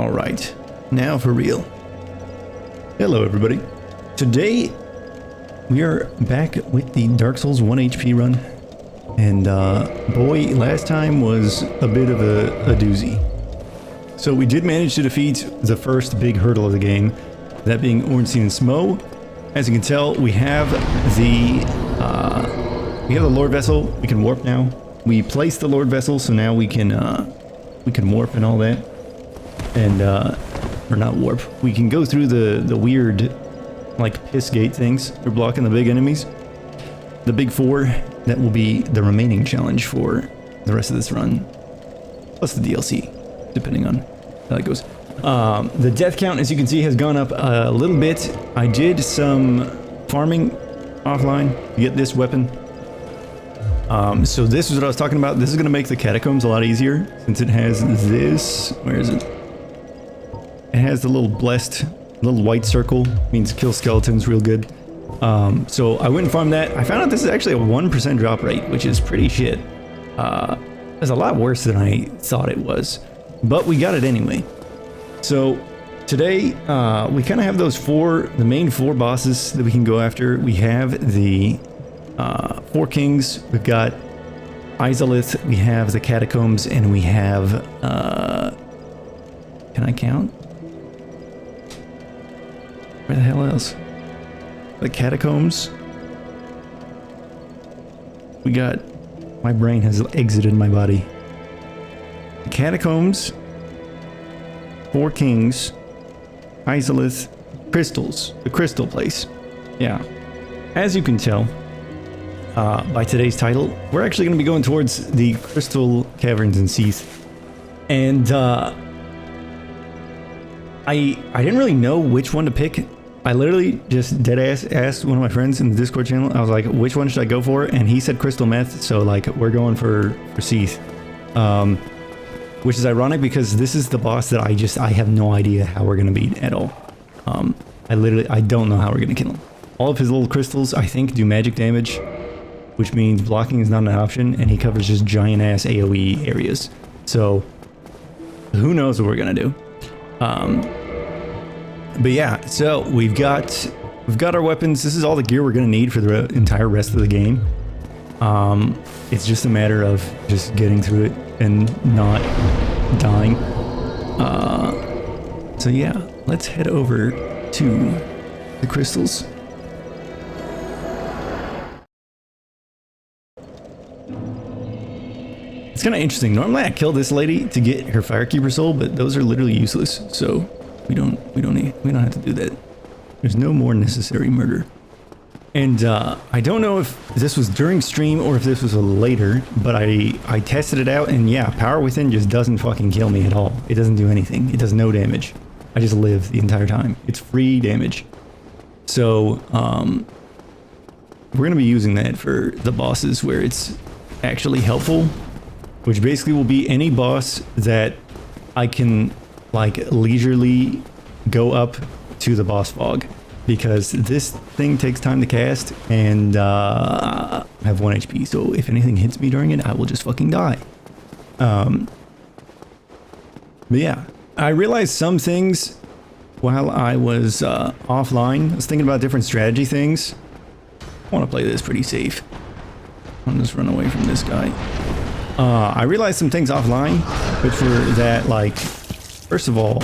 All right, now for real. Hello everybody. Today we are back with the Dark Souls 1 HP run. And boy, last time was a bit of a doozy. So we did manage to defeat the first big hurdle of the game, that being Ornstein and Smo. As you can tell, we have the Lord Vessel. We can warp now. We placed the Lord Vessel, so now we can warp and all that. And or not warp. We can go through the weird like piss gate things. They're blocking the big enemies. The big four, that will be the remaining challenge for the rest of this run. Plus the DLC, depending on how that goes. The death count, as you can see, has gone up a little bit. I did some farming offline to get this weapon. So this is what I was talking about. This is going to make the catacombs a lot easier, since it has this. Where is it? It has the little blessed, little white circle. Means kill skeletons real good. So I went and farmed that. I found out this is actually a 1% drop rate, which is pretty shit. It's a lot worse than I thought it was. But we got it anyway. So today, we kind of have the main four bosses that we can go after. We have the Four Kings, we've got Izalith, we have the Catacombs, and we have, can I count? Where the hell else? The Catacombs. We got, my brain has exited my body. The Catacombs, Four Kings, Izalith, Crystals, the Crystal Place. Yeah. As you can tell, by today's title, we're actually going to be going towards the Crystal Caverns and Seath. And I didn't really know which one to pick. I literally just deadass asked one of my friends in the Discord channel. I was like, which one should I go for? And he said Crystal Meth, so like we're going for Seath. Which is ironic because this is the boss that I have no idea how we're going to beat at all. I don't know how we're going to kill him. All of his little crystals, I think, do magic damage, which means blocking is not an option, and he covers just giant ass AoE areas. So who knows what we're gonna do. But yeah, so we've got our weapons. This is all the gear we're gonna need for the entire rest of the game. It's just a matter of just getting through it and not dying. So yeah, let's head over to the crystals. It's kind of interesting. Normally I kill this lady to get her Firekeeper soul, but those are literally useless. So we don't have to do that. There's no more necessary murder. And I don't know if this was during stream or if this was a later, but I tested it out, and yeah, Power Within just doesn't fucking kill me at all. It doesn't do anything. It does no damage. I just live the entire time. It's free damage. So we're gonna be using that for the bosses where it's actually helpful. Which basically will be any boss that I can, like, leisurely go up to the boss fog. Because this thing takes time to cast, and I have 1 HP, so if anything hits me during it, I will just fucking die. But yeah, I realized some things while I was offline. I was thinking about different strategy things. I want to play this pretty safe. I'll just run away from this guy. I realized some things offline, which were that, like, first of all,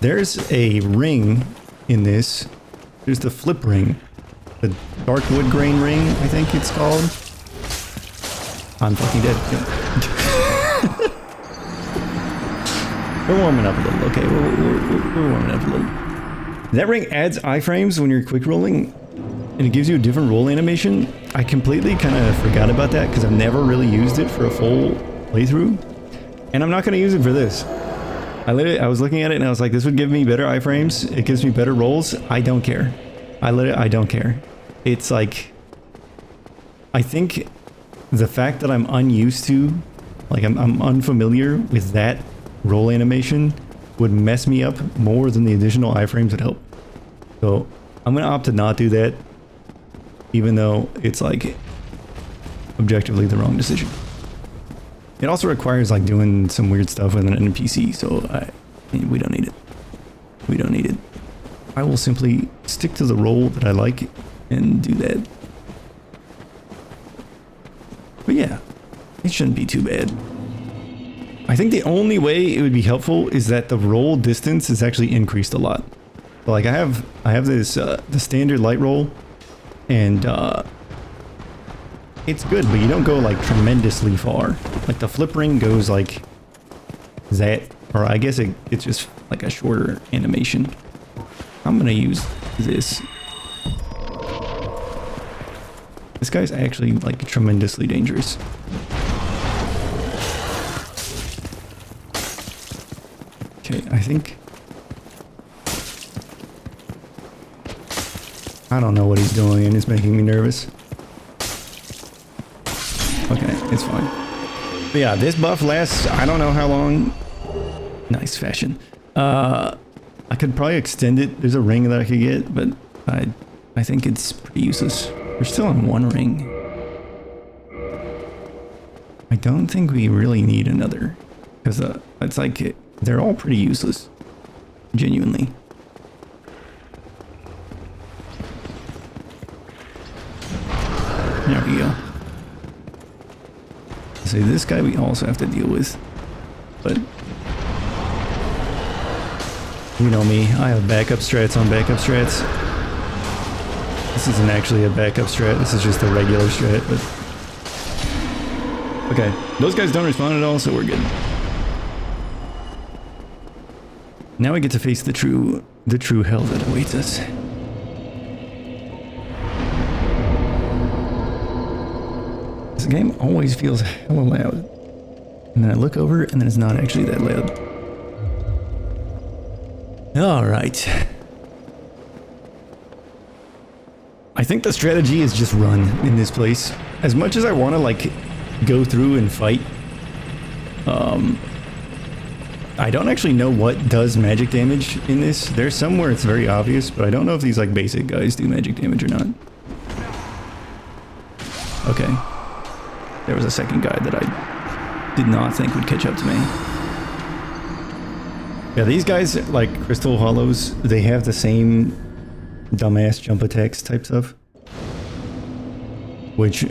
there's a ring in this. There's the flip ring. The dark wood grain ring, I think it's called. I'm fucking dead. We're warming up a little, okay? We're warming up a little. That ring adds iframes when you're quick rolling, and it gives you a different roll animation. I completely kind of forgot about that because I've never really used it for a full playthrough. And I'm not going to use it for this. I was looking at it and I was like, this would give me better iframes. It gives me better rolls. I don't care. I don't care. It's like, I think the fact that I'm unused to, like I'm unfamiliar with that roll animation would mess me up more than the additional iframes would help. So I'm going to opt to not do that. Even though it's like objectively the wrong decision. It also requires like doing some weird stuff with an NPC, so We don't need it. We don't need it. I will simply stick to the role that I like and do that. But yeah, it shouldn't be too bad. I think the only way it would be helpful is that the roll distance is actually increased a lot. So like I have this the standard light roll, and it's good, but you don't go like tremendously far. Like the flip ring goes like that, or I guess it's just like a shorter animation. I'm gonna use this. This guy's actually like tremendously dangerous. Okay, I think... I don't know what he's doing and it's making me nervous. Okay, it's fine. But yeah, this buff lasts, I don't know how long. Nice fashion. I could probably extend it. There's a ring that I could get, but I think it's pretty useless. We're still on one ring. I don't think we really need another, because it's like they're all pretty useless, genuinely. There we go. So this guy we also have to deal with, but you know me, I have backup strats on backup strats. This isn't actually a backup strat, this is just a regular strat, but... Okay, those guys don't respond at all, so we're good. Now we get to face the true hell that awaits us. This game always feels hella loud. And then I look over, and then it's not actually that loud. Alright. I think the strategy is just run in this place. As much as I want to, like, go through and fight, I don't actually know what does magic damage in this. There's somewhere it's very obvious, but I don't know if these, like, basic guys do magic damage or not. Okay. There was a second guy that I did not think would catch up to me. Yeah, these guys, like Crystal Hollows, they have the same dumbass jump attacks type stuff. Which,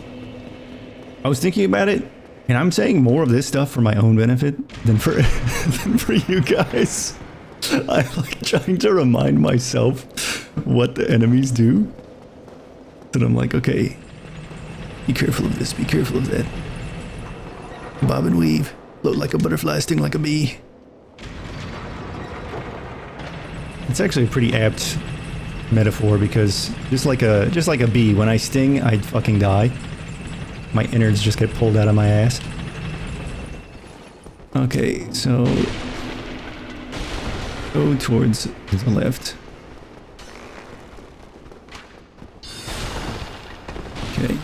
I was thinking about it, and I'm saying more of this stuff for my own benefit than for, than for you guys. I'm like trying to remind myself what the enemies do. Then I'm like, okay, be careful of this, be careful of that. Bob and weave, float like a butterfly, sting like a bee. It's actually a pretty apt metaphor because just like a bee, when I sting, I'd fucking die. My innards just get pulled out of my ass. Okay, so go towards the left. Okay.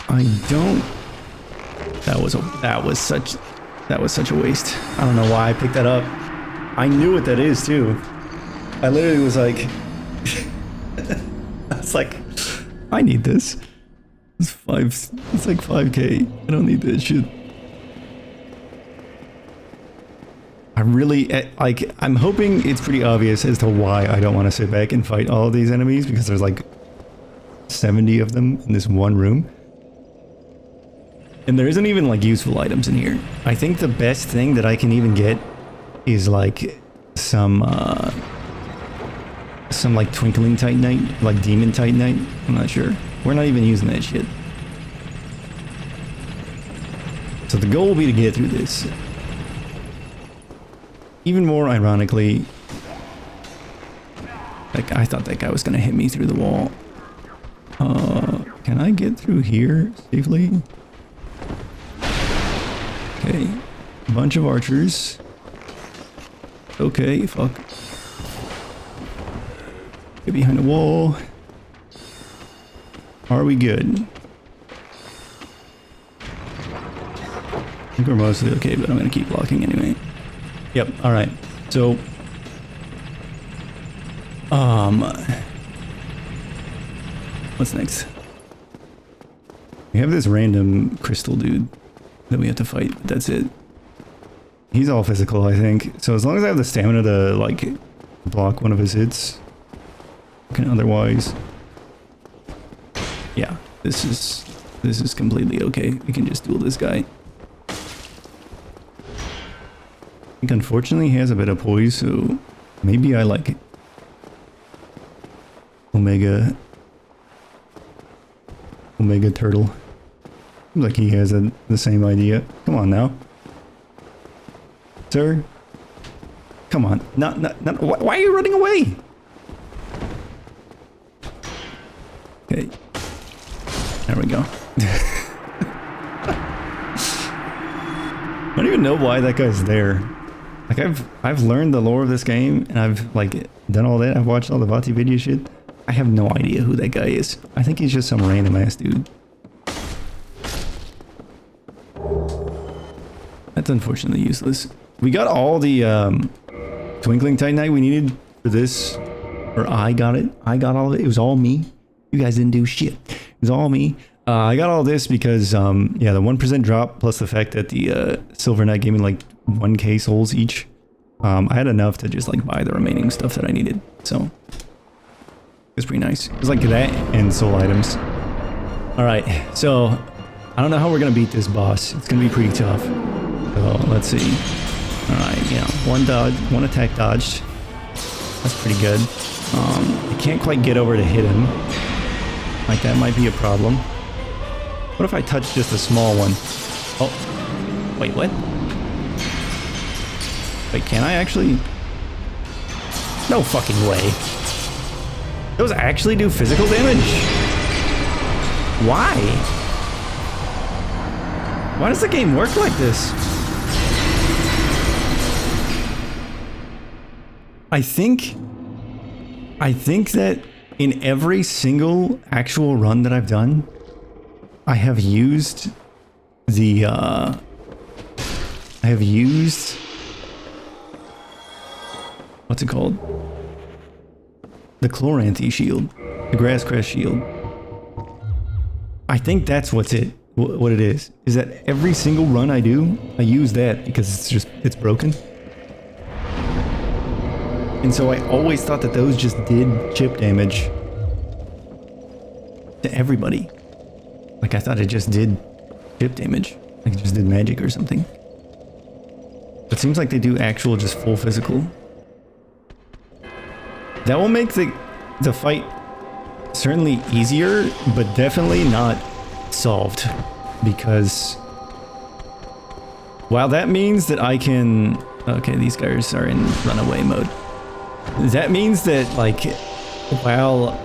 I don't. That was such a waste. I don't know why I picked that up. I knew what that is too. I literally was like, I was like, I need this. It's like 5k. I don't need that shit. I'm really, like, I'm hoping it's pretty obvious as to why I don't want to sit back and fight all of these enemies, because there's like 70 of them in this one room. And there isn't even like useful items in here. I think the best thing that I can even get is like some like twinkling titanite, like demon titanite. I'm not sure. We're not even using that shit. So the goal will be to get through this. Even more ironically, like I thought that guy was gonna hit me through the wall. Can I get through here safely? Okay, a bunch of archers. Okay, fuck. Get behind the wall. Are we good? I think we're mostly okay, but I'm gonna keep blocking anyway. Yep, alright. So, what's next? We have this random crystal dude that we have to fight, but that's it. He's all physical, I think. So as long as I have the stamina to, like, block one of his hits. Okay, otherwise... Yeah, this is completely okay. We can just duel this guy. I think unfortunately he has a bit of poise, so maybe I like Omega Turtle. Seems like he has the same idea. Come on now. Sir? Come on. Not, why are you running away? Okay. There we go. I don't even know why that guy's there. Like I've learned the lore of this game and I've like done all that. I've watched all the Vati video shit. I have no idea who that guy is. I think he's just some random ass dude. That's unfortunately useless. We got all the Twinkling Titanite we needed for this. Or I got it. I got all of it. It was all me. You guys didn't do shit. It was all me. I got all this because, yeah, the 1% drop plus the fact that the Silver Knight gave me like 1k souls each. I had enough to just like buy the remaining stuff that I needed. So, it was pretty nice. It was like that and soul items. Alright, so I don't know how we're going to beat this boss. It's going to be pretty tough. So, let's see. Alright, yeah, one attack dodged. That's pretty good. I can't quite get over to hit him. Like, that might be a problem. What if I touch just a small one? Oh. Wait, what? Wait, can I actually? No fucking way. Those actually do physical damage? Why? Why does the game work like this? I think that in every single actual run that I've done, I have used the, what's it called? The Chloranthy shield. The Grass Crest shield. I think that's what it is. Is that every single run I do, I use that because it's broken. And so I always thought that those just did chip damage to everybody. Like I thought it just did chip damage. Like it just did magic or something. But it seems like they do actual just full physical. That will make the fight certainly easier, but definitely not solved. Because while that means that I can... Okay, these guys are in runaway mode. That means that, like, while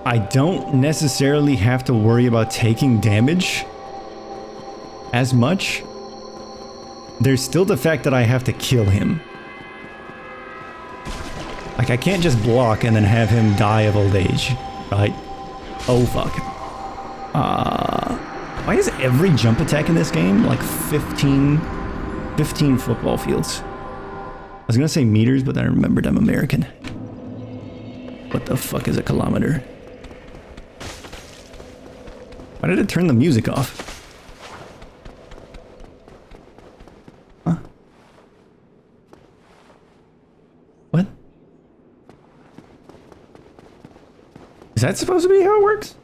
I don't necessarily have to worry about taking damage as much, there's still the fact that I have to kill him. Like, I can't just block and then have him die of old age, right? Oh, fuck. Why is every jump attack in this game like 15 football fields? I was gonna say meters, but then I remembered I'm American. What the fuck is a kilometer? Why did it turn the music off? Huh? What? Is that supposed to be how it works?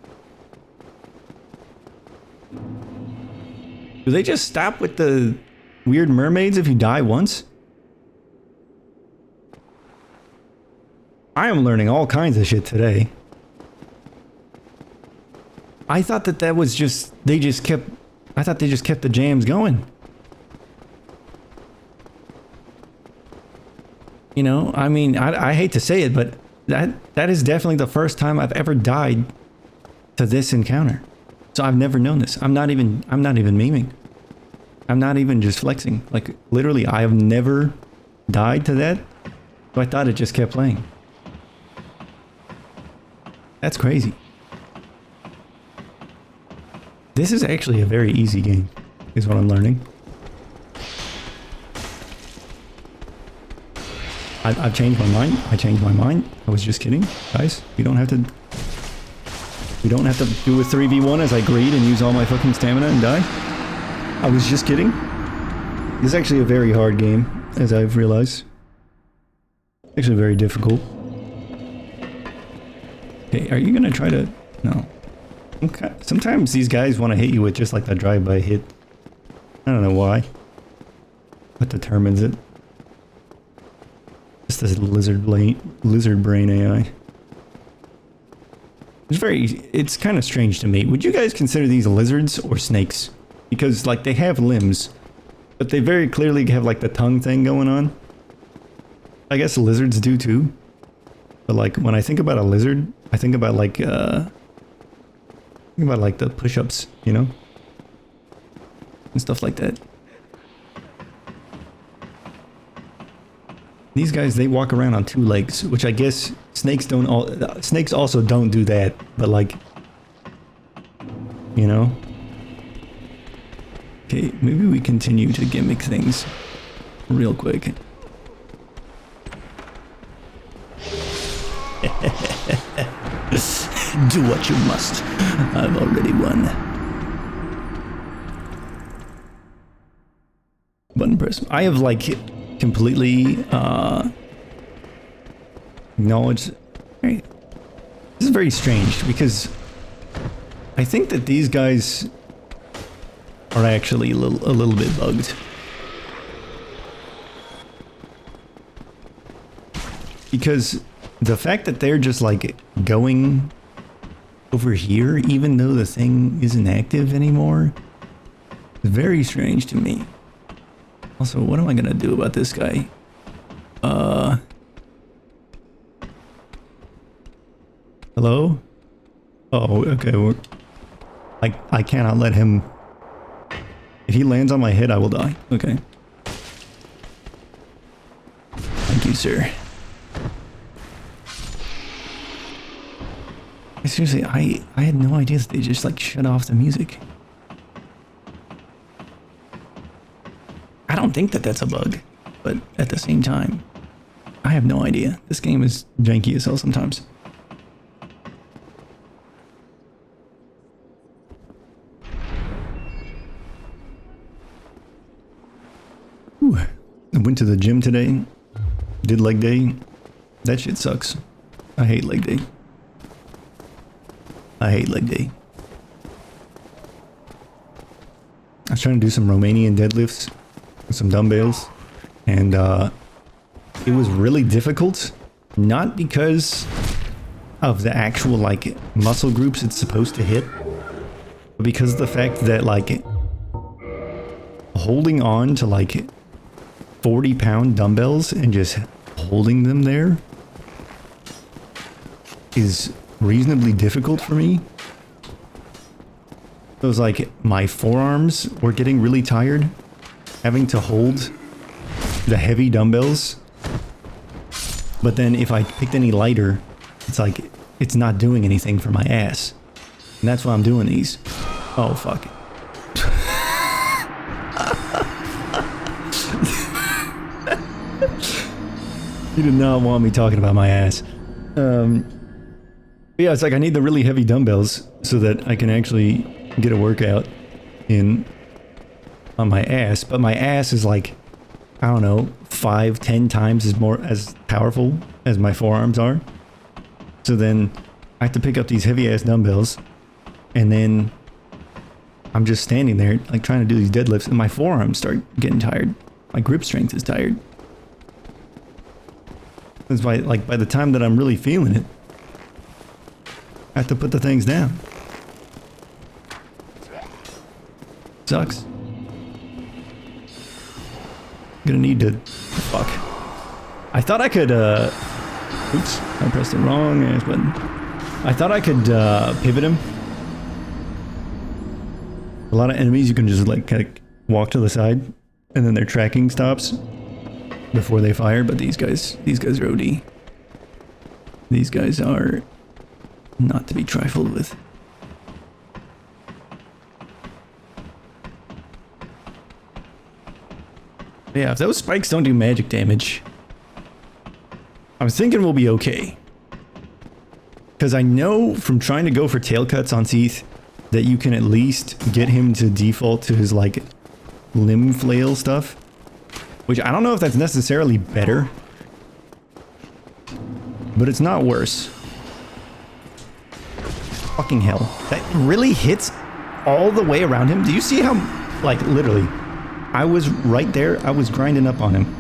Do they just stop with the weird mermaids if you die once? I am learning all kinds of shit today. I thought that was just... I thought they just kept the jams going. You know, I mean, I hate to say it, but that is definitely the first time I've ever died to this encounter. So I've never known this. I'm not even memeing. I'm not even just flexing. Like, literally, I have never died to that. So I thought it just kept playing. That's crazy. This is actually a very easy game, is what I'm learning. I've changed my mind. I changed my mind. I was just kidding, guys. We don't have to do a 3v1 as I greed and use all my fucking stamina and die. I was just kidding. This is actually a very hard game, as I've realized. Actually very difficult. Okay, are you gonna try to... No. Okay. Sometimes these guys want to hit you with just like the drive-by hit. I don't know why. What determines it? Just this lizard brain AI. It's kind of strange to me. Would you guys consider these lizards or snakes? Because like they have limbs, but they very clearly have like the tongue thing going on. I guess lizards do too. But like when I think about a lizard, I think about like the push-ups, you know? And stuff like that. These guys, they walk around on two legs, which I guess snakes don't snakes also don't do that, but like, you know? Okay, maybe we continue to gimmick things real quick. Do what you must. I've already won. Button press. I have like completely acknowledged. Hey, this is very strange because I think that these guys are actually a little bit bugged. Because the fact that they're just like going over here, even though the thing isn't active anymore, is very strange to me. Also, what am I gonna do about this guy? Hello? Oh, okay. I cannot let him. If he lands on my head, I will die. Okay. Thank you, sir. Seriously, I had no idea that they just like shut off the music. I don't think that that's a bug, but at the same time, I have no idea. This game is janky as hell sometimes. Ooh. I went to the gym today, did leg day. That shit sucks. I hate leg day. I hate leg day. I was trying to do some Romanian deadlifts with some dumbbells, and it was really difficult, not because of the actual like muscle groups it's supposed to hit, but because of the fact that like holding on to like 40-pound dumbbells and just holding them there is reasonably difficult for me. It was like my forearms were getting really tired having to hold the heavy dumbbells, but then if I picked any lighter, it's like it's not doing anything for my ass, and that's why I'm doing these. Oh fuck. You did not want me talking about my ass. Yeah, it's like I need the really heavy dumbbells so that I can actually get a workout in on my ass, but my ass is like, I don't know, 5-10 times as powerful as my forearms are. So then I have to pick up these heavy ass dumbbells, and then I'm just standing there like trying to do these deadlifts, and my forearms start getting tired. My grip strength is tired. That's why, like, by the time that I'm really feeling it, I have to put the things down. Sucks. Gonna need to... Fuck. I thought I could, oops, I pressed the wrong ass button. I thought I could, pivot him. A lot of enemies you can just, like, kind of walk to the side, and then their tracking stops before they fire, but these guys are OD. These guys are not to be trifled with. Yeah, if those spikes don't do magic damage, I'm thinking we'll be okay. Because I know from trying to go for tail cuts on Teeth that you can at least get him to default to his like limb flail stuff. Which I don't know if that's necessarily better, but it's not worse. Fucking hell. That really hits all the way around him. Do you see how, like, literally, I was right there. I was grinding up on him.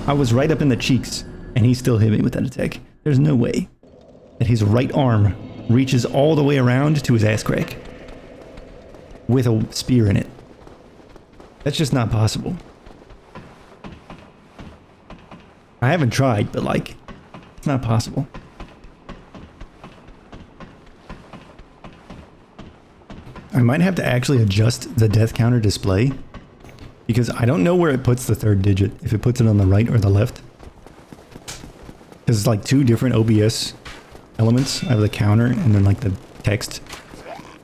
I was right up in the cheeks, and he still hit me with that attack. There's no way that his right arm reaches all the way around to his ass crack with a spear in it. That's just not possible. I haven't tried, but, like, it's not possible. I might have to actually adjust the death counter display because I don't know where it puts the third digit, if it puts it on the right or the left. Because it's like two different OBS elements. I have the counter and then like the text.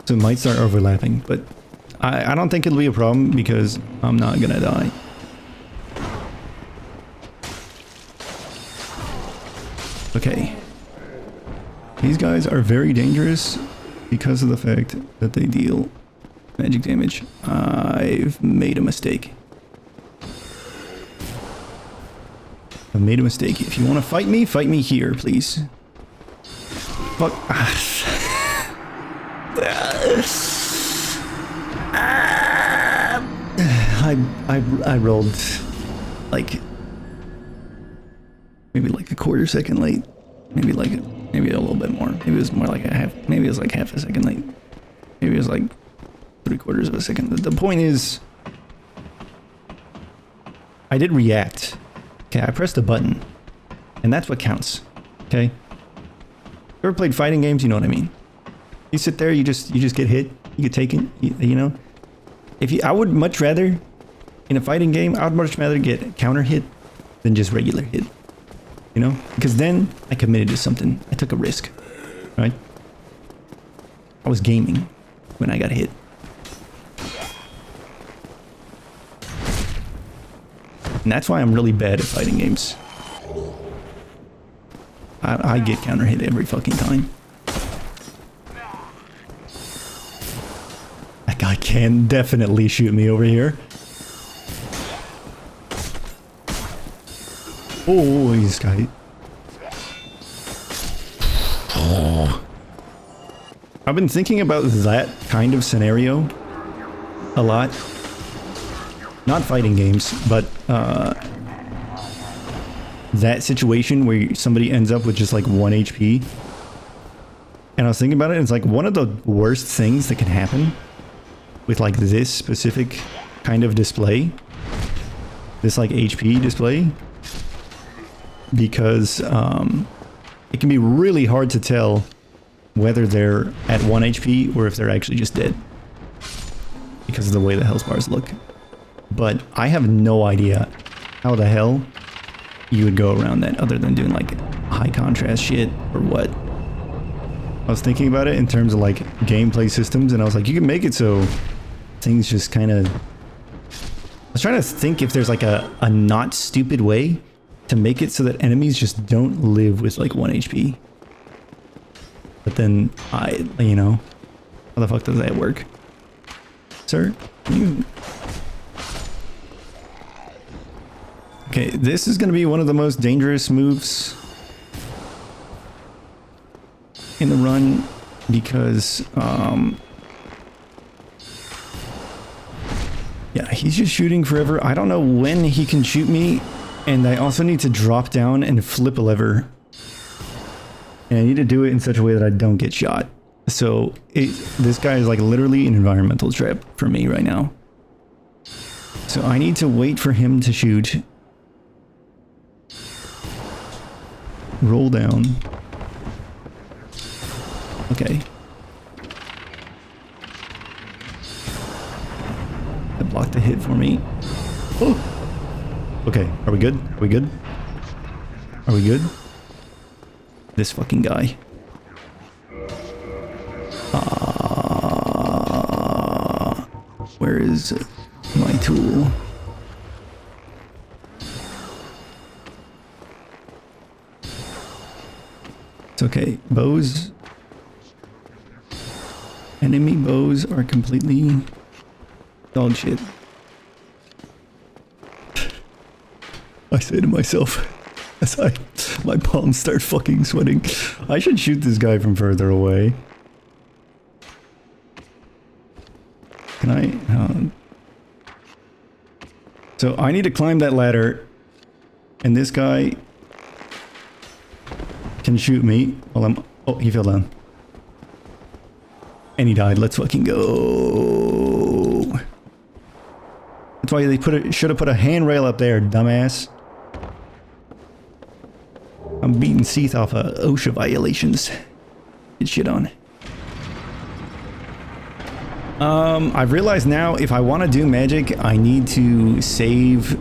So it might start overlapping, but I don't think it'll be a problem because I'm not gonna die. Okay. These guys are very dangerous because of the fact that they deal magic damage. I've made a mistake. I've made a mistake. If you want to fight me here, please. Fuck. I rolled like maybe like a quarter second late. Maybe a little bit more. Maybe it was more like a half. Maybe it was like half a second late. Maybe it was like 3/4 of a second. The point is, I did react. Okay, I pressed a button, and that's what counts. Okay. Ever played fighting games? You know what I mean. You sit there, you just get hit, you get taken. You know. I would much rather, in a fighting game, I would much rather get counter hit than just regular hit. You know? Because then I committed to something. I took a risk. Right? I was gaming when I got hit. And that's why I'm really bad at fighting games. I get counter hit every fucking time. That guy can definitely shoot me over here. Oh, this guy. Oh. I've been thinking about that kind of scenario a lot. Not fighting games, but that situation where somebody ends up with just like 1 HP. And I was thinking about it, and it's like one of the worst things that can happen with like this specific kind of display. This like HP display. Because it can be really hard to tell whether they're at 1 HP or if they're actually just dead. Because of the way the health bars look. But I have no idea how the hell you would go around that other than doing like high contrast shit or what. I was thinking about it in terms of like gameplay systems, and I was like, you can make it so things just kind of... I was trying to think if there's like a not stupid way to make it so that enemies just don't live with like 1 HP. But then you know, how the fuck does that work? Sir, you... Okay, this is going to be one of the most dangerous moves in the run because, yeah, he's just shooting forever. I don't know when he can shoot me, and I also need to drop down and flip a lever. And I need to do it in such a way that I don't get shot. So this guy is like literally an environmental trap for me right now. So I need to wait for him to shoot. Roll down. Okay. That blocked the hit for me. Oh! Okay, are we good? Are we good? Are we good? This fucking guy. Where is my tool? It's okay. Bows. Enemy bows are completely dog shit. I say to myself as my palms start fucking sweating. I should shoot this guy from further away. Can I? So I need to climb that ladder, and this guy can shoot me while I'm... Oh, he fell down. And he died. Let's fucking go. That's why they should have put a handrail up there, dumbass. I'm beating Seath off of OSHA violations. Get shit on. I've realized now if I want to do magic, I need to save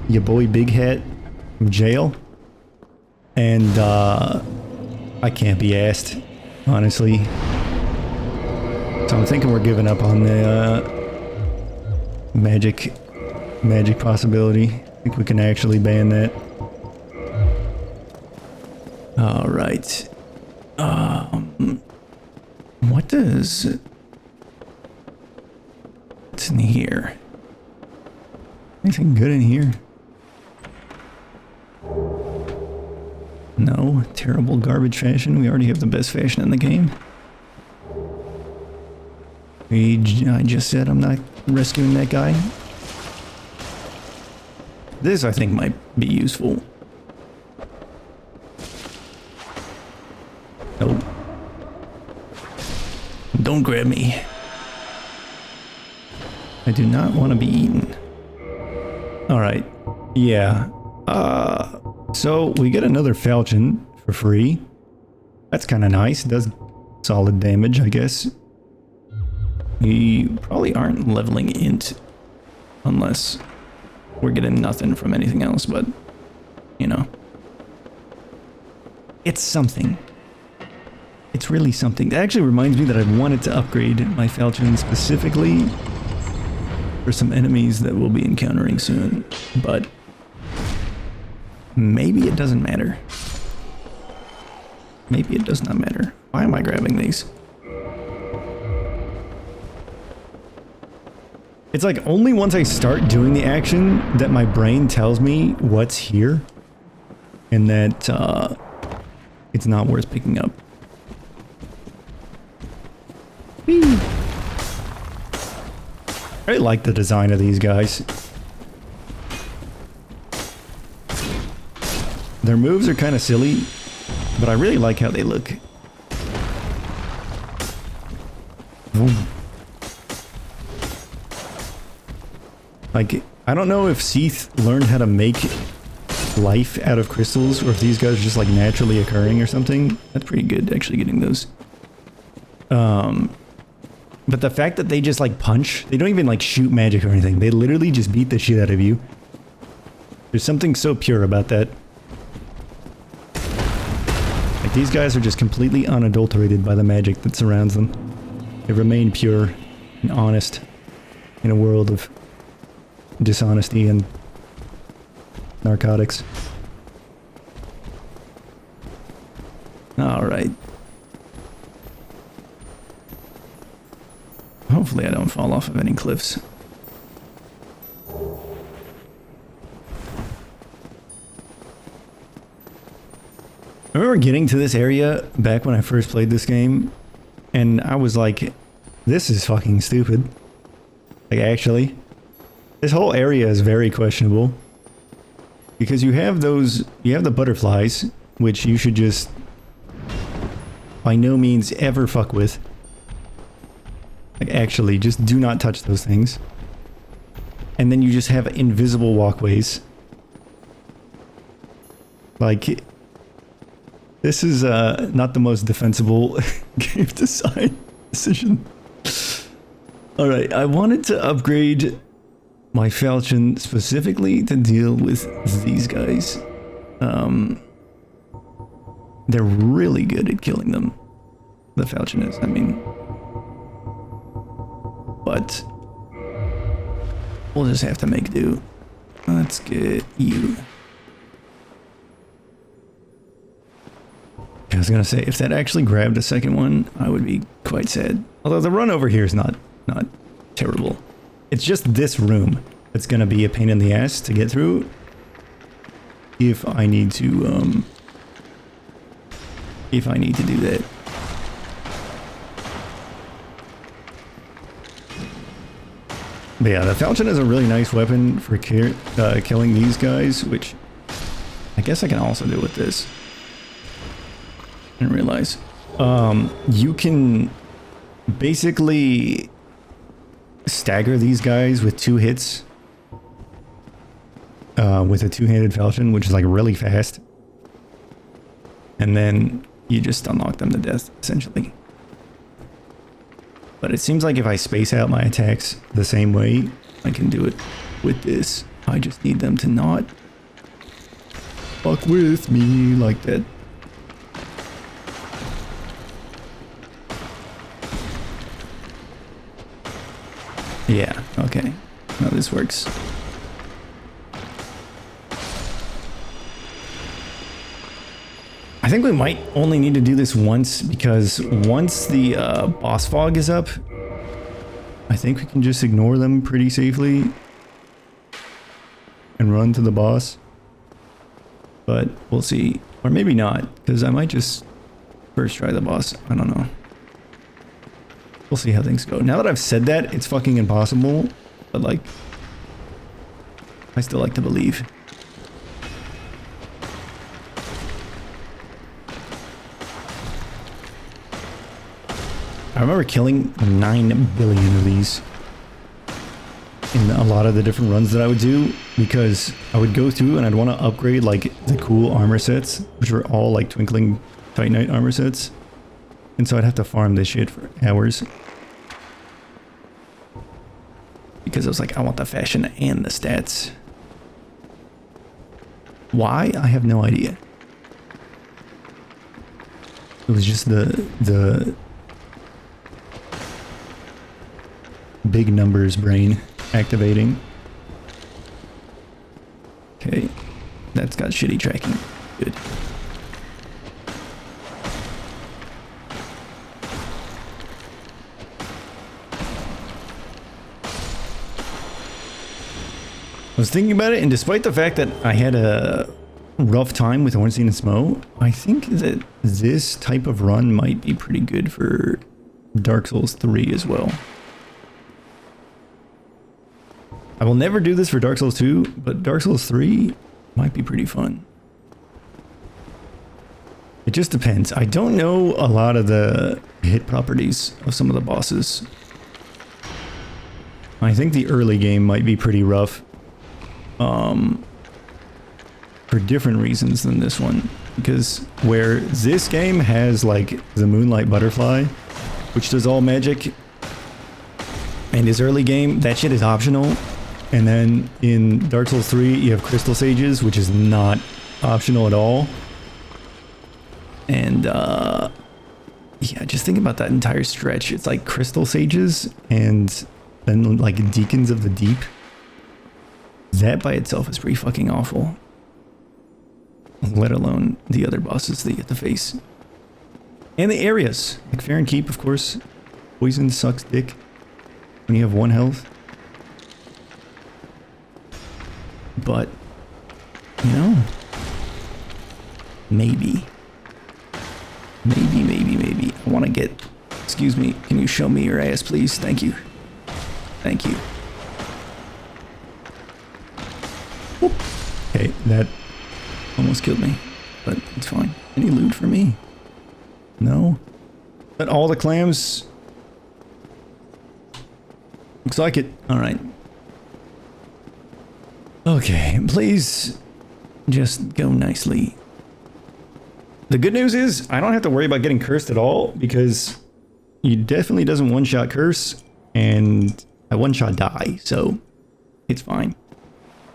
your boy Big Hat from jail. And, I can't be asked, honestly. So I'm thinking we're giving up on the, magic possibility. I think we can actually ban that. Alright. What does... What's in here? Anything good in here? No. Terrible garbage fashion. We already have the best fashion in the game. I just said I'm not rescuing that guy. This, I think, might be useful. Nope. Don't grab me. I do not want to be eaten. Alright. Yeah. So we get another falchion for free. That's kind of nice. It does solid damage, I guess. We probably aren't leveling int unless we're getting nothing from anything else, but, you know. It's something. It's really something. That actually reminds me that I wanted to upgrade my falchion specifically for some enemies that we'll be encountering soon, but maybe it doesn't matter. Maybe it does not matter. Why am I grabbing these? It's like only once I start doing the action that my brain tells me what's here and that it's not worth picking up. Whee! I like the design of these guys. Their moves are kind of silly, but I really like how they look. Boom. Like, I don't know if Seath learned how to make life out of crystals, or if these guys are just like naturally occurring or something. That's pretty good, actually, getting those. But the fact that they just like punch, they don't even like shoot magic or anything. They literally just beat the shit out of you. There's something so pure about that. Like these guys are just completely unadulterated by the magic that surrounds them. They remain pure and honest in a world of dishonesty and narcotics. Alright. Hopefully I don't fall off of any cliffs. I remember getting to this area back when I first played this game, and I was like, this is fucking stupid. Like, actually. This whole area is very questionable. Because you have the butterflies, which you should just by no means ever fuck with. Like, actually, just do not touch those things. And then you just have invisible walkways. Like, this is not the most defensible game design decision. Alright, I wanted to upgrade my falchion specifically to deal with these guys. They're really good at killing them. The falchion is, I mean. But we'll just have to make do. Let's get you. I was gonna say, if that actually grabbed a second one, I would be quite sad. Although the run over here is not terrible. It's just this room that's gonna be a pain in the ass to get through, if I need to do that. But yeah, the falchion is a really nice weapon for killing these guys, which I guess I can also do with this. I didn't realize. You can basically stagger these guys with 2 hits with a 2-handed falchion, which is like really fast. And then you just unlock them to death, essentially. But it seems like if I space out my attacks the same way, I can do it with this. I just need them to not fuck with me like that. Yeah, okay. Now this works. I think we might only need to do this once, because once the boss fog is up, I think we can just ignore them pretty safely and run to the boss. But we'll see. Or maybe not, because I might just first try the boss. I don't know. We'll see how things go. Now that I've said that, it's fucking impossible, but like, I still like to believe. I remember killing 9 billion of these in a lot of the different runs that I would do, because I would go through and I'd want to upgrade like the cool armor sets, which were all like twinkling Titanite armor sets. And so I'd have to farm this shit for hours. Because I was like, I want the fashion and the stats. Why? I have no idea. It was just the big numbers brain activating. Okay, that's got shitty tracking. Good. I was thinking about it, and despite the fact that I had a rough time with Ornstein and Smo, I think that this type of run might be pretty good for Dark Souls 3 as well. I will never do this for Dark Souls 2, but Dark Souls 3 might be pretty fun. It just depends. I don't know a lot of the hit properties of some of the bosses. I think the early game might be pretty rough. For different reasons than this one. Because where this game has like the Moonlight Butterfly, which does all magic, and his early game, that shit is optional. And then in Dark Souls 3, you have Crystal Sages, which is not optional at all. And, yeah, just think about that entire stretch. It's like Crystal Sages and then like Deacons of the Deep. That by itself is pretty fucking awful. Let alone the other bosses that you have to face. And the areas. Like Farron Keep, of course. Poison sucks dick when you have 1 health. But, you know, maybe. Maybe. I want to get... Excuse me, can you show me your ass, please? Thank you. Thank you. Whoop. Okay, that almost killed me, but it's fine. Any loot for me? No? But all the clams? Looks like it. Alright. Okay, please just go nicely. The good news is I don't have to worry about getting cursed at all, because he definitely doesn't one-shot curse, and I one-shot die, so it's fine.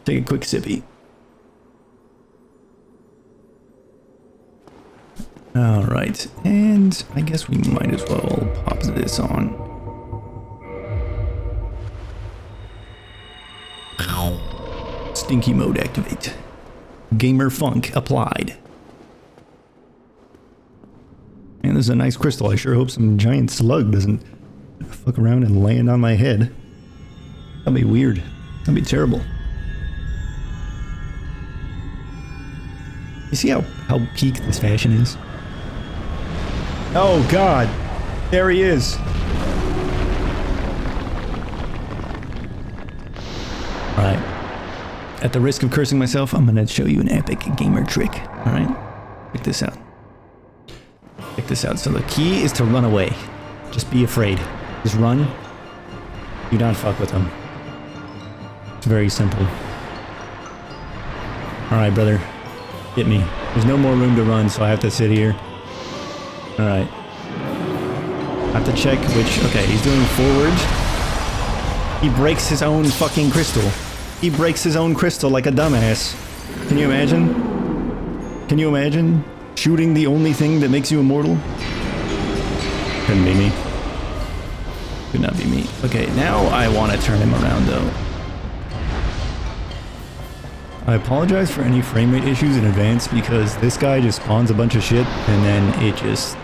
Take a quick sippy. Alright, and I guess we might as well pop this on. Stinky mode activate. Gamer funk applied. Man, this is a nice crystal. I sure hope some giant slug doesn't fuck around and land on my head. That'd be weird. That'd be terrible. You see how peak this fashion is? Oh god! There he is! Alright. At the risk of cursing myself, I'm gonna show you an epic gamer trick. Alright? Check this out. Check this out. So the key is to run away. Just be afraid. Just run. Do not fuck with them. It's very simple. Alright, brother. Hit me. There's no more room to run, so I have to sit here. Alright. I have to check which... Okay, he's doing forward. He breaks his own fucking crystal. He breaks his own crystal like a dumbass. Can you imagine? Can you imagine? Shooting the only thing that makes you immortal? Couldn't be me. Could not be me. Okay, now I want to turn him around though. I apologize for any frame rate issues in advance because this guy just spawns a bunch of shit and then it just...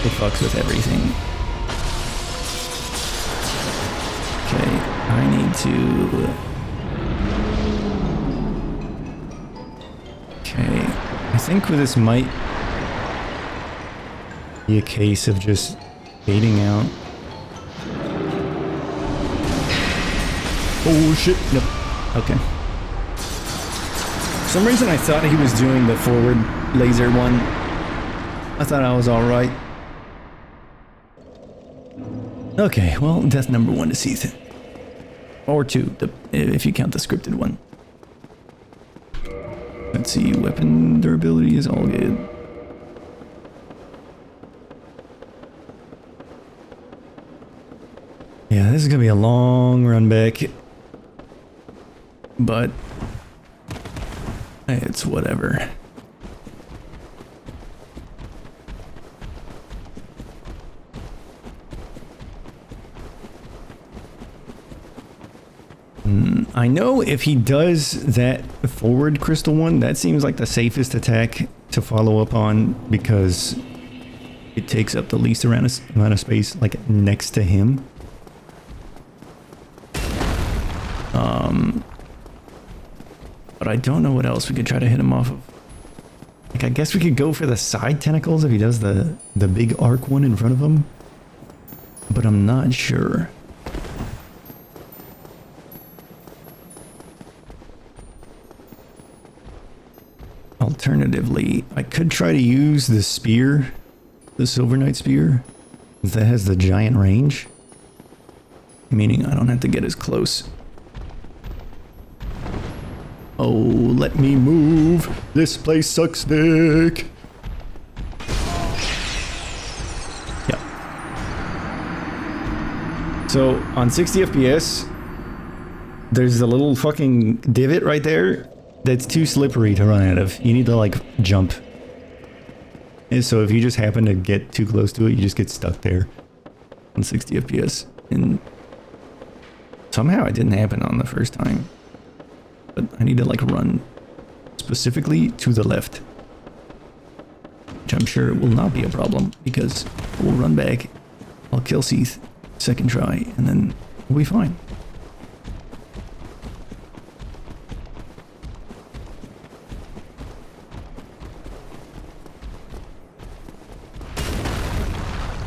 It fucks with everything. Okay, I need to... Okay, I think this might be a case of just baiting out. Oh shit, nope. Okay. For some reason I thought he was doing the forward laser one. I thought I was alright. Okay, well, death number 1 to Seath. Or 2, if you count the scripted one. Let's see, weapon durability is all good. Yeah, this is gonna be a long run back. But it's whatever. I know if he does that forward crystal one, that seems like the safest attack to follow up on because it takes up the least amount of space, like next to him. But I don't know what else we could try to hit him off of. Like, I guess we could go for the side tentacles if he does the big arc one in front of him. But I'm not sure. Alternatively, I could try to use the spear, the Silver Knight spear, that has the giant range. Meaning I don't have to get as close. Oh, let me move. This place sucks dick. Yeah. So on 60 FPS, there's a little fucking divot right there that's too slippery to run out of. You need to like jump. And so if you just happen to get too close to it, you just get stuck there on 60 FPS. And somehow it didn't happen on the first time. But I need to like run specifically to the left. Which I'm sure will not be a problem because we'll run back. I'll kill Seath second try and then we'll be fine.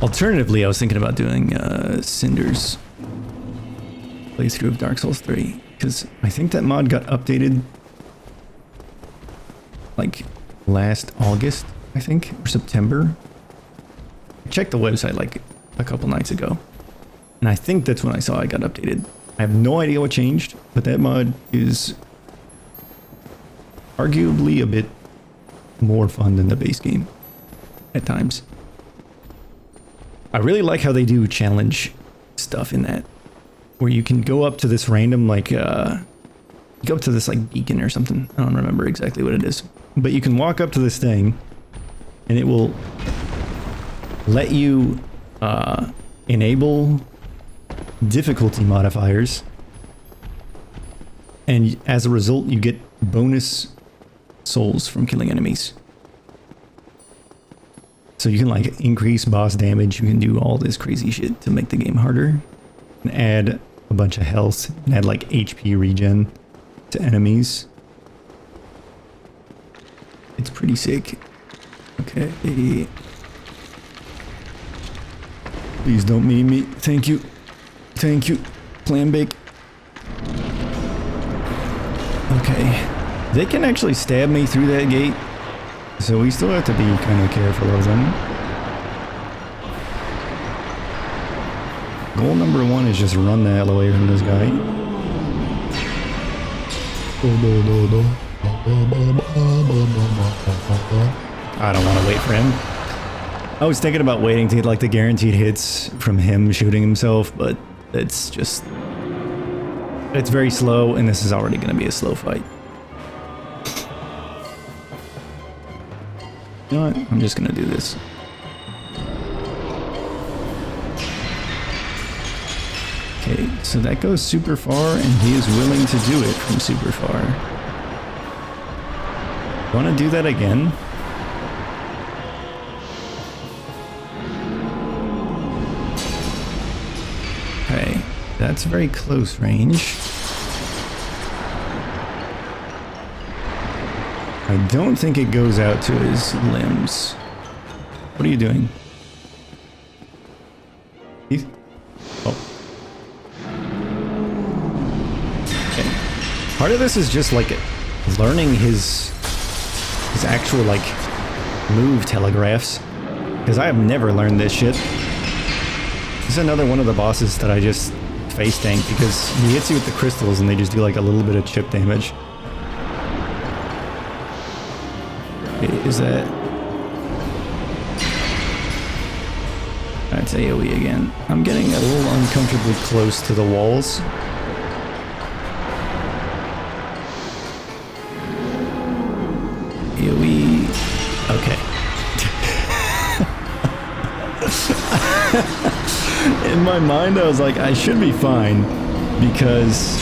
Alternatively, I was thinking about doing Cinder's playthrough of Dark Souls 3. Because I think that mod got updated like last August, I think, or September. I checked the website like a couple nights ago. And I think that's when I saw it got updated. I have no idea what changed, but that mod is arguably a bit more fun than the base game at times. I really like how they do challenge stuff in that. Where you can go up to this random, like, go up to this, like, beacon or something. I don't remember exactly what it is. But you can walk up to this thing, and it will let you, enable difficulty modifiers. And as a result, you get bonus souls from killing enemies. So you can, like, increase boss damage. You can do all this crazy shit to make the game harder. And add a bunch of health and add like HP regen to enemies. It's pretty sick. Okay. Please don't meme me. Thank you. Thank you. Clam bake. Okay. They can actually stab me through that gate. So we still have to be kind of careful of them. Goal number 1 is just run the hell away from this guy. I don't want to wait for him. I was thinking about waiting to get like the guaranteed hits from him shooting himself, but it's just... it's very slow, and this is already going to be a slow fight. You know what? I'm just going to do this. Okay, so that goes super far, and he is willing to do it from super far. Want to do that again? Okay, that's very close range. I don't think it goes out to his limbs. What are you doing? He's... oh. Okay. Part of this is just like learning his actual like move telegraphs, because I have never learned this shit. This is another one of the bosses that I just face tank because he hits you with the crystals and they just do like a little bit of chip damage. Okay, is that... that's AoE again. I'm getting a little uncomfortably close to the walls. AoE... okay. In my mind, I was like, I should be fine because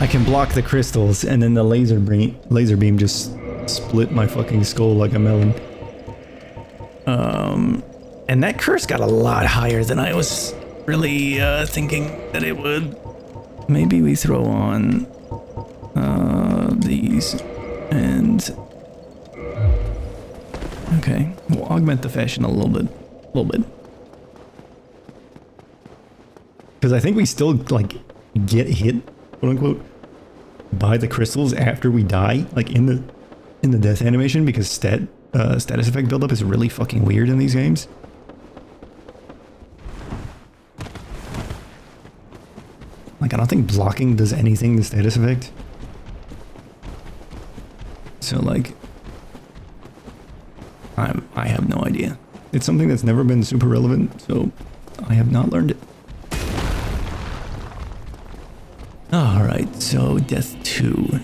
I can block the crystals, and then the laser beam just split my fucking skull like a melon. And that curse got a lot higher than I was really thinking that it would. Maybe we throw on these and okay, we'll augment the fashion a little bit. Because I think we still, like, get hit, quote-unquote, by the crystals after we die, like, in the death animation, because status effect buildup is really fucking weird in these games. Like, I don't think blocking does anything to status effect. So, like, I have no idea. It's something that's never been super relevant, so I have not learned it. Alright, so Death 2.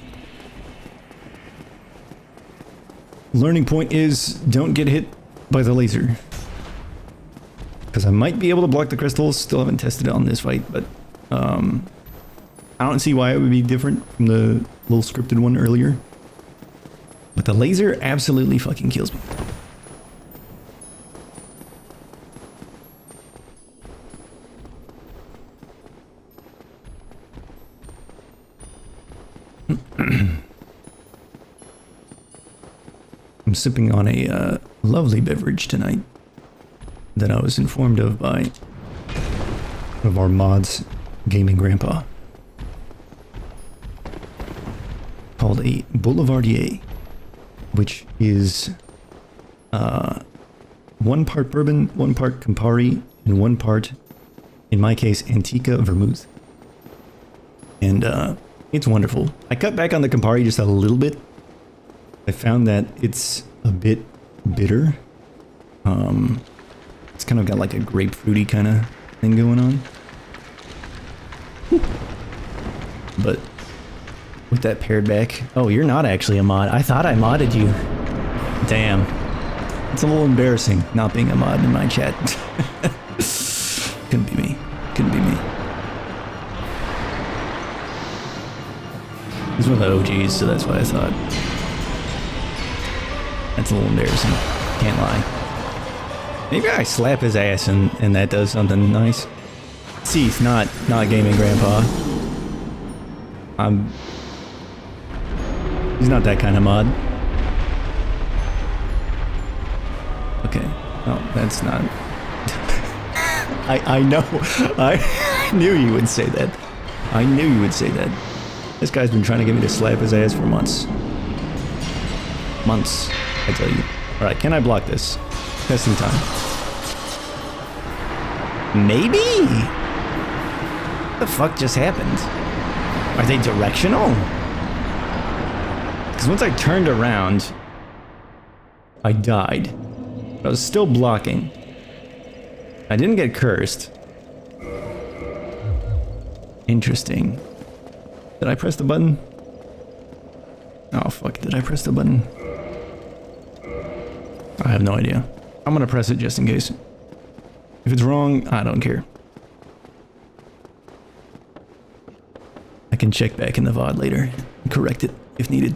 Learning point is don't get hit by the laser. Because I might be able to block the crystals, still haven't tested it on this fight, but I don't see why it would be different from the little scripted one earlier. But the laser absolutely fucking kills me. I'm sipping on a lovely beverage tonight that I was informed of by one of our mods, Gaming Grandpa, called a Boulevardier, which is 1 part bourbon, 1 part Campari, and 1 part, in my case, Antica Vermouth. And it's wonderful. I cut back on the Campari just a little bit. I found that it's a bit bitter. It's kind of got like a grapefruity kind of thing going on. But with that paired back... oh, you're not actually a mod. I thought I modded you. Damn. It's a little embarrassing not being a mod in my chat. Couldn't be me. Couldn't be me. He's one of the OGs, so that's why I thought. That's a little embarrassing. Can't lie. Maybe I slap his ass and that does something nice. Seath, not Gaming Grandpa. He's not that kind of mod. Okay. Oh, that's not... I know. I knew you would say that. I knew you would say that. This guy's been trying to get me to slap his ass for months. Months, I tell you. Alright, can I block this? Testing time. Maybe? What the fuck just happened? Are they directional? Because once I turned around, I died. But I was still blocking. I didn't get cursed. Interesting. Did I press the button? Oh fuck, did I press the button? I have no idea. I'm gonna press it just in case. If it's wrong, I don't care. I can check back in the VOD later and correct it if needed.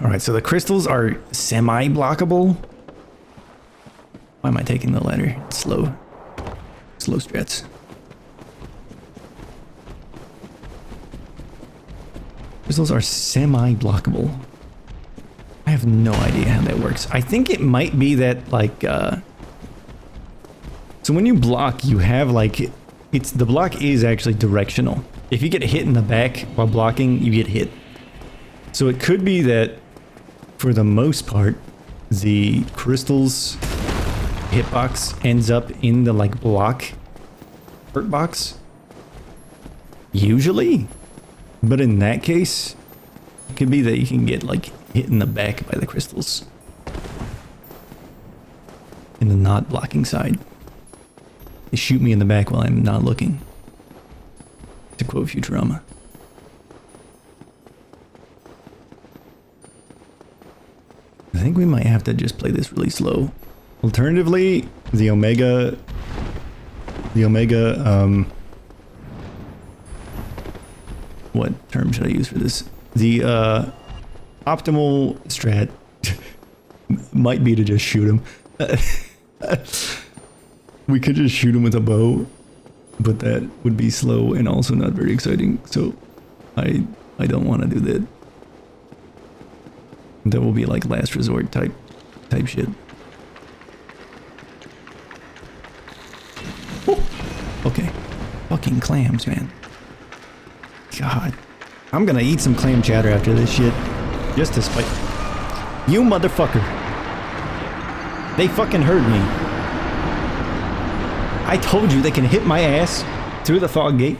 Alright, so the crystals are semi-blockable. Why am I taking the ladder? It's slow. Slow strats. Crystals are semi-blockable. I have no idea how that works. I think it might be that, like, so when you block, you have, like, the block is actually directional. If you get hit in the back while blocking, you get hit. So it could be that, for the most part, the crystal's hitbox ends up in the, like, block hurt box. Usually. But in that case, it could be that you can get, like, hit in the back by the crystals. In the not blocking side. They shoot me in the back while I'm not looking. To quote Futurama. I think we might have to just play this really slow. Alternatively, the Omega, what term should I use for this? The optimal strat might be to just shoot him. We could just shoot him with a bow, but that would be slow and also not very exciting. So I don't want to do that. That will be like last resort type shit. Oh, okay. Fucking clams, man. God. I'm gonna eat some clam chowder after this shit. Just to spite. You motherfucker. They fucking heard me. I told you they can hit my ass through the fog gate.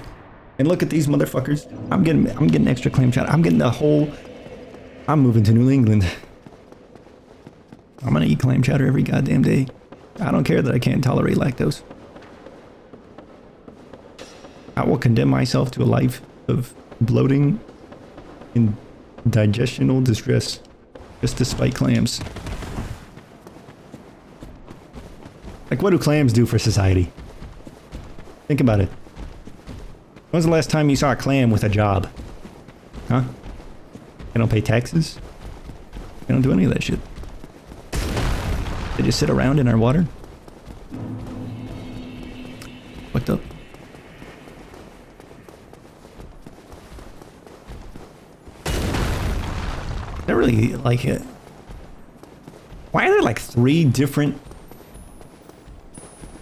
And look at these motherfuckers. I'm getting extra clam chowder. I'm getting the whole... I'm moving to New England. I'm gonna eat clam chowder every goddamn day. I don't care that I can't tolerate lactose. I will condemn myself to a life of bloating and digestional distress just to spite clams. Like, what do clams do for society? Think about it. When was the last time you saw a clam with a job? Huh? They don't pay taxes? They don't do any of that shit. They just sit around in our water? Fucked up. I really like it. Why are there like 3 different...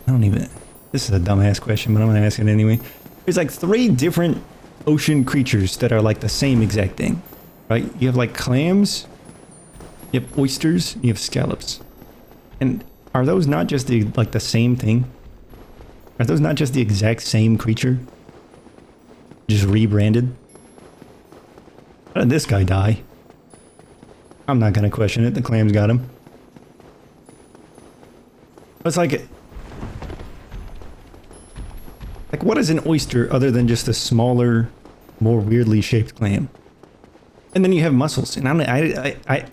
I don't even... This is a dumbass question, but I'm gonna ask it anyway. There's like 3 different ocean creatures that are like the same exact thing. Right? You have like clams, you have oysters, you have scallops. And are those not just the same thing? Are those not just the exact same creature? Just rebranded? How did this guy die? I'm not gonna question it, the clams got him. It's like what is an oyster other than just a smaller, more weirdly shaped clam? And then you have mussels, and I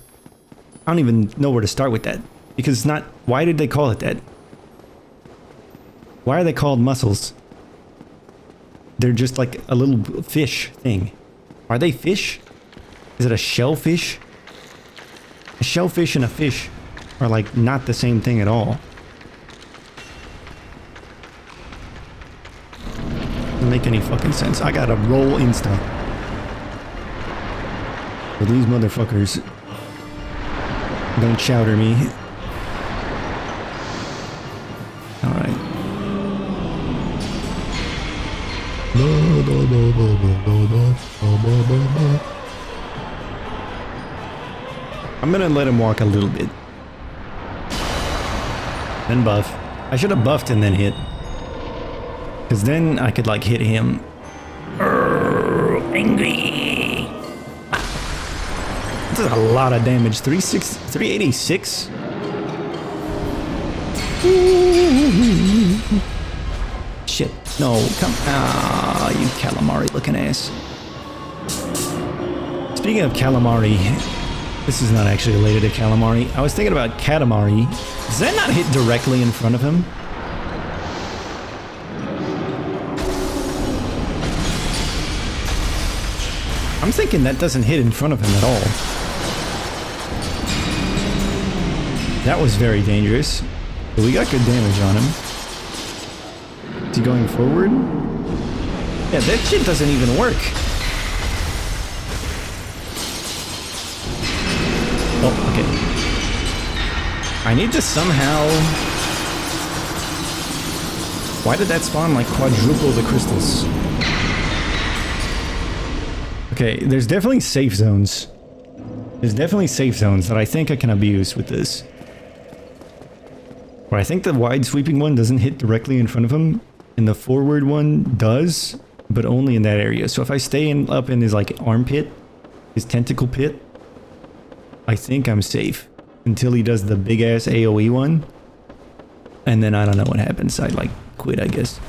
don't even know where to start with that, because it's not. Why did they call it that? Why are they called mussels? They're just like a little fish thing. Are they fish? Is it a shellfish? A shellfish and a fish are like not the same thing at all. Doesn't make any fucking sense. I gotta roll insta. But these motherfuckers Don't chowder me. Alright. I'm gonna let him walk a little bit. Then buff. I should have buffed and then hit. Because then I could like hit him. Angry. This is a lot of damage. 386? Shit. No, come. Ah, you calamari looking ass. Speaking of calamari, this is not actually related to calamari. I was thinking about katamari. Does that not hit directly in front of him? I'm thinking that doesn't hit in front of him at all. That was very dangerous. But we got good damage on him. Is he going forward? Yeah, that shit doesn't even work. Oh, okay. I need to somehow... Why did that spawn like quadruple the crystals? Okay, there's definitely safe zones. There's definitely safe zones that I think I can abuse with this. But I think the wide sweeping one doesn't hit directly in front of him, and the forward one does, but only in that area. So if I stay up in his like armpit, his tentacle pit, I think I'm safe until he does the big ass AoE one. And then I don't know what happens. I'd like quit, I guess.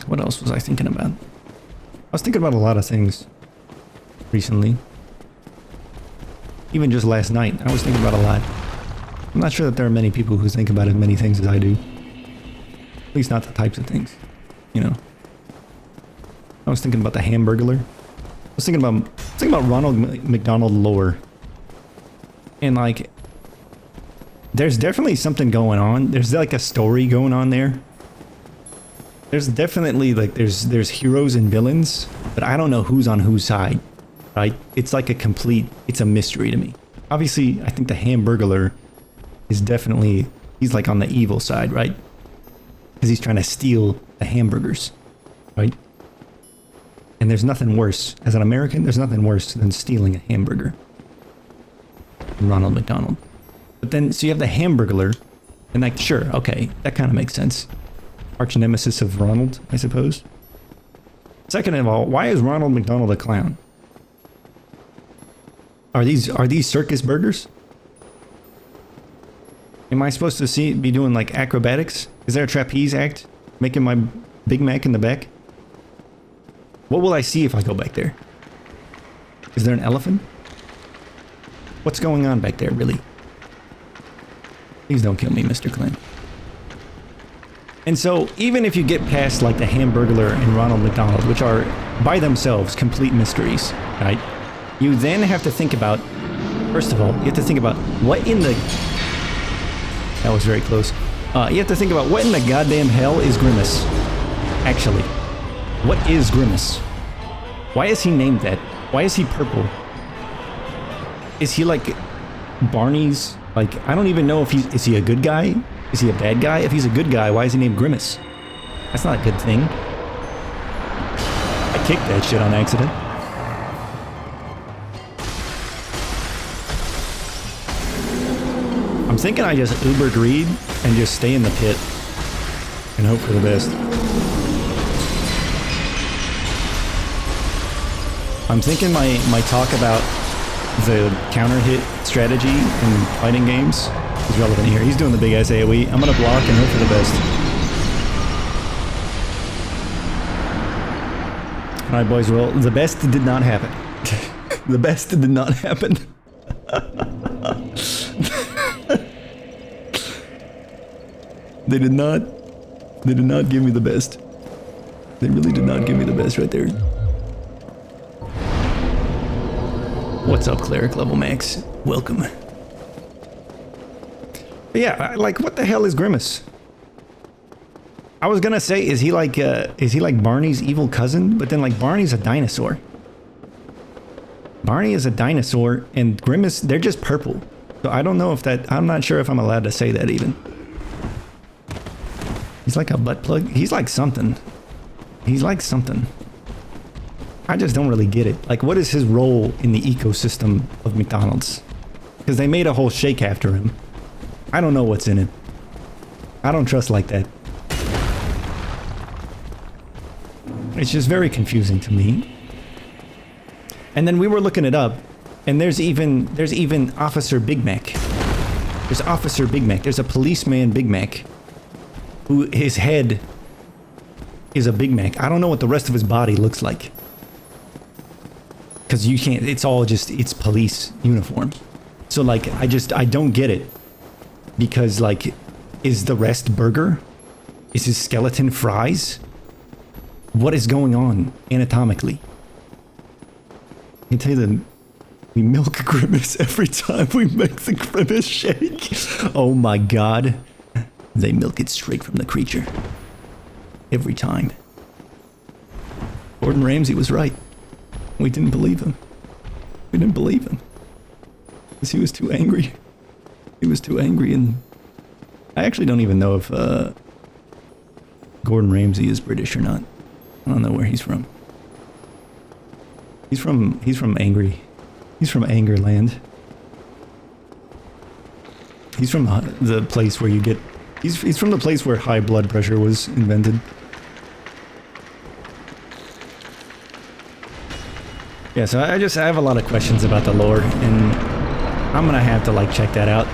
What else was I thinking about? I was thinking about a lot of things recently. Even just last night, I was thinking about a lot. I'm not sure that there are many people who think about as many things as I do. At least not the types of things, you know. I was thinking about the Hamburglar. I was thinking about Ronald McDonald lore. And like, there's definitely something going on. There's like a story going on there. There's definitely like, there's heroes and villains, but I don't know who's on whose side, right? It's like it's a mystery to me. Obviously, I think the Hamburglar is definitely, he's like on the evil side, right? Because he's trying to steal the hamburgers, right? And there's nothing worse, as an American, there's nothing worse than stealing a hamburger. Ronald McDonald. But then, so you have the Hamburglar, and like, sure, okay, that kind of makes sense. Arch nemesis of Ronald, I suppose. Second of all, why is Ronald McDonald a clown? Are these circus burgers? Am I supposed to be doing like acrobatics? Is there a trapeze act? Making my Big Mac in the back? What will I see if I go back there? Is there an elephant? What's going on back there, really? Please don't kill me, Mr. Clint. And so, even if you get past like the Hamburglar and Ronald McDonald, which are by themselves complete mysteries, right? You then have to think about, first of all, you have to think about what in the... That was very close. You have to think about what in the goddamn hell is Grimace, actually. What is Grimace? Why is he named that? Why is he purple? Is he like Barney's, like, I don't even know if is he a good guy? Is he a bad guy? If he's a good guy, why is he named Grimace? That's not a good thing. I kicked that shit on accident. I'm thinking I just Uber greed and just stay in the pit and hope for the best. I'm thinking my talk about the counter hit strategy in fighting games is relevant here. He's doing the big ass AoE. I'm gonna block and hope for the best. Alright boys, well, the best did not happen. The best did not happen. They did not give me the best. They really did not give me the best right there. What's up, Cleric Level Max? Welcome. But yeah, like, what the hell is Grimace? I was gonna say, is he like Barney's evil cousin? But then like Barney's a dinosaur. Barney is a dinosaur and Grimace, they're just purple. So I don't know if that, I'm not sure if I'm allowed to say that even. He's like a butt plug. He's like something. He's like something. I just don't really get it. Like, what is his role in the ecosystem of McDonald's? Because they made a whole shake after him. I don't know what's in it. I don't trust like that. It's just very confusing to me. And then we were looking it up, and there's even Officer Big Mac. There's Officer Big Mac. There's a policeman Big Mac, who his head is a Big Mac. I don't know what the rest of his body looks like. Because you can't, it's all just, it's police uniform. So like, I don't get it. Because like, is the rest burger? Is his skeleton fries? What is going on anatomically? I can tell you that we milk Grimace every time we make the Grimace shake. Oh my god. They milk it straight from the creature. Every time. Gordon Ramsay was right. We didn't believe him. We didn't believe him. Because he was too angry. He was too angry, and I actually don't even know if Gordon Ramsay is British or not. I don't know where he's from. He's from Angry. He's from Angerland. He's from the place where you get... He's from the place where high blood pressure was invented. Yeah, so I have a lot of questions about the lore, and I'm gonna have to like check that out.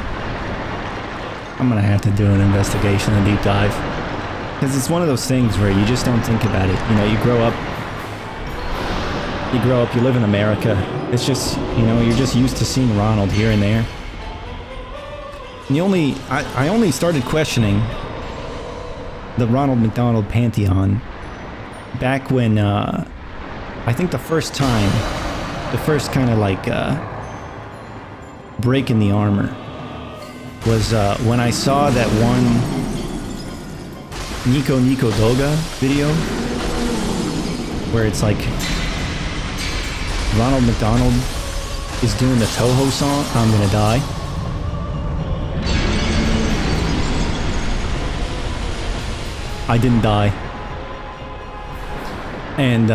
I'm gonna have to do an investigation, a deep dive. Because it's one of those things where you just don't think about it. You know, you grow up, you live in America. It's just, you know, you're just used to seeing Ronald here and there. And I only started questioning the Ronald McDonald Pantheon back when, I think the first time, the first kind of like, break in the armor was, when I saw that one Nico Doga video where it's like Ronald McDonald is doing the Toho song, I'm Gonna Die. I didn't die. And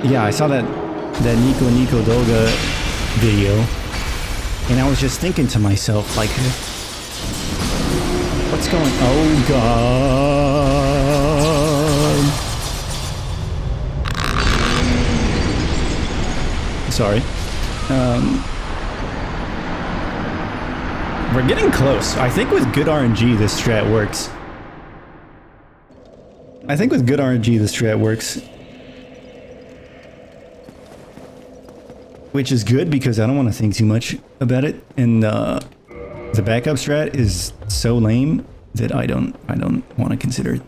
yeah, I saw that Nico Doga video, and I was just thinking to myself, like, what's going on? Oh god. Sorry. We're getting close. I think with good RNG this strat works. Which is good because I don't want to think too much about it, and the backup strat is so lame that I don't want to consider it.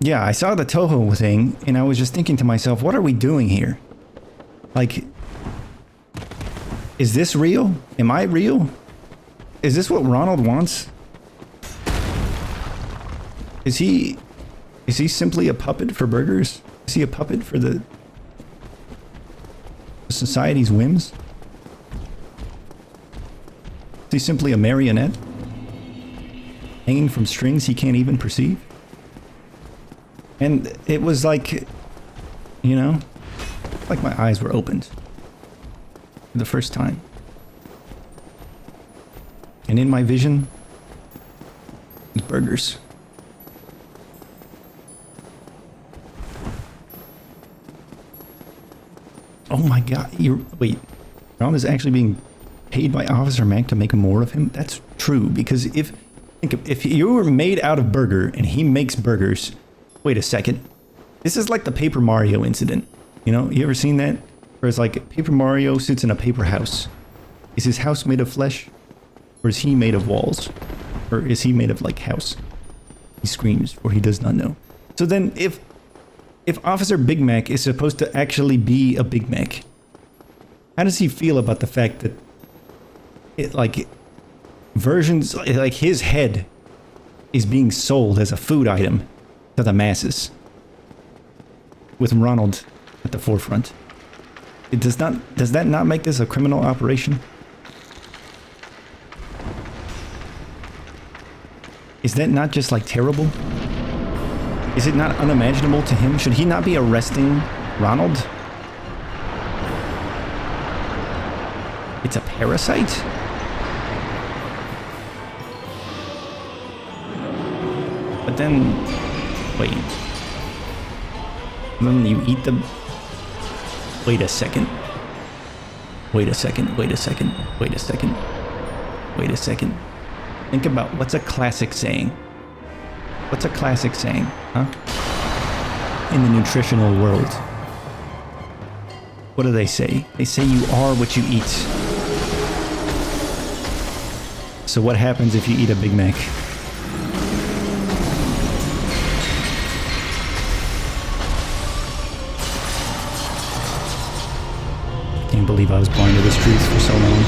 Yeah, I saw the Toho thing, and I was just thinking to myself, what are we doing here? Like, is this real? Am I real? Is this what Ronald wants? Is he simply a puppet for burgers? Is he a puppet for the society's whims? Is he simply a marionette? Hanging from strings he can't even perceive? And it was like, you know, like my eyes were opened for the first time. And in my vision, was burgers. Oh my god, wait, Ron is actually being paid by Officer Mac to make more of him? That's true, because if you were made out of burger and he makes burgers, wait a second. This is like the Paper Mario incident. You know, you ever seen that? Where it's like Paper Mario sits in a paper house. Is his house made of flesh? Or is he made of walls? Or is he made of like house? He screams, for he does not know. So then if Officer Big Mac is supposed to actually be a Big Mac, how does he feel about the fact that versions, like his head is being sold as a food item to the masses, with Ronald at the forefront. It does that not make this a criminal operation? Is that not just like terrible? Is it not unimaginable to him? Should he not be arresting Ronald? It's a parasite? But then, wait. Then you eat the... Wait a second. Wait a second, wait a second, wait a second. Wait a second. Think about what's a classic saying? What's a classic saying, huh? In the nutritional world. What do they say? They say you are what you eat. So what happens if you eat a Big Mac? Can't believe I was blind to this truth for so long.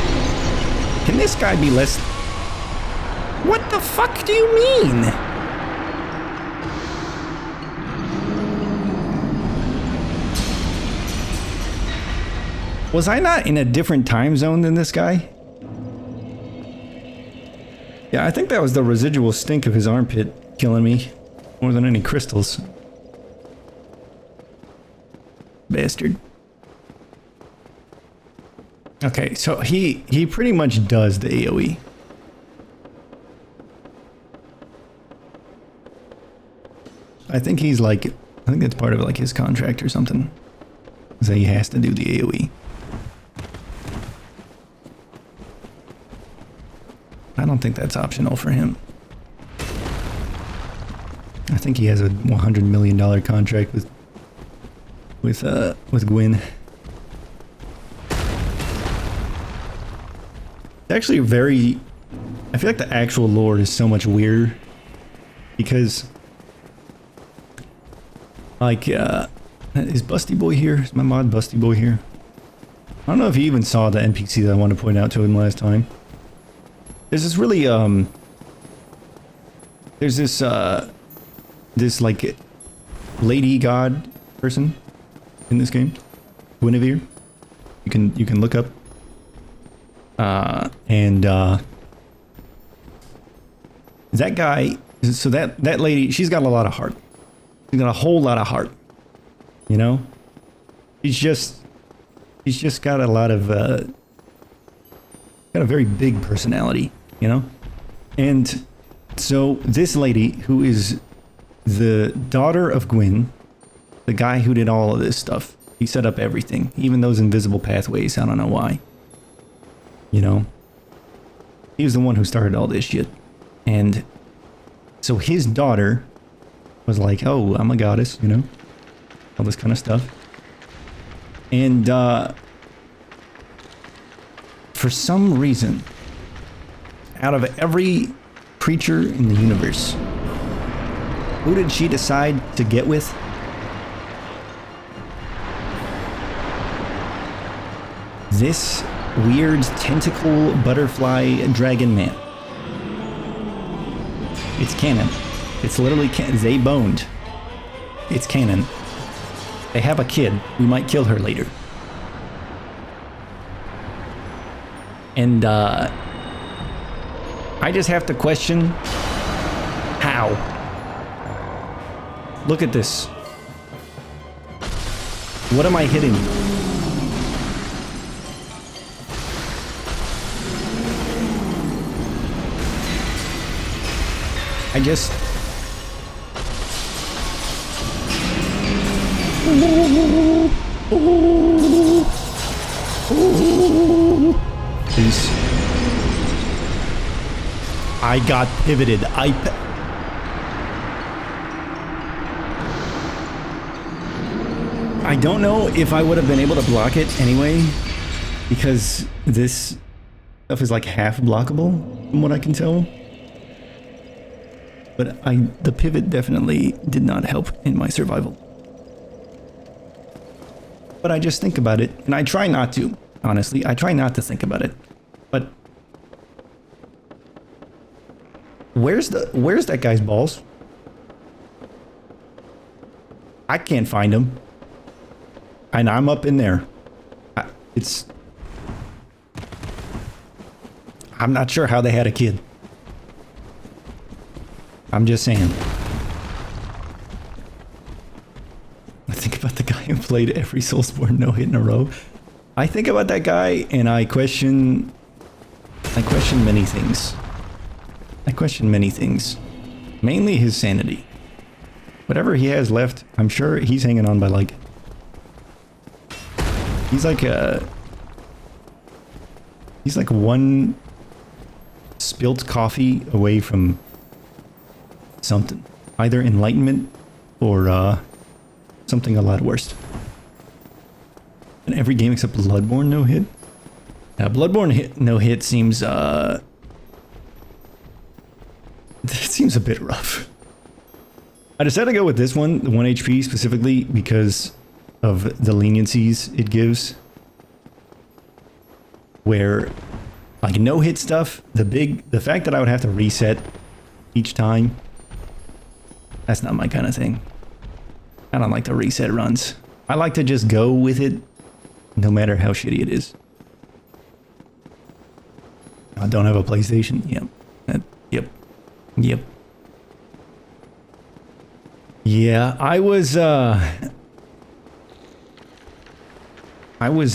Can this guy be less... What the fuck do you mean? Was I not in a different time zone than this guy? Yeah, I think that was the residual stink of his armpit killing me more than any crystals. Bastard. Okay, so he pretty much does the AoE. I think he's like, I think that's part of like his contract or something. So he has to do the AoE. I don't think that's optional for him. I think he has a $100 million contract with Gwyn. Actually very... I feel like the actual lore is so much weirder. Because... Like, is Busty Boy here? Is my mod Busty Boy here? I don't know if he even saw the NPC that I wanted to point out to him last time. There's this really, there's this, this, like, lady god person in this game. Guinevere. You can look up. That guy, so that lady, she's got a lot of heart. She's got a whole lot of heart. You know? She's just got a lot of, got a very big personality, you know? And so this lady, who is the daughter of Gwyn, the guy who did all of this stuff, he set up everything, even those invisible pathways, I don't know why. You know? He was the one who started all this shit. And so his daughter was like, oh, I'm a goddess, you know? All this kind of stuff. And, for some reason, out of every creature in the universe, who did she decide to get with? This weird tentacle butterfly dragon man. It's canon. It's literally they boned. It's canon. They have a kid. We might kill her later. And, I just have to question how. Look at this. What am I hitting? I just... Please. I got pivoted. I don't know if I would have been able to block it anyway, because this stuff is like half blockable from what I can tell. But the pivot definitely did not help in my survival. But I just think about it, and I try not to, honestly. I try not to think about it. But Where's that guy's balls? I can't find him. And I'm up in there. I'm not sure how they had a kid. I'm just saying. I think about the guy who played every Soulsborne no-hit in a row. I think about that guy and I question many things. I question many things. Mainly his sanity. Whatever he has left, I'm sure he's hanging on by like... He's like one spilt coffee away from something. Either enlightenment or something a lot worse. And every game except Bloodborne no hit? Yeah, Bloodborne no hit seems it seems a bit rough. I decided to go with this one, the 1 HP specifically, because of the leniencies it gives. Where, like, no-hit stuff, the fact that I would have to reset each time, that's not my kind of thing. I don't like the reset runs. I like to just go with it, no matter how shitty it is. I don't have a PlayStation? Yep. Yep. Yeah, I was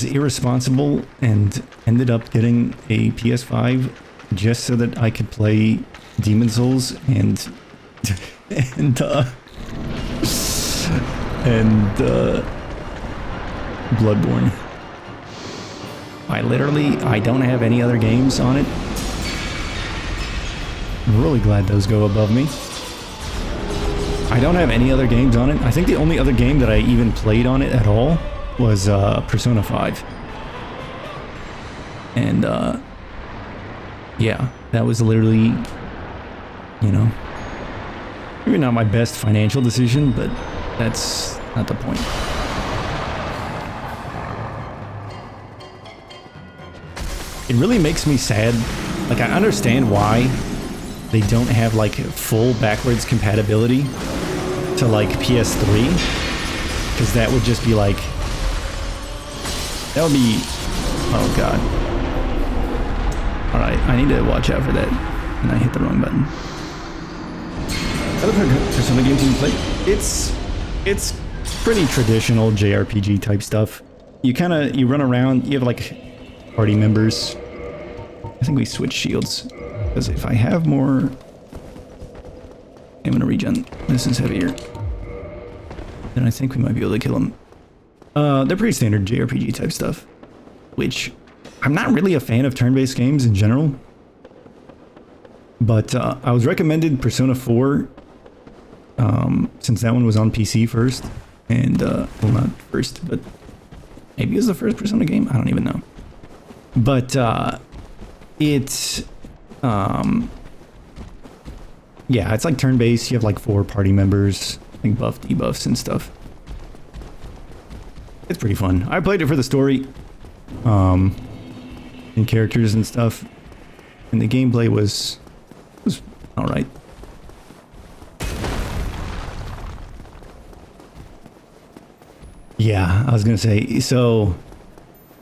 irresponsible and ended up getting a PS5 just so that I could play Demon's Souls and Bloodborne. I don't have any other games on it. I'm really glad those go above me. I don't have any other games on it. I think the only other game that I even played on it at all was Persona 5. And yeah, that was literally, you know, maybe not my best financial decision, but that's not the point. It really makes me sad. Like, I understand why they don't have like full backwards compatibility to like PS3, because that would just be like, that would be, oh god. Alright, I need to watch out for that. And I hit the wrong button. Other Persona games you play? It's pretty traditional JRPG type stuff. You run around, you have like party members. I think we switch shields, because if I have more, I'm gonna regen. This is heavier. Then I think we might be able to kill them. They're pretty standard JRPG type stuff, which I'm not really a fan of turn-based games in general. But I was recommended Persona 4, since that one was on PC first, and well, not first, but maybe it was the first Persona game. I don't even know. But it's yeah, it's like turn-based. You have like 4 party members, like buff debuffs and stuff. It's pretty fun. I played it for the story, and characters and stuff, and the gameplay was all right. Yeah, I was gonna say, so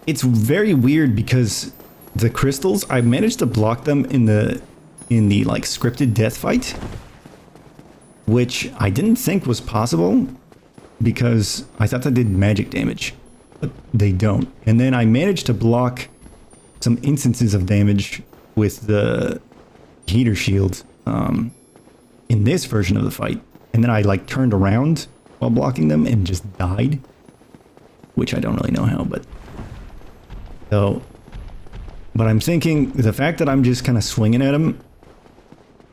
it's very weird because the crystals, I managed to block them in the like scripted death fight, which I didn't think was possible because I thought that did magic damage, but they don't. And then I managed to block some instances of damage with the heater shield in this version of the fight, and then I like turned around while blocking them and just died, which I don't really know how, but I'm thinking the fact that I'm just kind of swinging at him,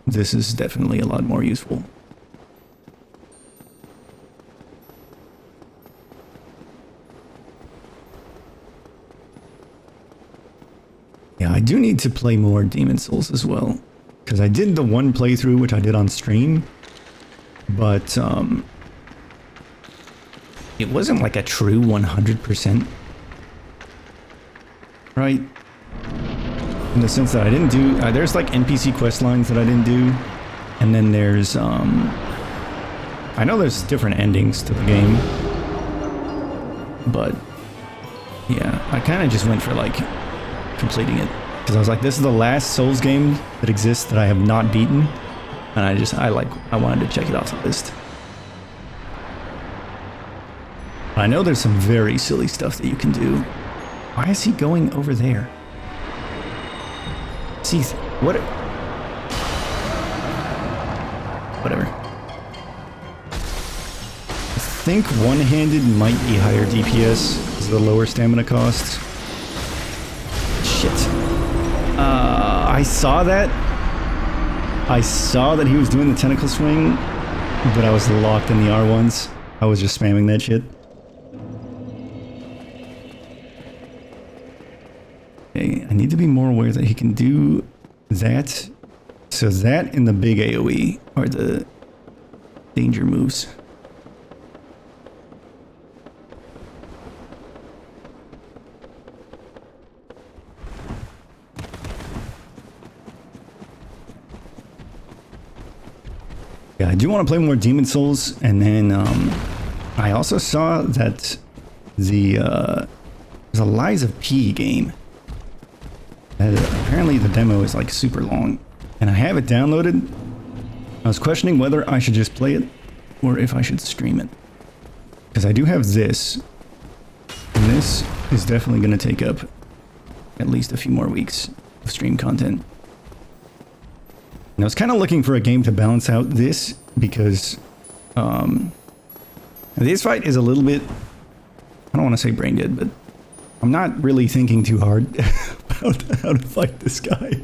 this is definitely a lot more useful. Yeah, I do need to play more Demon's Souls as well, because I did the one playthrough, which I did on stream, but it wasn't like a true 100%, right? In the sense that I didn't do, there's like NPC quest lines that I didn't do, And then there's, I know there's different endings to the game, but yeah, I kind of just went for like completing it because I was like, this is the last Souls game that exists that I have not beaten, and I wanted to check it off the list. I know there's some very silly stuff that you can do. Why is he going over there? See, what? Whatever. I think one-handed might be higher DPS because of the lower stamina costs. Shit. I saw that. I saw that he was doing the tentacle swing, but I was locked in the R1s. I was just spamming that shit. Okay, I need to be more aware that he can do that. So that and the big AoE are the danger moves. Yeah, I do want to play more Demon Souls, and then I also saw that there's a Lies of P game. Apparently the demo is like super long, and I have it downloaded. I was questioning whether I should just play it or if I should stream it, because I do have this, and this is definitely going to take up at least a few more weeks of stream content. And I was kind of looking for a game to balance out this, because this fight is a little bit, I don't want to say brain dead, but I'm not really thinking too hard about how to fight this guy.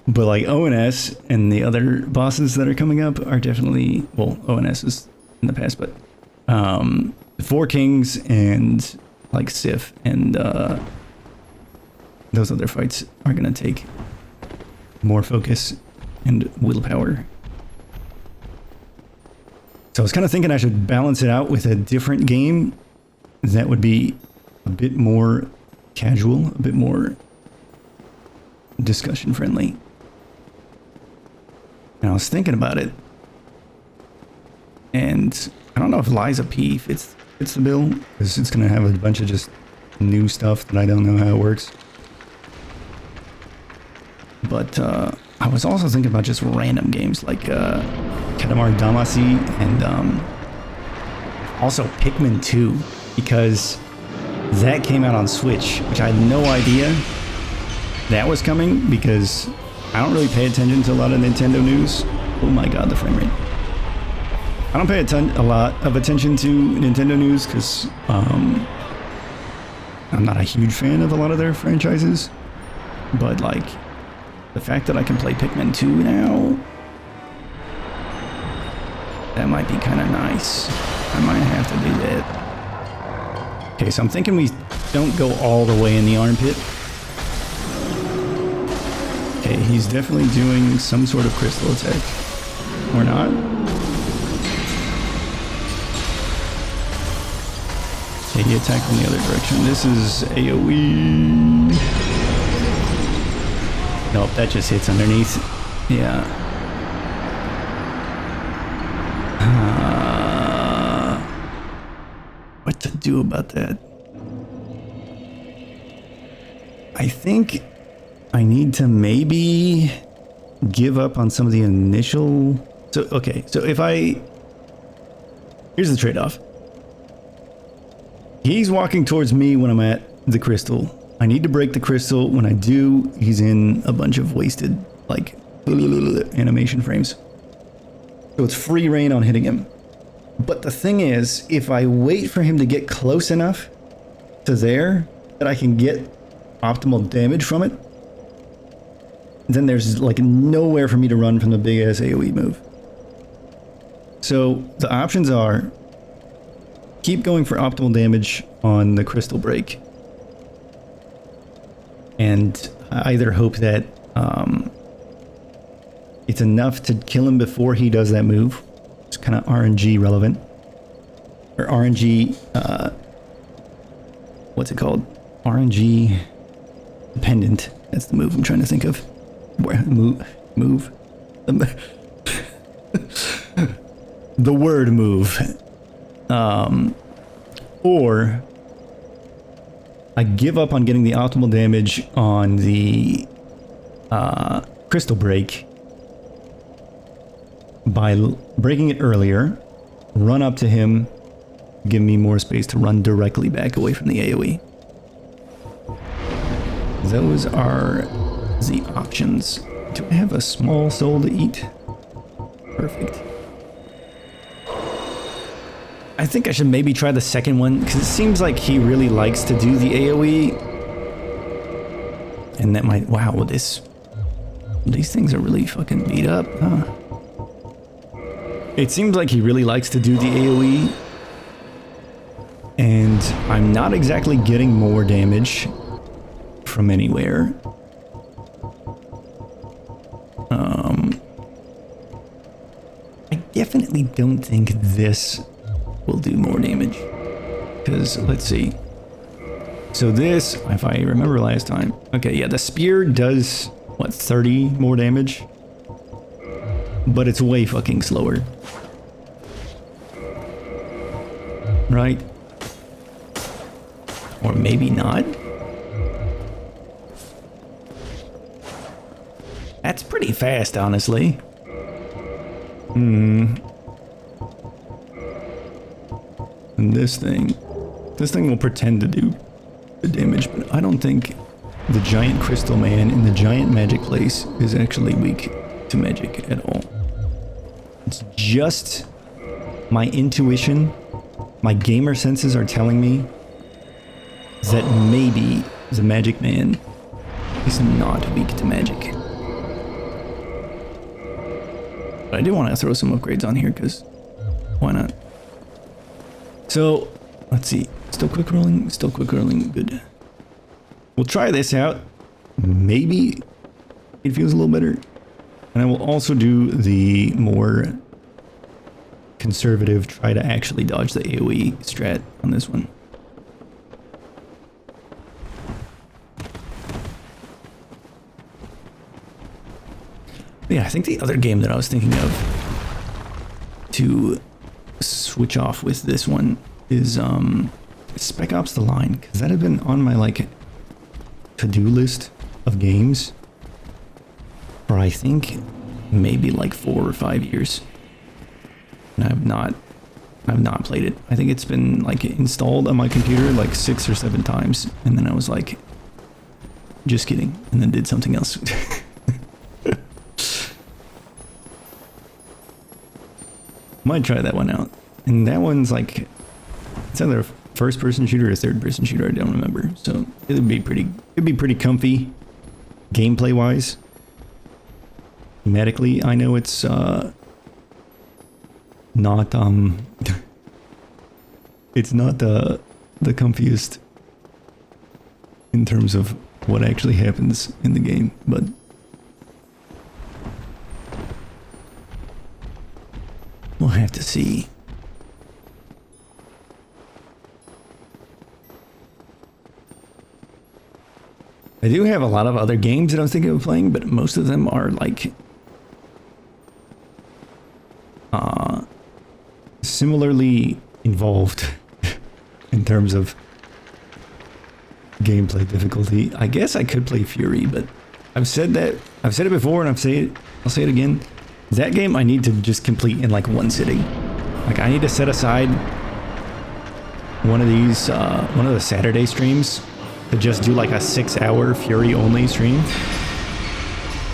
But like ONS and the other bosses that are coming up are definitely, well, ONS is in the past, but Four Kings and like Sif and those other fights are going to take more focus and willpower. So I was kind of thinking I should balance it out with a different game that would be a bit more casual, a bit more discussion friendly. And I was thinking about it, and I don't know if Lies of P fits the bill, because it's going to have a bunch of just new stuff that I don't know how it works. But I was also thinking about just random games like Katamari Damacy and also Pikmin 2, because that came out on Switch, which I had no idea that was coming, because I don't really pay attention to a lot of Nintendo news. Oh my god, the frame rate. I don't pay a lot of attention to Nintendo news because I'm not a huge fan of a lot of their franchises, but like the fact that I can play Pikmin 2 now, that might be kind of nice. I might have to do that. Okay, so I'm thinking we don't go all the way in the armpit. Okay, he's definitely doing some sort of crystal attack. Or not. Okay, he attacked from the other direction. This is AoE. Nope, that just hits underneath. Yeah. What to do about that? I think I need to maybe give up on some of the initial... So, okay, so if I... Here's the trade-off. He's walking towards me when I'm at the crystal. I need to break the crystal. When I do, he's in a bunch of wasted, like, animation frames. So it's free reign on hitting him. But the thing is, if I wait for him to get close enough to there that I can get optimal damage from it, then there's like nowhere for me to run from the big ass AoE move. So the options are keep going for optimal damage on the crystal break, and either hope that it's enough to kill him before he does that move. It's kind of RNG relevant, or RNG, what's it called? RNG dependent. That's the move I'm trying to think of. move. The word move. Or I give up on getting the optimal damage on the crystal break by breaking it earlier, run up to him, give me more space to run directly back away from the AoE. Those are the options. Do I have a small soul to eat? Perfect. I think I should maybe try the second one, because it seems like he really likes to do the AoE. And that might... Wow, these things are really fucking beat up, huh? It seems like he really likes to do the AoE. And I'm not exactly getting more damage from anywhere. I definitely don't think this will do more damage. Because, let's see. So this, if I remember last time... Okay, yeah, the spear does, what, 30 more damage? But it's way fucking slower. Right? Or maybe not? That's pretty fast, honestly. And this thing will pretend to do the damage, but I don't think the giant crystal man in the giant magic place is actually weak to magic at all. It's just my intuition, my gamer senses are telling me that maybe the magic man is not weak to magic. But I do want to throw some upgrades on here, because why not? So, let's see. Still quick rolling, good. We'll try this out. Maybe it feels a little better. And I will also do the more conservative, try to actually dodge the AoE strat on this one. Yeah, I think the other game that I was thinking of to switch off with this one is Spec Ops: The Line, because that had been on my like to-do list of games for I think maybe like 4 or 5 years, and I've not played it. I think it's been like installed on my computer like 6 or 7 times, and then I was like, just kidding, and then did something else. Might try that one out. And that one's like, it's either a first-person shooter or a third-person shooter, I don't remember. So it'd be pretty comfy, gameplay-wise. Thematically, I know it's not it's not the comfiest in terms of what actually happens in the game, but we'll have to see. I do have a lot of other games that I was thinking of playing, but most of them are like similarly involved in terms of gameplay difficulty. I guess I could play Fury, but I've said it before, and I'll say it again. That game I need to just complete in like one sitting. Like I need to set aside one of these, one of the Saturday streams to just do like a 6-hour Fury only stream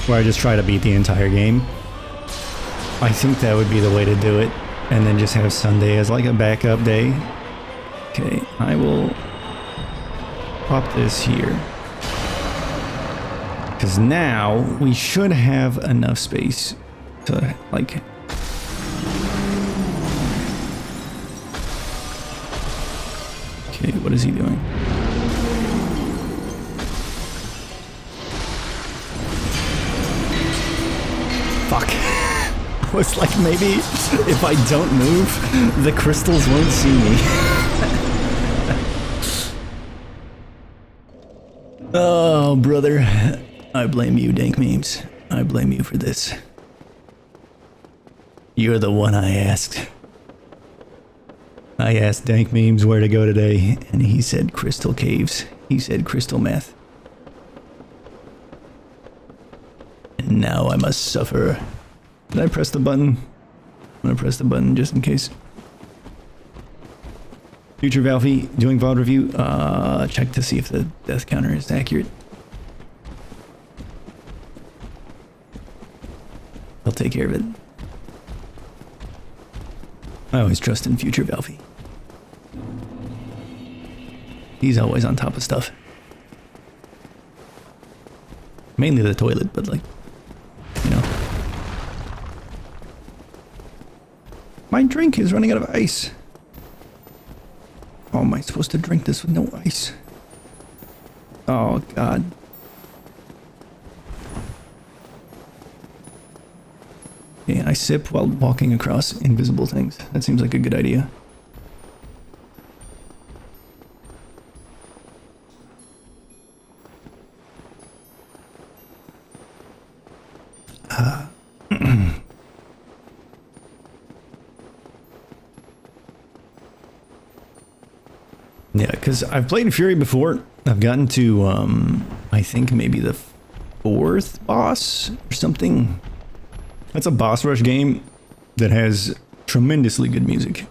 where I just try to beat the entire game. I think that would be the way to do it, and then just have Sunday as like a backup day. Okay, I will pop this here, because now we should have enough space to like okay, what is he doing? Fuck. I was like, maybe if I don't move, the crystals won't see me. Oh, brother. I blame you, dank memes. I blame you for this. You're the one I asked. I asked Dank Memes where to go today, and he said crystal caves. He said crystal meth. And now I must suffer. Did I press the button? I'm gonna press the button just in case. Future Valvey doing VOD review. Check to see if the death counter is accurate. I'll take care of it. I always trust in Future Valvey. He's always on top of stuff. Mainly the toilet, but like, you know. My drink is running out of ice. How am I supposed to drink this with no ice? Oh, God. Yeah, I sip while walking across invisible things. That seems like a good idea. Yeah, because I've played Fury before. I've gotten to, I think maybe the 4th boss or something. That's a boss rush game that has tremendously good music.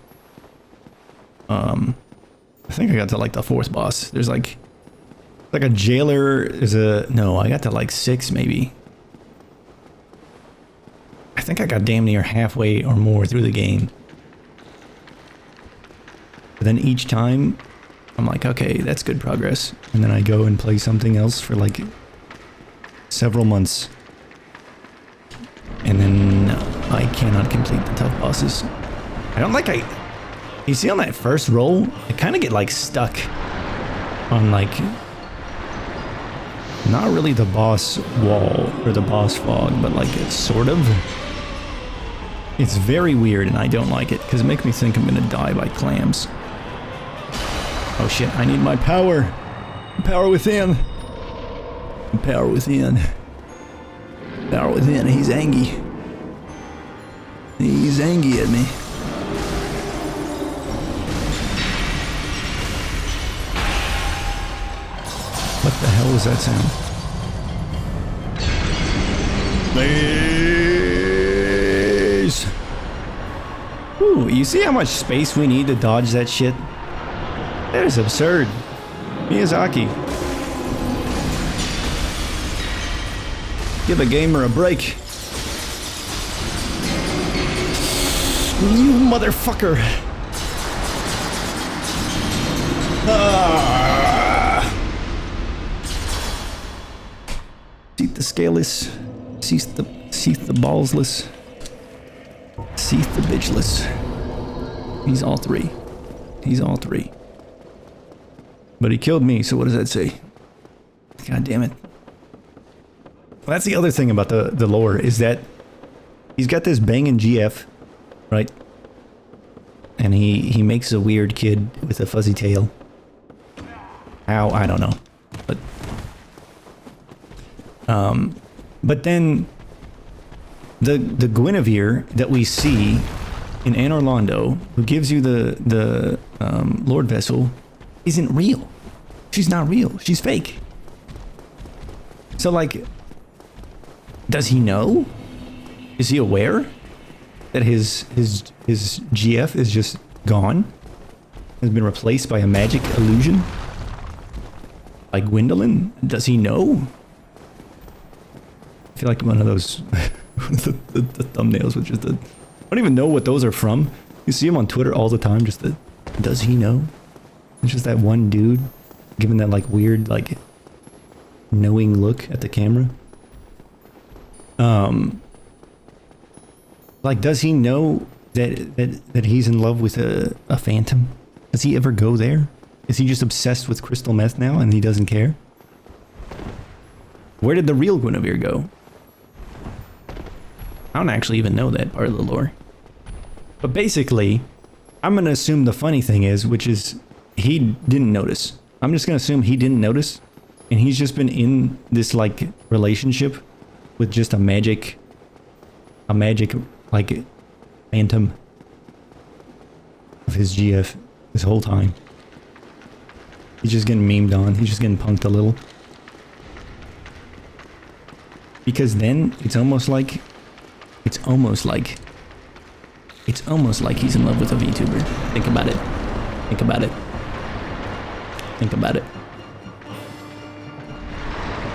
I think I got to like the 4th boss. There's like a jailer. No, I got to like 6 maybe. I think I got damn near halfway or more through the game. But then each time, I'm like, okay, that's good progress. And then I go and play something else for like several months. And then I cannot complete the tough bosses. You see on that first roll, I kind of get like stuck on like, not really the boss wall or the boss fog, but like it's sort of. It's very weird and I don't like it because it makes me think I'm gonna die by clams. Oh shit, I need my power. Power within. Power within. Power within. He's angry. He's angry at me. What the hell was that sound? Please. Ooh, you see how much space we need to dodge that shit? That is absurd. Miyazaki. Give a gamer a break. You motherfucker. Seat the scaleless. Seat the ballsless. Seat the bitchless. He's all three. He's all three. But he killed me, so what does that say? God damn it. Well, that's the other thing about the lore, is that he's got this banging GF, right? And he makes a weird kid with a fuzzy tail. How? I don't know. But then the Guinevere that we see in Anor Londo, who gives you the Lord Vessel, isn't real. She's not real. She's fake. So like, does he know? Is he aware that his GF is just gone? Has been replaced by a magic illusion? Like Gwendolyn? Does he know? I feel like one of those the thumbnails, which is I don't even know what those are from. You see him on Twitter all the time, just does he know? It's just that one dude giving that like weird, like knowing look at the camera. Like, does he know that he's in love with a phantom? Does he ever go there? Is he just obsessed with crystal meth now and he doesn't care? Where did the real Guinevere go? I don't actually even know that part of the lore. But basically, I'm gonna assume the funny thing is, which is, he didn't notice. I'm just gonna assume he didn't notice, and he's just been in this, like, relationship with just a magic like phantom of his GF this whole time. He's just getting memed on. He's just getting punked a little. Because then it's almost like he's in love with a VTuber. Think about it. Think about it. Think about it.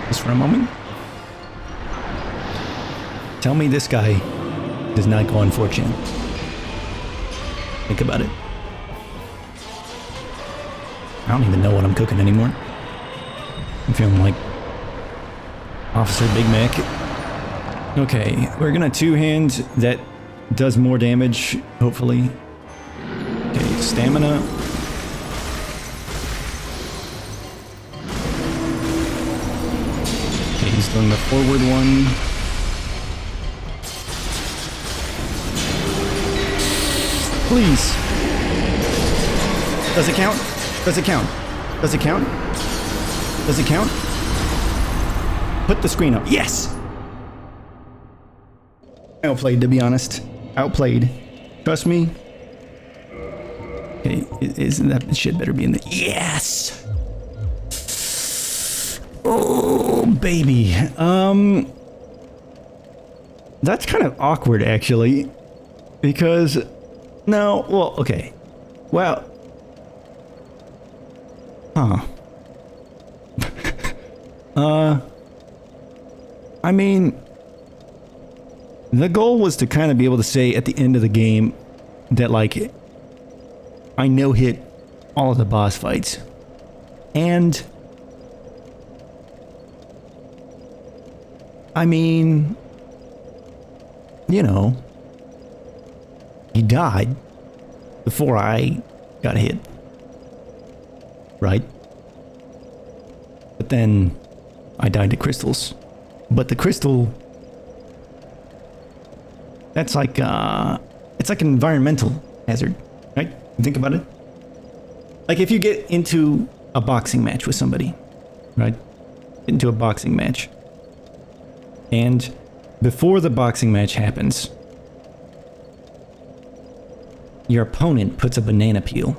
Just for a moment. Tell me this guy does not go on 4chan. Think about it. I don't even know what I'm cooking anymore. I'm feeling like Officer Big Mac. Okay, we're gonna two-hand that does more damage, hopefully. Okay, stamina. Okay, he's doing the forward one. Please. Does it count? Does it count? Does it count? Does it count? Put the screen up. Yes! Outplayed, to be honest. Outplayed. Trust me. Okay, isn't that shit better be in the... Yes! Oh, baby. That's kind of awkward, actually. Because... No, well, okay. Well... Huh. I mean... The goal was to kind of be able to say at the end of the game that, like, I no-hit all of the boss fights. And... I mean... You know... He died before I got hit. Right? But then I died to crystals. But the crystal... That's like, it's like an environmental hazard, right? Think about it. Like if you get into a boxing match with somebody, right? Into a boxing match. And before the boxing match happens, your opponent puts a banana peel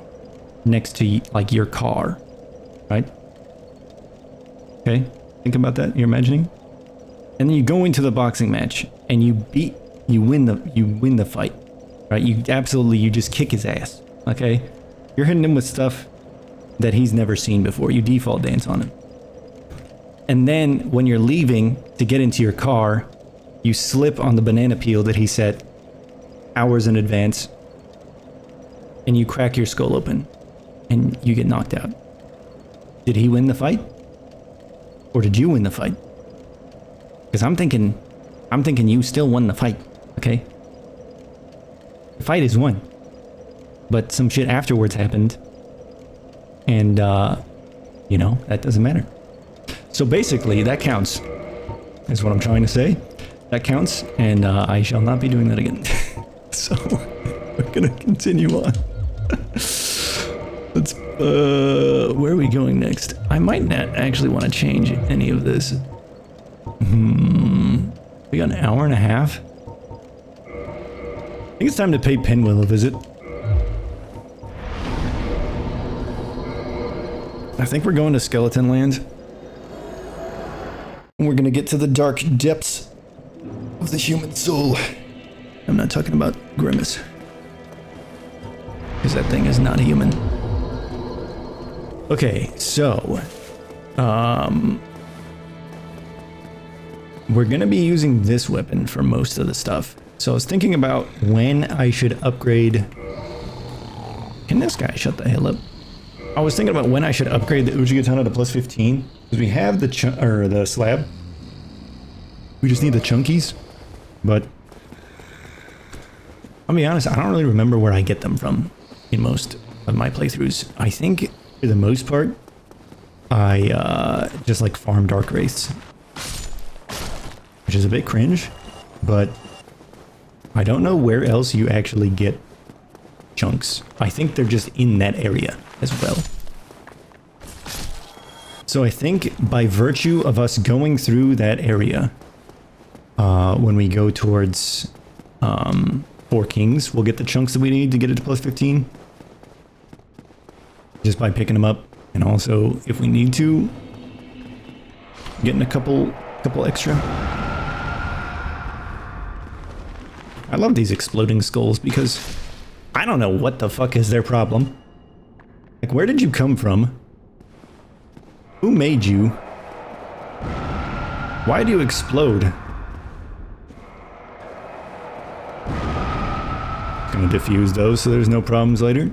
next to, like, your car, right? Okay, think about that. You're imagining? And then you go into the boxing match and you win the fight, right? You just kick his ass, okay? You're hitting him with stuff that he's never seen before. You default dance on him. And then when you're leaving to get into your car, you slip on the banana peel that he set hours in advance, and you crack your skull open, and you get knocked out. Did he win the fight? Or did you win the fight? Because I'm thinking you still won the fight, okay? The fight is won. But some shit afterwards happened, and, you know, that doesn't matter. So basically, that counts, is what I'm trying to say. That counts, and I shall not be doing that again. So, we're gonna continue on. Let's, where are we going next? I might not actually want to change any of this. We got an hour and a half. I think it's time to pay Pinwheel a visit. I think we're going to Skeleton Land. We're gonna get to the dark depths of the human soul. I'm not talking about Grimace, because that thing is not human. Okay, so we're gonna be using this weapon for most of the stuff. So I was thinking about when I should upgrade. Can this guy shut the hell up? I was thinking about when I should upgrade the Ujigatana to plus 15, because we have the slab. We just need the chunkies, but I'll be honest, I don't really remember where I get them from in most of my playthroughs. I think, for the most part, I just like farm Dark Wraiths, which is a bit cringe, but I don't know where else you actually get chunks. I think they're just in that area as well. So I think by virtue of us going through that area, when we go towards Four Kings, we'll get the chunks that we need to get it to plus 15. Just by picking them up. And also, if we need to, getting a couple extra. I love these exploding skulls because I don't know what the fuck is their problem. Like, where did you come from? Who made you? Why do you explode? Gonna defuse those so there's no problems later.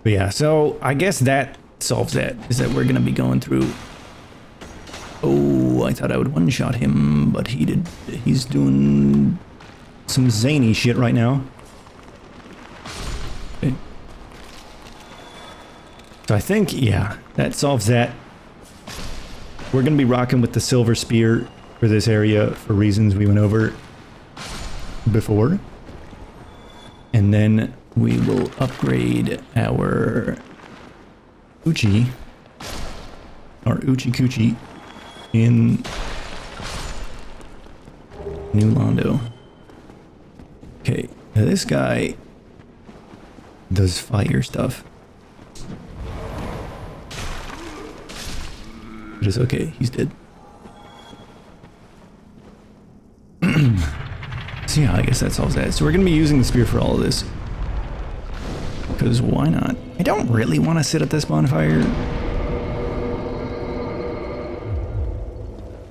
But yeah, so I guess that solves that. Is that we're gonna be going through. Oh, I thought I would one-shot him, but he's doing some zany shit right now. Okay. So I think, yeah, that solves that. We're gonna be rocking with the silver spear for this area for reasons we went over before. And then we will upgrade our Uchi, or Uchi Kuchi, in New Londo. Okay, now this guy does fire stuff. But it's okay, he's dead. So yeah, I guess that solves that. So we're gonna be using the spear for all of this. Because why not? I don't really want to sit at this bonfire.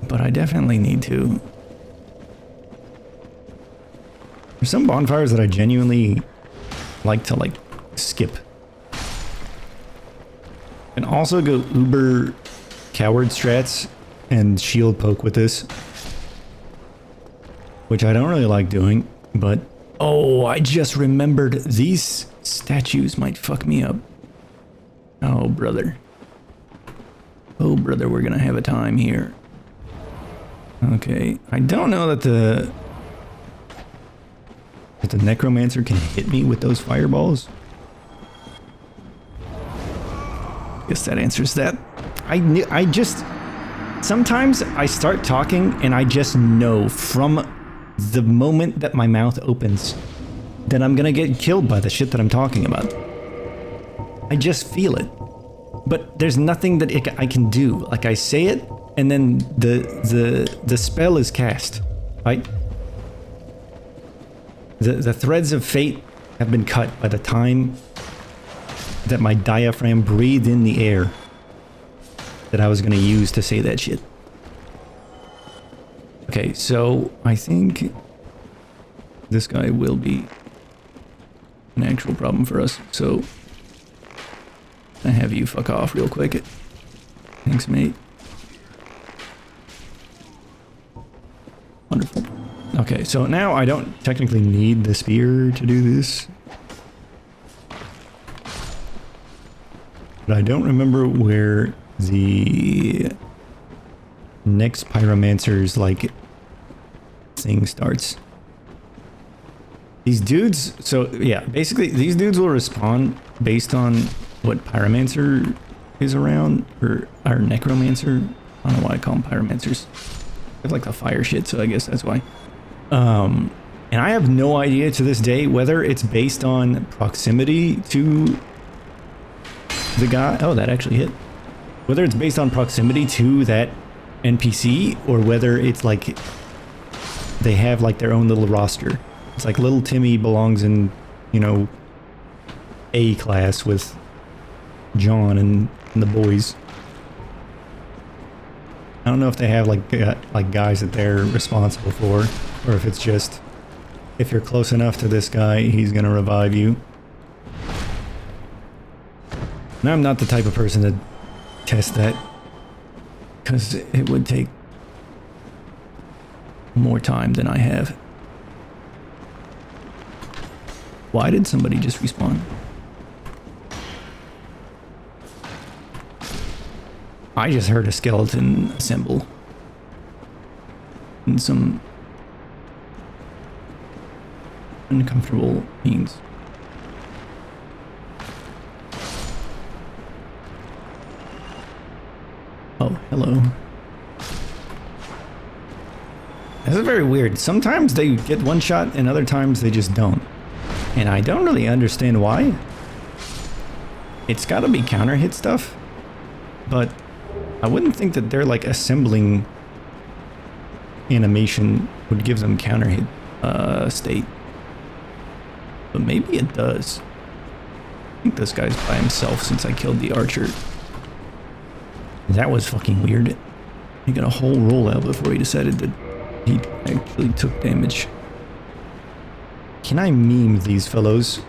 But I definitely need to. There's some bonfires that I genuinely like to, like, skip. And also go uber coward strats and shield poke with this. Which I don't really like doing, but... Oh, I just remembered these statues might fuck me up. Oh, brother. Oh, brother, we're gonna have a time here. Okay, I don't know that the necromancer can hit me with those fireballs. Guess that answers that. I just... Sometimes I start talking and I just know from the moment that my mouth opens that I'm gonna get killed by the shit that I'm talking about. I just feel it. But there's nothing that I can do. Like, I say it, and then the spell is cast, right? The threads of fate have been cut by the time that my diaphragm breathed in the air that I was gonna use to say that shit. Okay, so I think this guy will be an actual problem for us, so I have you fuck off real quick. Thanks, mate. Wonderful. Okay, so now I don't technically need the spear to do this. But I don't remember where the next pyromancer's, like, thing starts. These dudes, so yeah, basically these dudes will respawn based on what pyromancer is around, or necromancer. I don't know why I call them pyromancers. They have like the fire shit, so I guess that's why. And I have no idea to this day whether it's based on proximity to the guy. Oh, that actually hit. Whether it's based on proximity to that NPC, or whether it's like they have like their own little roster. It's like little Timmy belongs in, you know, A class with John and the boys. I don't know if they have like guys that they're responsible for, or if it's just, if you're close enough to this guy, he's gonna revive you. Now, I'm not the type of person to test that, because it would take more time than I have. Why did somebody just respawn? I just heard a skeleton assemble in some uncomfortable means. Oh, hello. This is very weird. Sometimes they get one shot and other times they just don't. And I don't really understand why. It's gotta be counter hit stuff. But I wouldn't think that they're like assembling animation would give them counter hit state. But maybe it does. I think this guy's by himself since I killed the archer. That was fucking weird. He got a whole rollout before he decided that he actually took damage. Can I meme these fellows?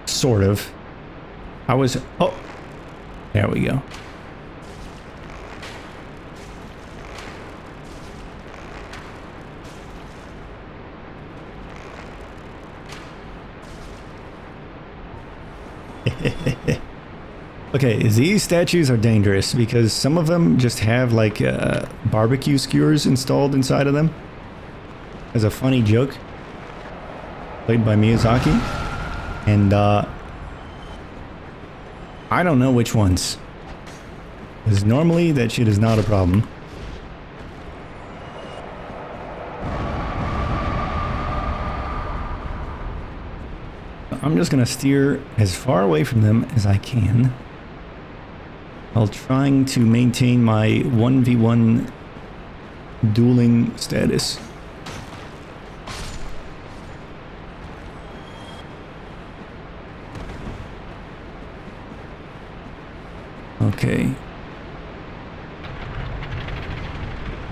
Sort of. I was... Oh! There we go. Okay, these statues are dangerous because some of them just have like barbecue skewers installed inside of them as a funny joke played by Miyazaki, and I don't know which ones, because normally that shit is not a problem. I'm just gonna steer as far away from them as I can while trying to maintain my 1v1 dueling status. Okay.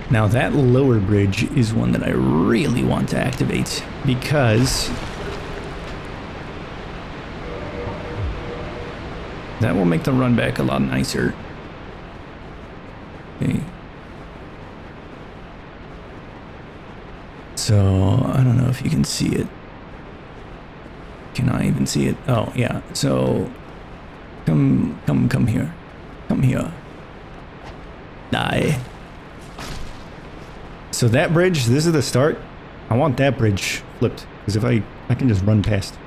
Now that lower bridge is one that I really want to activate because that will make the run back a lot nicer. Okay. So, I don't know if you can see it. Can I even see it? Oh, yeah. So, come here. Come here. Die. So that bridge, this is the start. I want that bridge flipped, because if I can just run past.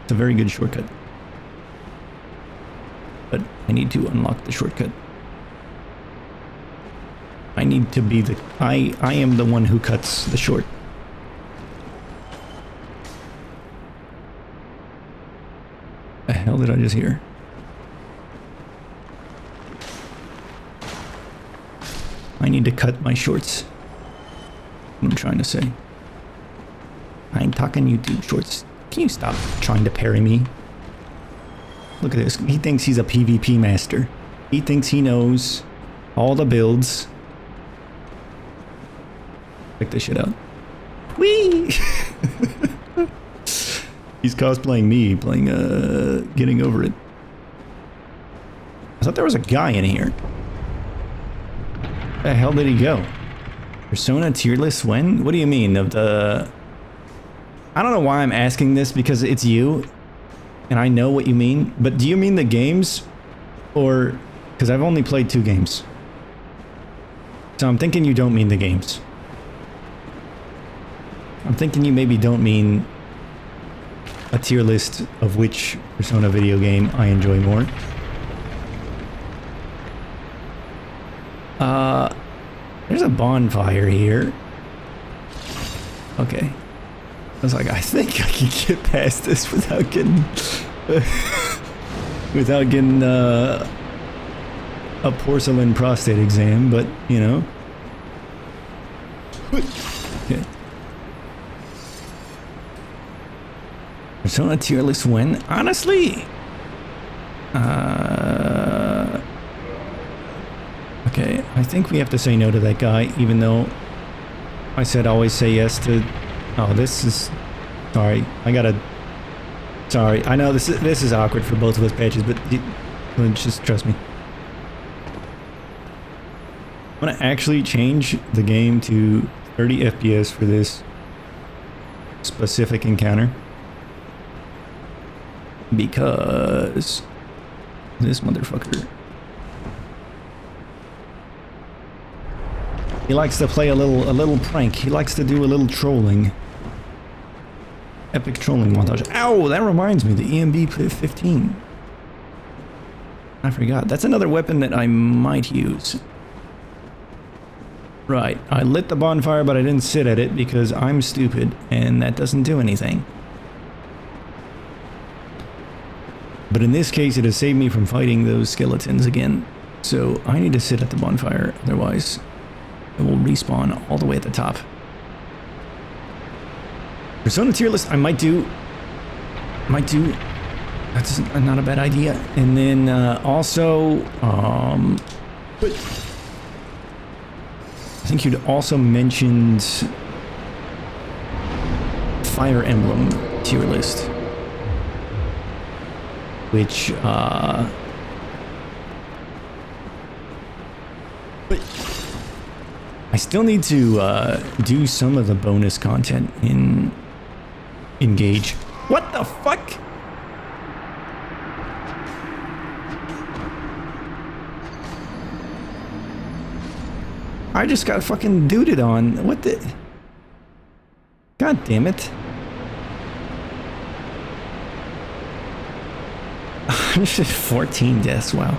It's a very good shortcut. But I need to unlock the shortcut. I need to be the... I am the one who cuts the short. The hell did I just hear? I need to cut my shorts. What I'm trying to say. I'm talking YouTube shorts. Can you stop trying to parry me? Look at this. He thinks he's a PvP master. He thinks he knows all the builds. Check this shit out. Whee! He's cosplaying me, playing, getting over it. I thought there was a guy in here. Where the hell did he go? Persona tier list when? What do you mean? Of the... I don't know why I'm asking this because it's you. And I know what you mean. But do you mean the games? Or... Because I've only played 2 games. So I'm thinking you don't mean the games. I'm thinking you maybe don't mean a tier list of which Persona video game I enjoy more. There's a bonfire here. Okay. I was like, I think I can get past this without getting... without getting, a porcelain prostate exam, but, you know. Okay. Persona tier list when? Honestly... Okay, I think we have to say no to that guy, even though I said always say yes to... Oh, this is... Sorry, I gotta... Sorry, I know this is awkward for both of us, Patches, but just trust me. I'm gonna actually change the game to 30 FPS for this specific encounter. Because... this motherfucker... He likes to play a little prank. He likes to do a little trolling. Epic trolling montage. Ow, that reminds me, the EMB 15. I forgot. That's another weapon that I might use. Right. I lit the bonfire, but I didn't sit at it because I'm stupid, and that doesn't do anything. But in this case, it has saved me from fighting those skeletons again. So I need to sit at the bonfire, otherwise it will respawn all the way at the top. Persona tier list, I might do. That's not a bad idea. And then also, I think you'd also mentioned Fire Emblem tier list, which I still need to do some of the bonus content in Engage. What the fuck? I just got fucking duded on. What the? God damn it. 114 deaths, wow.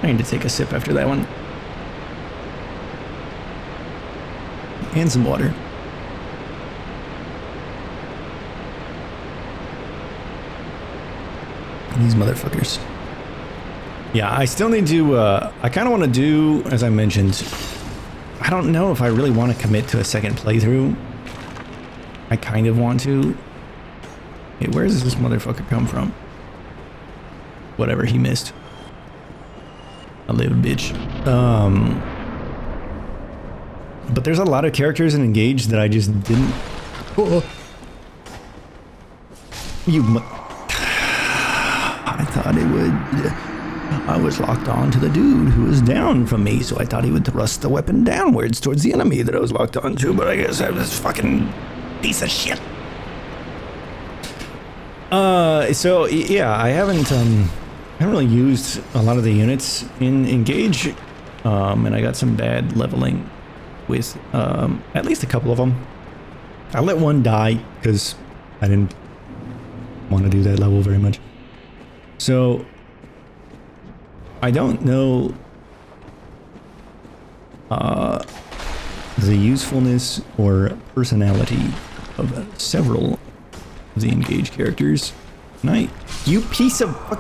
I need to take a sip after that one. And some water. These motherfuckers. Yeah, I still need to, I kind of want to do, as I mentioned, I don't know if I really want to commit to a second playthrough. I kind of want to. Hey, where does this motherfucker come from? Whatever he missed. I live, bitch. But there's a lot of characters in Engage that I just didn't... Oh. I thought it would... I was locked on to the dude who was down from me, so I thought he would thrust the weapon downwards towards the enemy that I was locked onto, but I guess I was fucking piece of shit. So yeah, I haven't really used a lot of the units in Engage, and I got some bad leveling with at least a couple of them. I let one die because I didn't want to do that level very much. So I don't know the usefulness or personality of several of the Engage characters. You piece of fuck.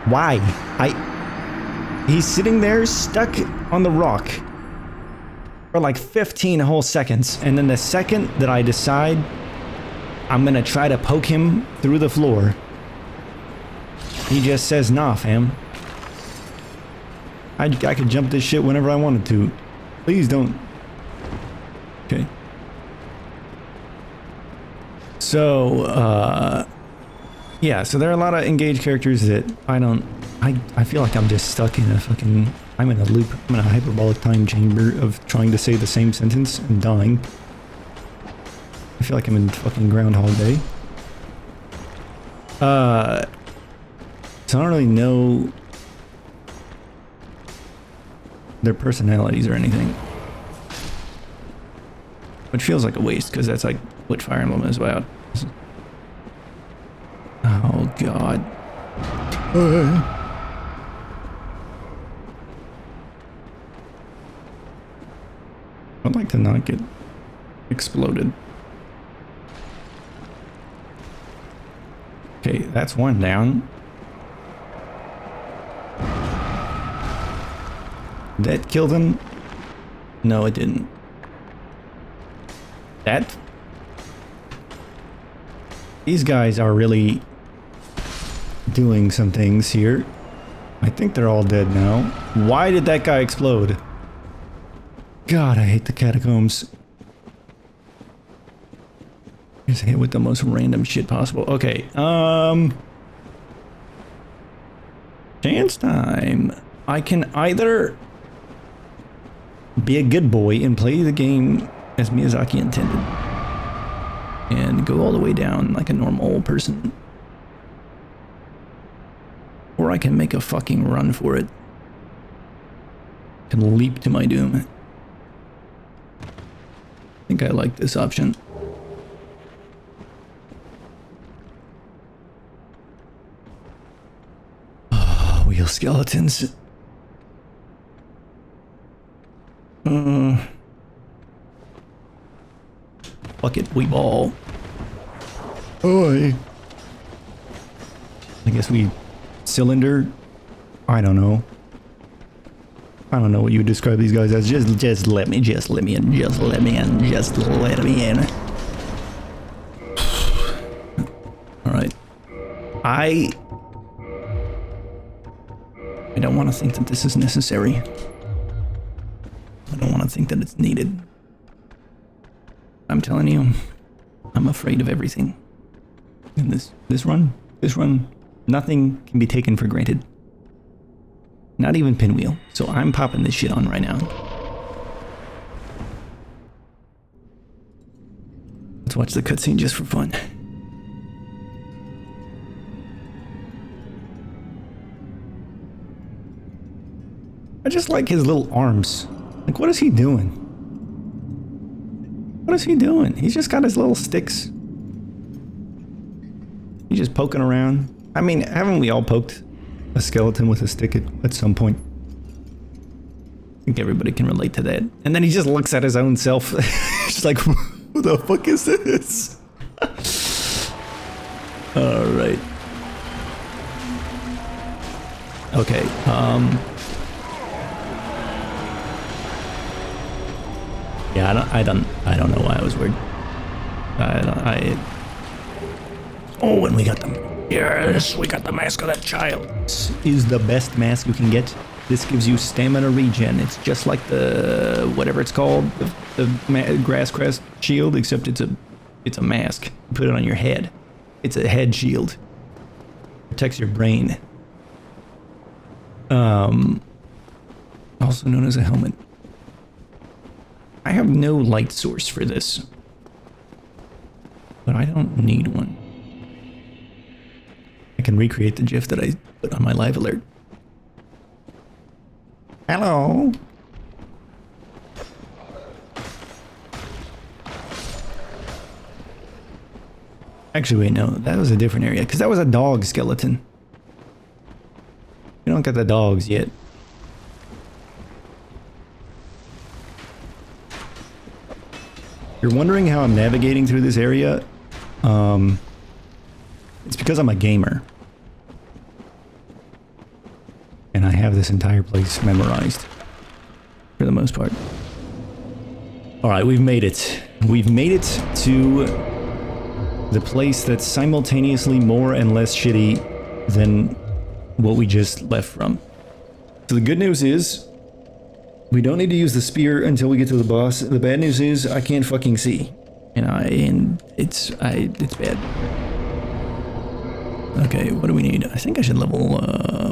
Why? He's sitting there stuck on the rock for like 15 whole seconds, and then the second that I decide I'm gonna try to poke him through the floor, he just says, nah, fam. I could jump this shit whenever I wanted to. Please don't. Okay. So, yeah, so there are a lot of Engage characters that I feel like I'm just stuck in a fucking, I'm in a loop, I'm in a hyperbolic time chamber of trying to say the same sentence and dying. I feel like I'm in fucking Groundhog Day. So I don't really know their personalities or anything. Which feels like a waste, because that's like what Fire Emblem is about. Oh god. I'd like to not get exploded. Okay, that's one down. That killed him? No, it didn't. That? These guys are really doing some things here. I think they're all dead now. Why did that guy explode? God, I hate the catacombs. Just hit with the most random shit possible. Okay, chance time. I can either be a good boy and play the game as Miyazaki intended and go all the way down like a normal person, or I can make a fucking run for it and leap to my doom. I think I like this option. real skeletons. Fuck it, we ball. Oi. I guess we cylinder. I don't know. I don't know what you would describe these guys as. Just let me in. Just let me in. All right. I don't want to think that this is necessary. I don't want to think that it's needed. I'm telling you, I'm afraid of everything. In this run, nothing can be taken for granted. Not even Pinwheel. So I'm popping this shit on right now. Let's watch the cutscene just for fun. I just like his little arms. Like, what is he doing? What is he doing? He's just got his little sticks. He's just poking around. I mean, haven't we all poked a skeleton with a stick at some point? I think everybody can relate to that. And then he just looks at his own self. He's like, what the fuck is this? All right. Okay, yeah, I don't know why I was worried. Oh, and we got them. Yes, we got the mask of that child. This is the best mask you can get. This gives you stamina regen. It's just like the whatever it's called, the grass crest shield, except it's a mask. You put it on your head. It's a head shield. Protects your brain. Also known as a helmet. I have no light source for this, but I don't need one. I can recreate the GIF that I put on my live alert. Hello. Actually, wait, no, that was a different area, because that was a dog skeleton. We don't get the dogs yet. You're wondering how I'm navigating through this area? It's because I'm a gamer. And I have this entire place memorized. For the most part. Alright, we've made it. We've made it to the place that's simultaneously more and less shitty than what we just left from. So the good news is, we don't need to use the spear until we get to the boss. The bad news is, I can't fucking see. And it's bad. Okay, what do we need? I think I should level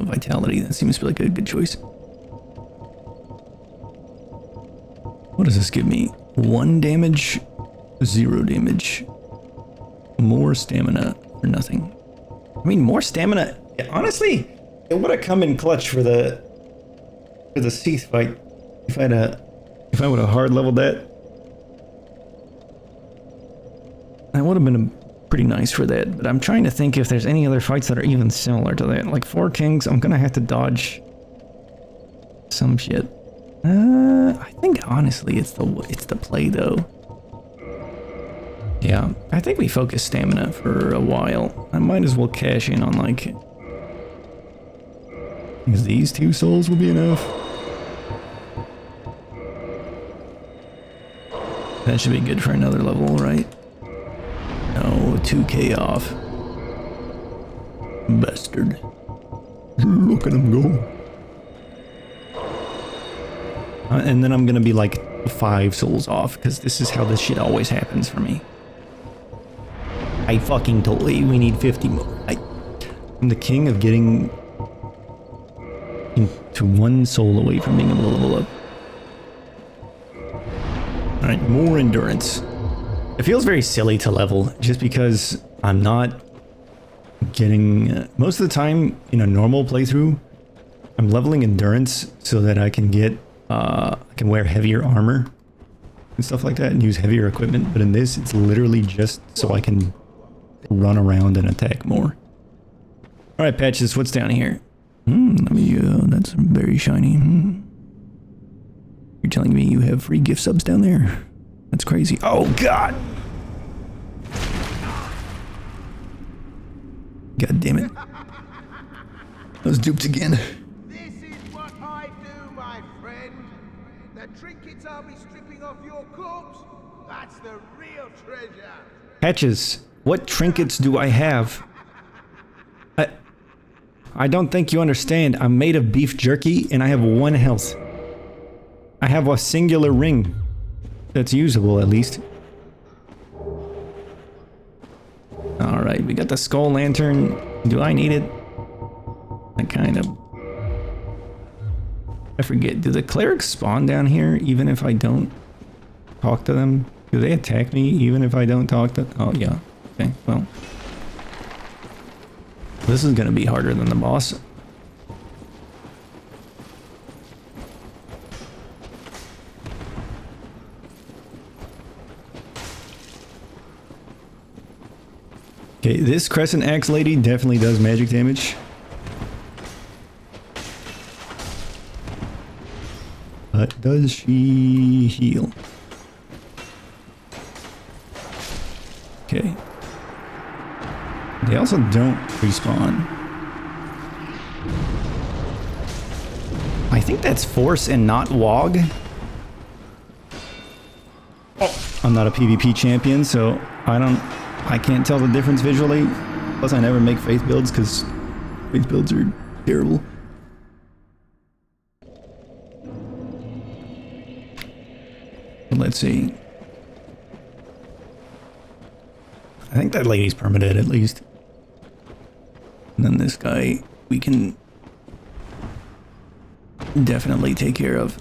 Vitality. That seems like a good choice. What does this give me? 1 damage, 0 damage. More stamina for nothing. I mean, more stamina. Honestly, it would have come in clutch for the Seath fight if I would have hard leveled that. That would have been pretty nice for that, but I'm trying to think if there's any other fights that are even similar to that. Like 4 Kings, I'm gonna have to dodge some shit. I think honestly it's the play though. Yeah, I think we focus stamina for a while. I might as well cash in on like, because these 2 souls will be enough. That should be good for another level, right? No, 2k off. Bastard. Look at him go. And then I'm gonna be like 5 souls off, because this is how this shit always happens for me. I fucking told you we need 50 more. I'm the king of getting into 1 soul away from being able to level up. Alright, more endurance. It feels very silly to level, just because I'm not getting... most of the time, in a normal playthrough, I'm leveling endurance so that I can get... I can wear heavier armor and stuff like that and use heavier equipment, but in this, it's literally just so I can run around and attack more. Alright, Patches, what's down here? Let me, that's very shiny. You're telling me you have free gift subs down there? That's crazy. Oh, God! God damn it. I was duped again. This is what I do, my friend. The trinkets I'll be stripping off your corpse, that's the real treasure. Hatches, what trinkets do I have? I don't think you understand. I'm made of beef jerky and I have 1 health. I have a singular ring. That's usable, at least. Alright, we got the skull lantern. Do I need it? I kind of... I forget. Do the clerics spawn down here even if I don't talk to them? Do they attack me even if I don't talk to... Oh, yeah. Okay, well... This is gonna be harder than the boss. Okay, this crescent axe lady definitely does magic damage. But does she heal? Okay. They also don't respawn. I think that's force and not WOG. I'm not a PvP champion, so I can't tell the difference visually. Plus I never make faith builds because faith builds are terrible. But let's see. I think that lady's permanent at least. And then this guy we can definitely take care of.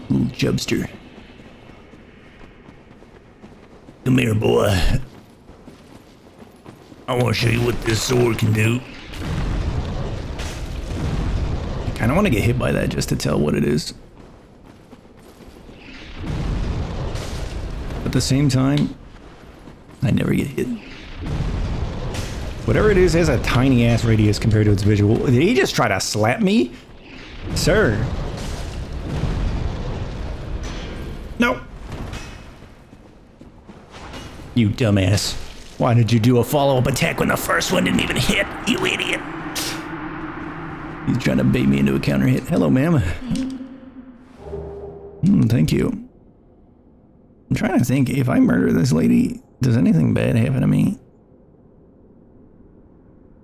Little Jubster. Come here, boy. I want to show you what this sword can do. I kind of want to get hit by that just to tell what it is. At the same time, I never get hit. Whatever it is has a tiny ass radius compared to its visual. Did he just try to slap me? Sir. No. You dumbass. Why did you do a follow-up attack when the first one didn't even hit? You idiot. He's trying to bait me into a counter hit. Hello, ma'am. Thank you. I'm trying to think, if I murder this lady, does anything bad happen to me?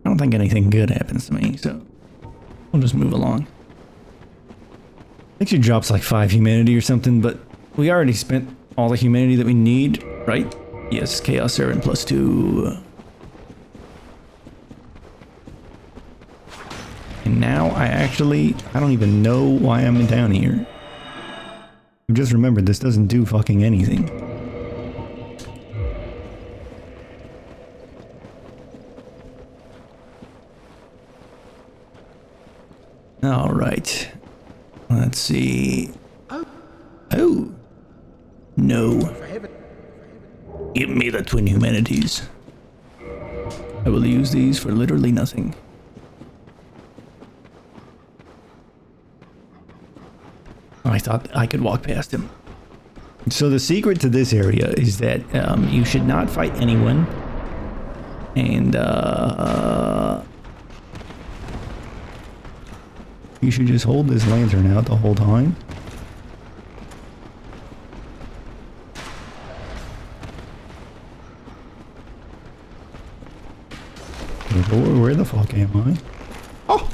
I don't think anything good happens to me, so we'll just move along. I think she drops like 5 humanity or something, but we already spent all the humanity that we need, right? Yes, Chaos Servant +2. And now I don't even know why I'm down here. I've just remembered this doesn't do fucking anything. Alright. Let's see. Oh. No. Give me the twin humanities. I will use these for literally nothing. I thought I could walk past him. So the secret to this area is that you should not fight anyone. And you should just hold this lantern out the whole time. Where the fuck am I? Oh!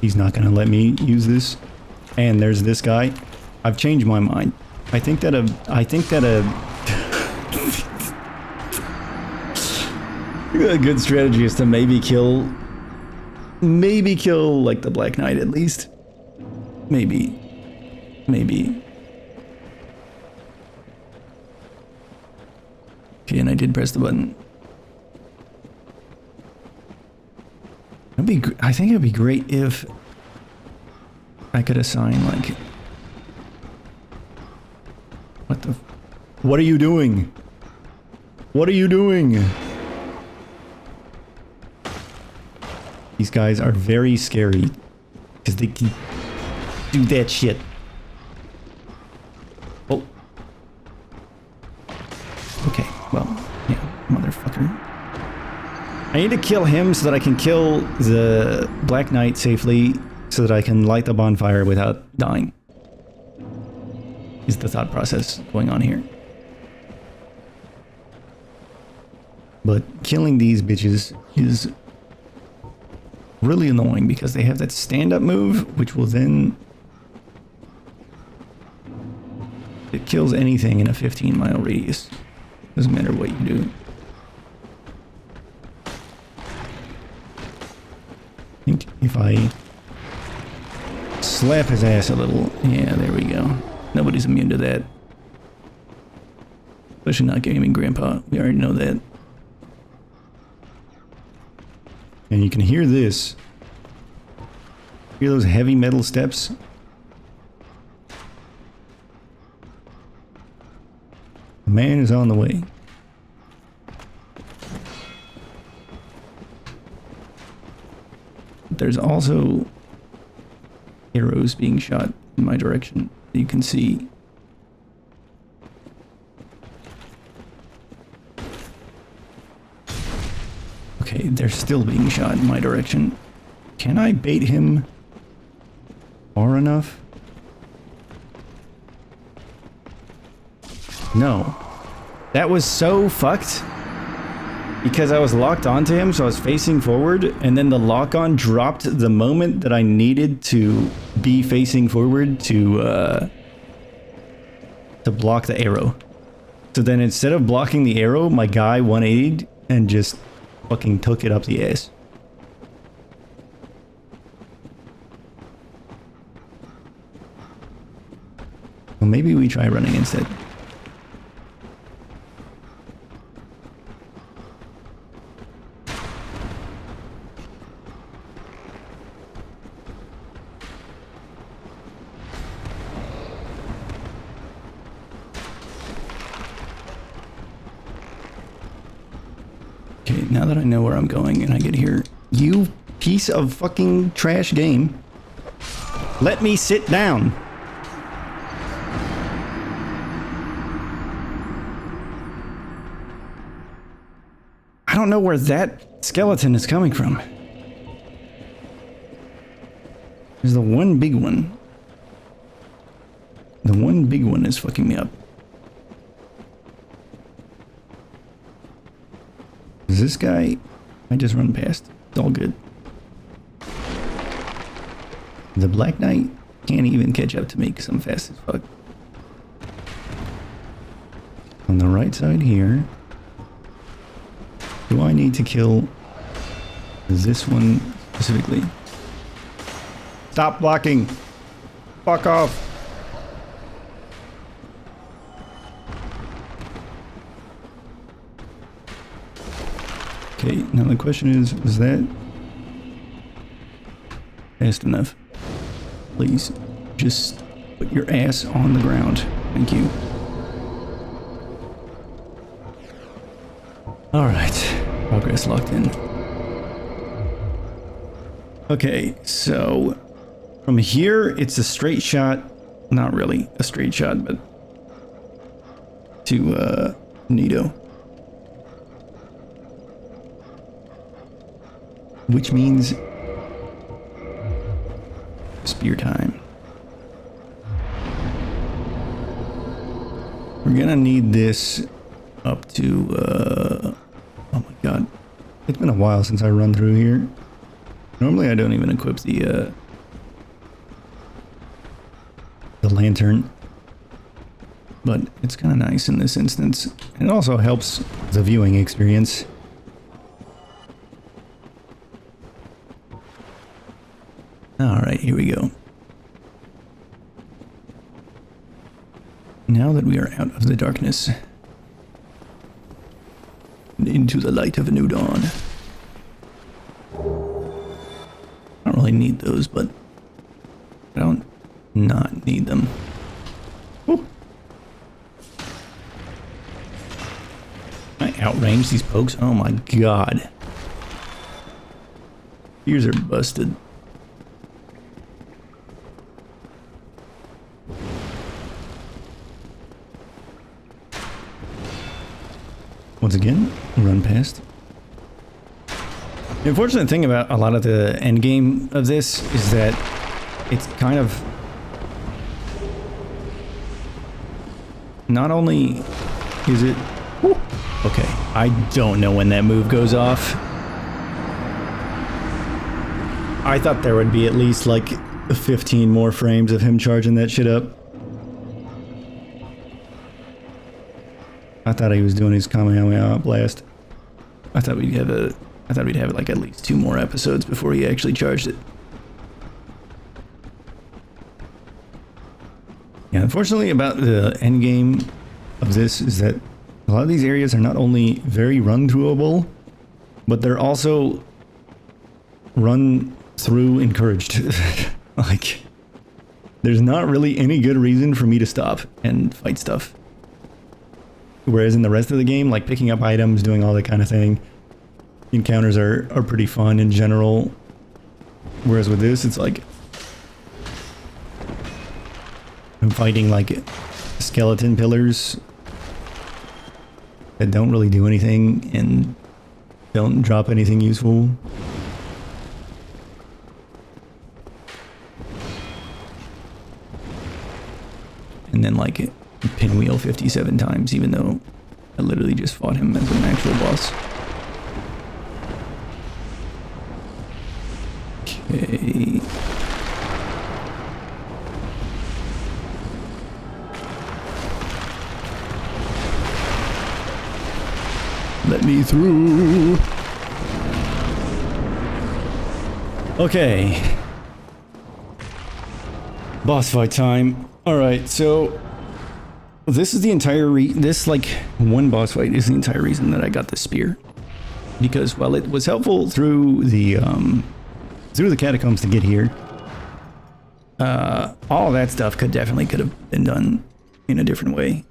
He's not gonna let me use this. And there's this guy. I've changed my mind. I think that a good strategy is to maybe kill like the Black Knight at least. Maybe. Okay, and I did press the button. I think it'd be great if I could assign like... What are you doing? What are you doing? These guys are very scary because they can do that shit. Oh. Okay, well, yeah, motherfucker. I need to kill him so that I can kill the Black Knight safely so that I can light the bonfire without dying. Is the thought process going on here. But killing these bitches is really annoying because they have that stand-up move, which will then... It kills anything in a 15-mile radius. Doesn't matter what you do. I think if I slap his ass a little... Yeah, there we go. Nobody's immune to that. Especially not gaming grandpa. We already know that. And you can hear this. Hear those heavy metal steps? The man is on the way. There's also arrows being shot in my direction. You can see. Okay, they're still being shot in my direction. Can I bait him far enough? No. That was so fucked. Because I was locked onto him, so I was facing forward, and then the lock-on dropped the moment that I needed to be facing forward to block the arrow. So then instead of blocking the arrow, my guy 180'd and just fucking took it up the ass. Well, maybe we try running instead. Okay, now that I know where I'm going and I get here, you piece of fucking trash game, let me sit down. I don't know where that skeleton is coming from. There's the one big one. The one big one is fucking me up. Is this guy? I just run past. It's all good. The Black Knight can't even catch up to me because I'm fast as fuck. On the right side here. Do I need to kill this one specifically? Stop blocking! Fuck off! Okay, now the question is that fast enough? Please, just put your ass on the ground. Thank you. Alright, progress locked in. Okay, so from here it's a straight shot, not really a straight shot, but to Nido. Which means spear time. We're gonna need this up to, oh my god. It's been a while since I run through here. Normally I don't even equip the lantern. But it's kind of nice in this instance. And it also helps the viewing experience. Alright, here we go. Now that we are out of the darkness and into the light of a new dawn. I don't really need those, but I don't not need them. Ooh. Can I outrange these pokes? Oh my god. Ears are busted. Once again, run past. The unfortunate thing about a lot of the end game of this is that it's kind of not only is it okay, I don't know when that move goes off. I thought there would be at least like 15 more frames of him charging that shit up. I thought he was doing his Kamehameha blast. I thought we'd have like at least 2 more episodes before he actually charged it. Yeah, unfortunately about the end game of this is that a lot of these areas are not only very run throughable, but they're also run through encouraged. Like, there's not really any good reason for me to stop and fight stuff. Whereas in the rest of the game, like picking up items, doing all that kind of thing, encounters are pretty fun in general. Whereas with this, it's like I'm fighting like skeleton pillars that don't really do anything and don't drop anything useful. And then like pinwheel 57 times, even though I literally just fought him as an actual boss. Okay. Let me through. Okay. Boss fight time. Alright, so this is the entire this like one boss fight is the entire reason that I got the spear. Because while it was helpful through the catacombs to get here, all of that stuff could have been done in a different way.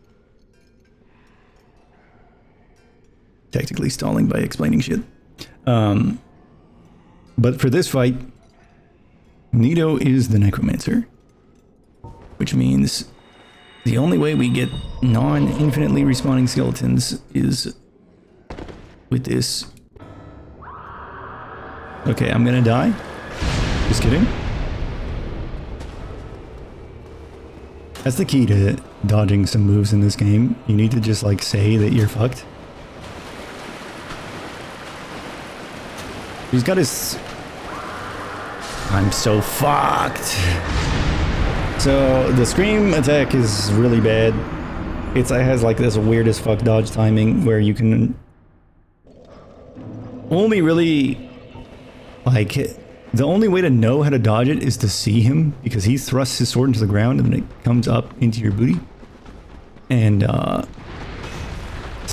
Tactically stalling by explaining shit. But for this fight, Nito is the necromancer, which means the only way we get non-infinitely respawning skeletons is with this. Okay, I'm gonna die. Just kidding. That's the key to dodging some moves in this game. You need to just like say that you're fucked. He's got his... I'm so fucked. So the scream attack is really bad. It has like this weird as fuck dodge timing where you can only really like the only way to know how to dodge it is to see him, because he thrusts his sword into the ground and then it comes up into your booty. And so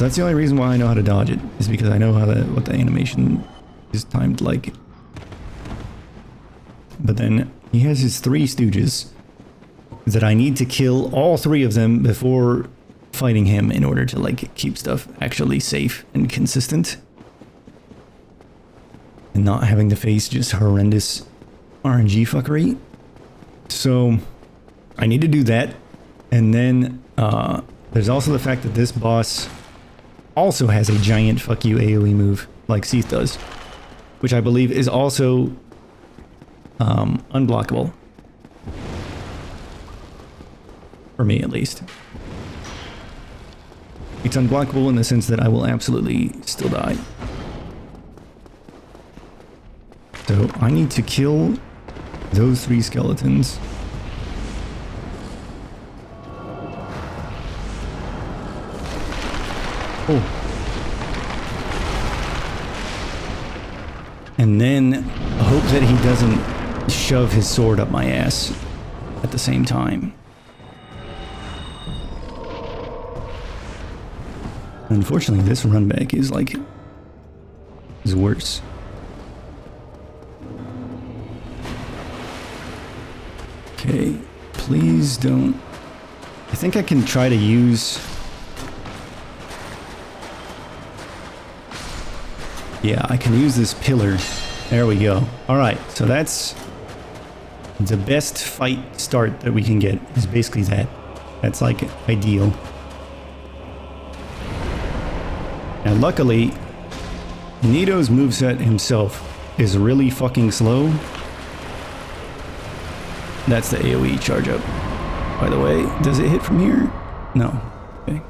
that's the only reason why I know how to dodge it, is because I know how what the animation is timed like. But then he has his 3 stooges that I need to kill all 3 of them before fighting him in order to like keep stuff actually safe and consistent. And not having to face just horrendous RNG fuckery. So I need to do that. And then there's also the fact that this boss also has a giant fuck you AoE move like Seath does, which I believe is also unblockable. For me, at least. It's unblockable in the sense that I will absolutely still die. So I need to kill those 3 skeletons. Oh. And then hope that he doesn't shove his sword up my ass at the same time. Unfortunately, this run back is worse. Okay, please don't. I think I can try to use. Yeah, I can use this pillar There we go. Alright, so that's the best fight start that we can get, is basically that. That's like ideal. Now luckily, Nito's moveset himself is really fucking slow. That's the AoE charge up. By the way, does it hit from here? No. Okay.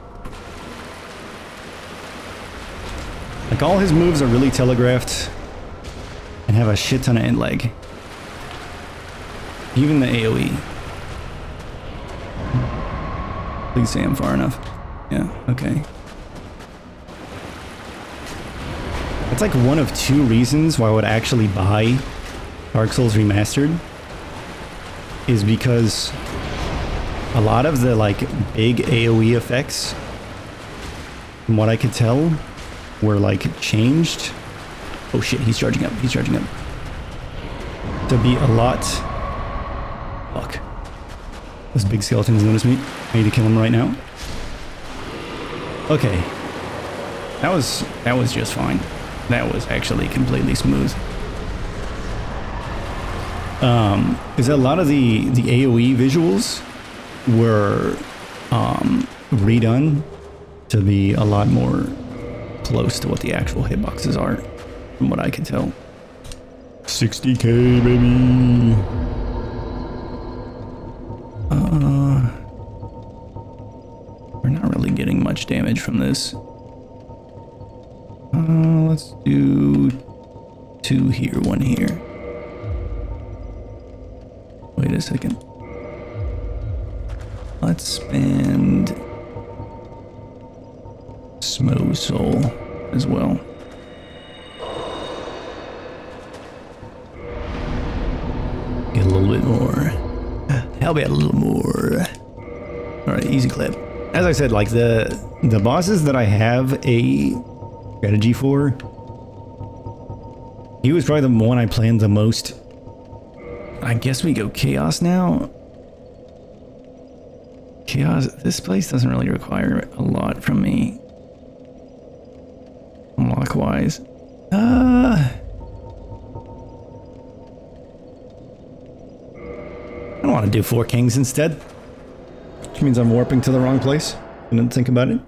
Like all his moves are really telegraphed and have a shit ton of end lag. Even the AoE. Please say I'm far enough. Yeah, okay. That's like one of two reasons why I would actually buy Dark Souls Remastered. Is because a lot of the like big AoE effects, from what I could tell, were like changed. Oh shit, he's charging up, he's charging up. To be a lot... Fuck. Those big skeletons notice me. I need to kill him right now. Okay. That was just fine. That was actually completely smooth. Is a lot of the AoE visuals were redone to be a lot more close to what the actual hitboxes are, from what I can tell. 60k, baby. We're not really getting much damage from this. Let's do 2 here, 1 here. Wait a second. Let's spend Smo Soul as well. Get a little bit more. How about a little more? Alright, easy clap. As I said, like the bosses that I have a strategy for, he was probably the one I planned the most. I guess we go Chaos now. Chaos, this place doesn't really require a lot from me. Unlock-wise. I don't want to do 4 Kings instead. Which means I'm warping to the wrong place. I didn't think about it.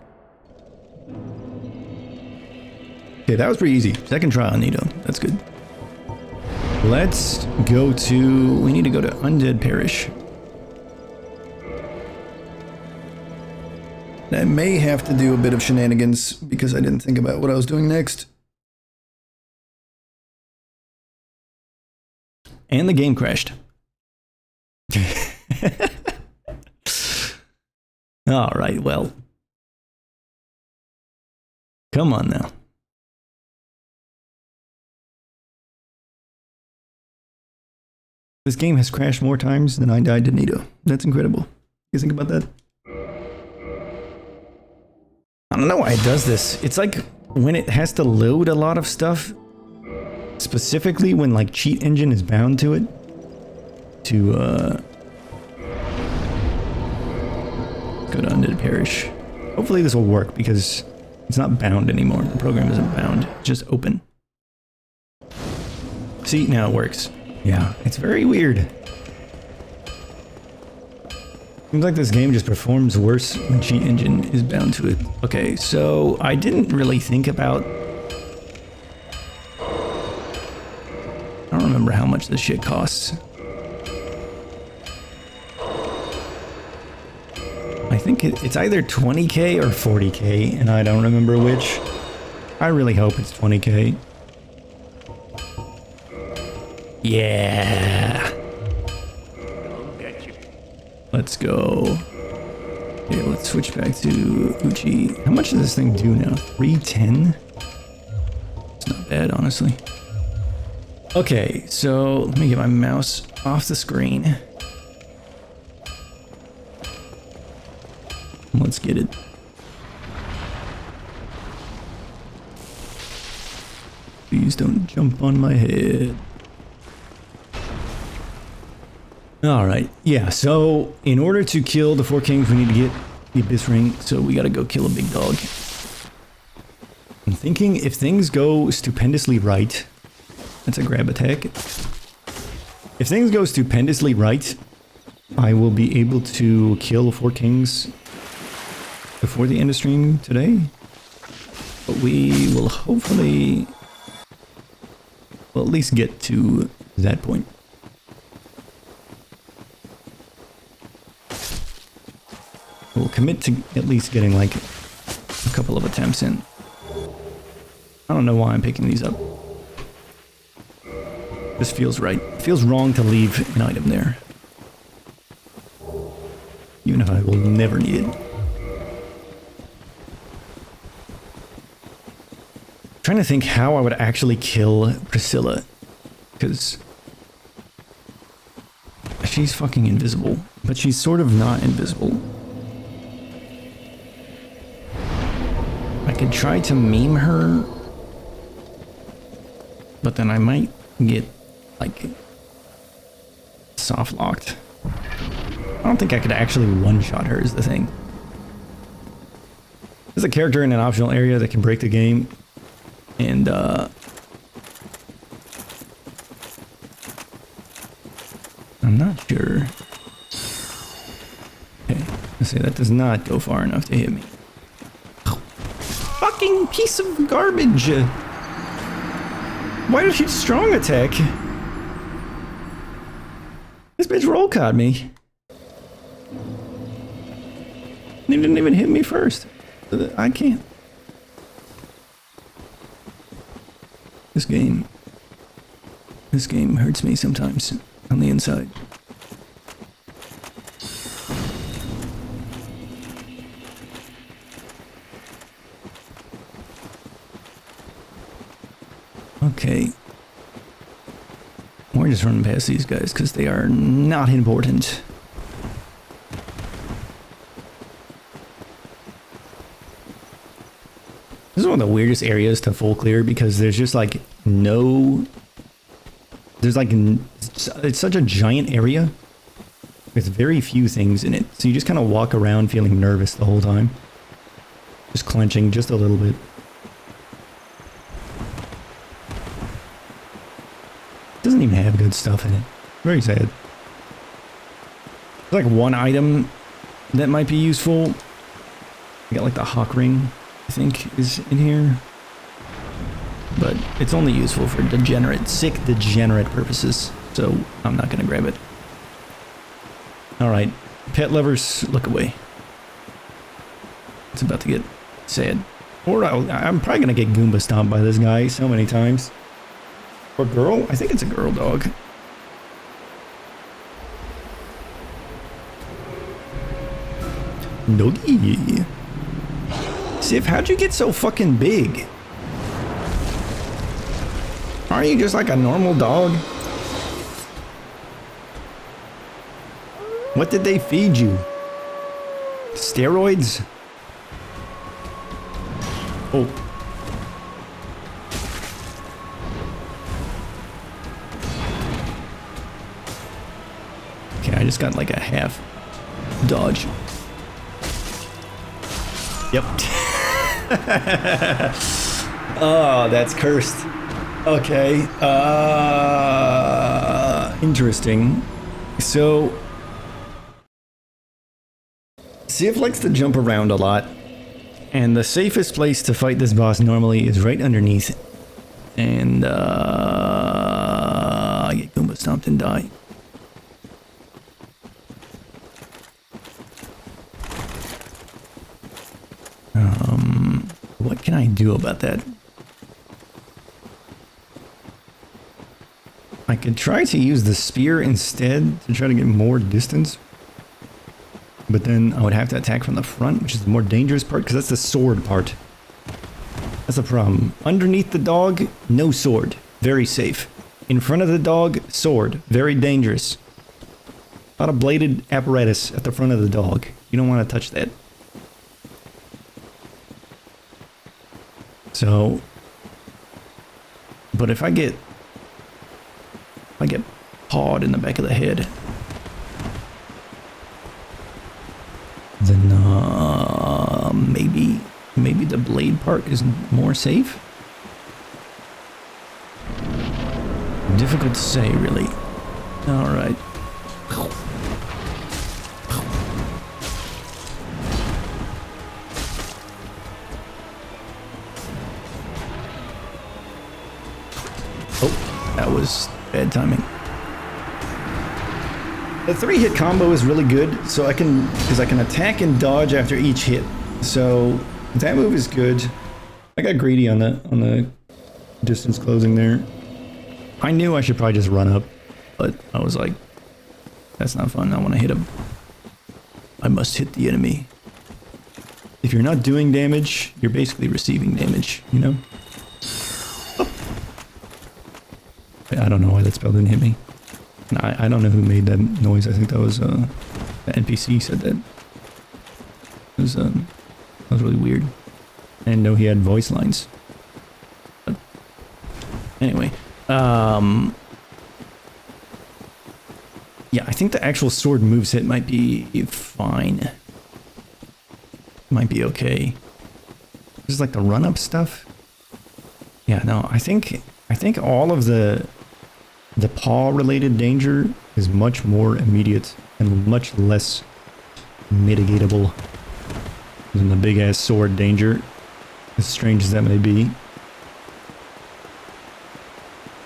Okay, that was pretty easy. Second try on Nito. That's good. Let's go to... We need to go to Undead Parish. I may have to do a bit of shenanigans because I didn't think about what I was doing next. And the game crashed. Alright, well. Come on now. This game has crashed more times than I died to Nito. That's incredible. You think about that? I don't know why it does this. It's like when it has to load a lot of stuff, specifically when like Cheat Engine is bound to it, to go to Undead Parish. Hopefully this will work because it's not bound anymore. The program isn't bound, it's just open. See, now it works. Yeah, it's very weird. Seems like this game just performs worse when Cheat Engine is bound to it. Okay, so I didn't really think about... I don't remember how much this shit costs. I think it's either 20k or 40k, and I don't remember which. I really hope it's 20k. Yeah. Let's go. Okay, let's switch back to Uchi. How much does this thing do now? 310? It's not bad, honestly. Okay, so let me get my mouse off the screen. Let's get it. Please don't jump on my head. Alright, yeah, so in order to kill the 4 Kings, we need to get the Abyss Ring, so we gotta go kill a big dog. I'm thinking if things go stupendously right, That's a grab attack. If things go stupendously right, I will be able to kill 4 kings before the end of stream today. But we will hopefully... well, at least get to that point. We'll commit to at least getting like a couple of attempts in. I don't know why I'm picking these up. This feels right. It feels wrong to leave an item there. Even if I will never need it. I'm trying to think how I would actually kill Priscilla. Because she's fucking invisible. But she's sort of not invisible. I could try to meme her. But then I might get, like, soft locked. I don't think I could actually one-shot her is the thing. There's a character in an optional area that can break the game. And, I'm not sure. Okay, let's say that does not go far enough to hit me. Fucking piece of garbage! Why did she strong attack? This bitch roll caught me. He didn't even hit me first. I can't. This game hurts me sometimes on the inside. Okay. We're just running past these guys because they are not important. This is one of the weirdest areas to full clear because there's just like no... There's like... It's such a giant area with very few things in it. So you just kind of walk around feeling nervous the whole time. Just clenching just a little bit. Doesn't even have good stuff in it. Very sad. There's like one item that might be useful. I got like the hawk ring, I think, is in here. But it's only useful for sick degenerate purposes. So I'm not gonna grab it. Alright. Pet lovers, look away. It's about to get sad. Or I'm probably gonna get Goomba stomped by this guy so many times. Or girl? I think it's a girl dog. Doggy. Sif, how'd you get so fucking big? Aren't you just like a normal dog? What did they feed you? Steroids? Oh. Okay, I just got like a half dodge. Yep. Oh, that's cursed. Okay. Interesting. So, Sif likes to jump around a lot, and the safest place to fight this boss normally is right underneath. And I get Goomba stomped and die. What can I do about that? I could try to use the spear instead to try to get more distance. But then I would have to attack from the front, which is the more dangerous part, because that's the sword part. That's the problem. Underneath the dog, no sword. Very safe. In front of the dog, sword. Very dangerous. A lot of bladed apparatus at the front of the dog. You don't want to touch that. So, but if I get pawed in the back of the head, then maybe the blade part is more safe. difficult to say, really. Alright. Oh, that was bad timing. The 3-hit combo is really good, so I can attack and dodge after each hit. So that move is good. I got greedy on the distance closing there. I knew I should probably just run up, but I was like, that's not fun. I want to hit him. I must hit the enemy. If you're not doing damage, you're basically receiving damage, you know? Oh. I don't know why that spell didn't hit me. I don't know who made that noise. I think that was the NPC said that. It was really weird. I didn't know he had voice lines. But anyway, yeah, I think the actual sword moveset might be fine. Might be okay. Just like the run-up stuff. Yeah, no, I think all of the paw-related danger is much more immediate and much less mitigatable than the big-ass sword danger, as strange as that may be.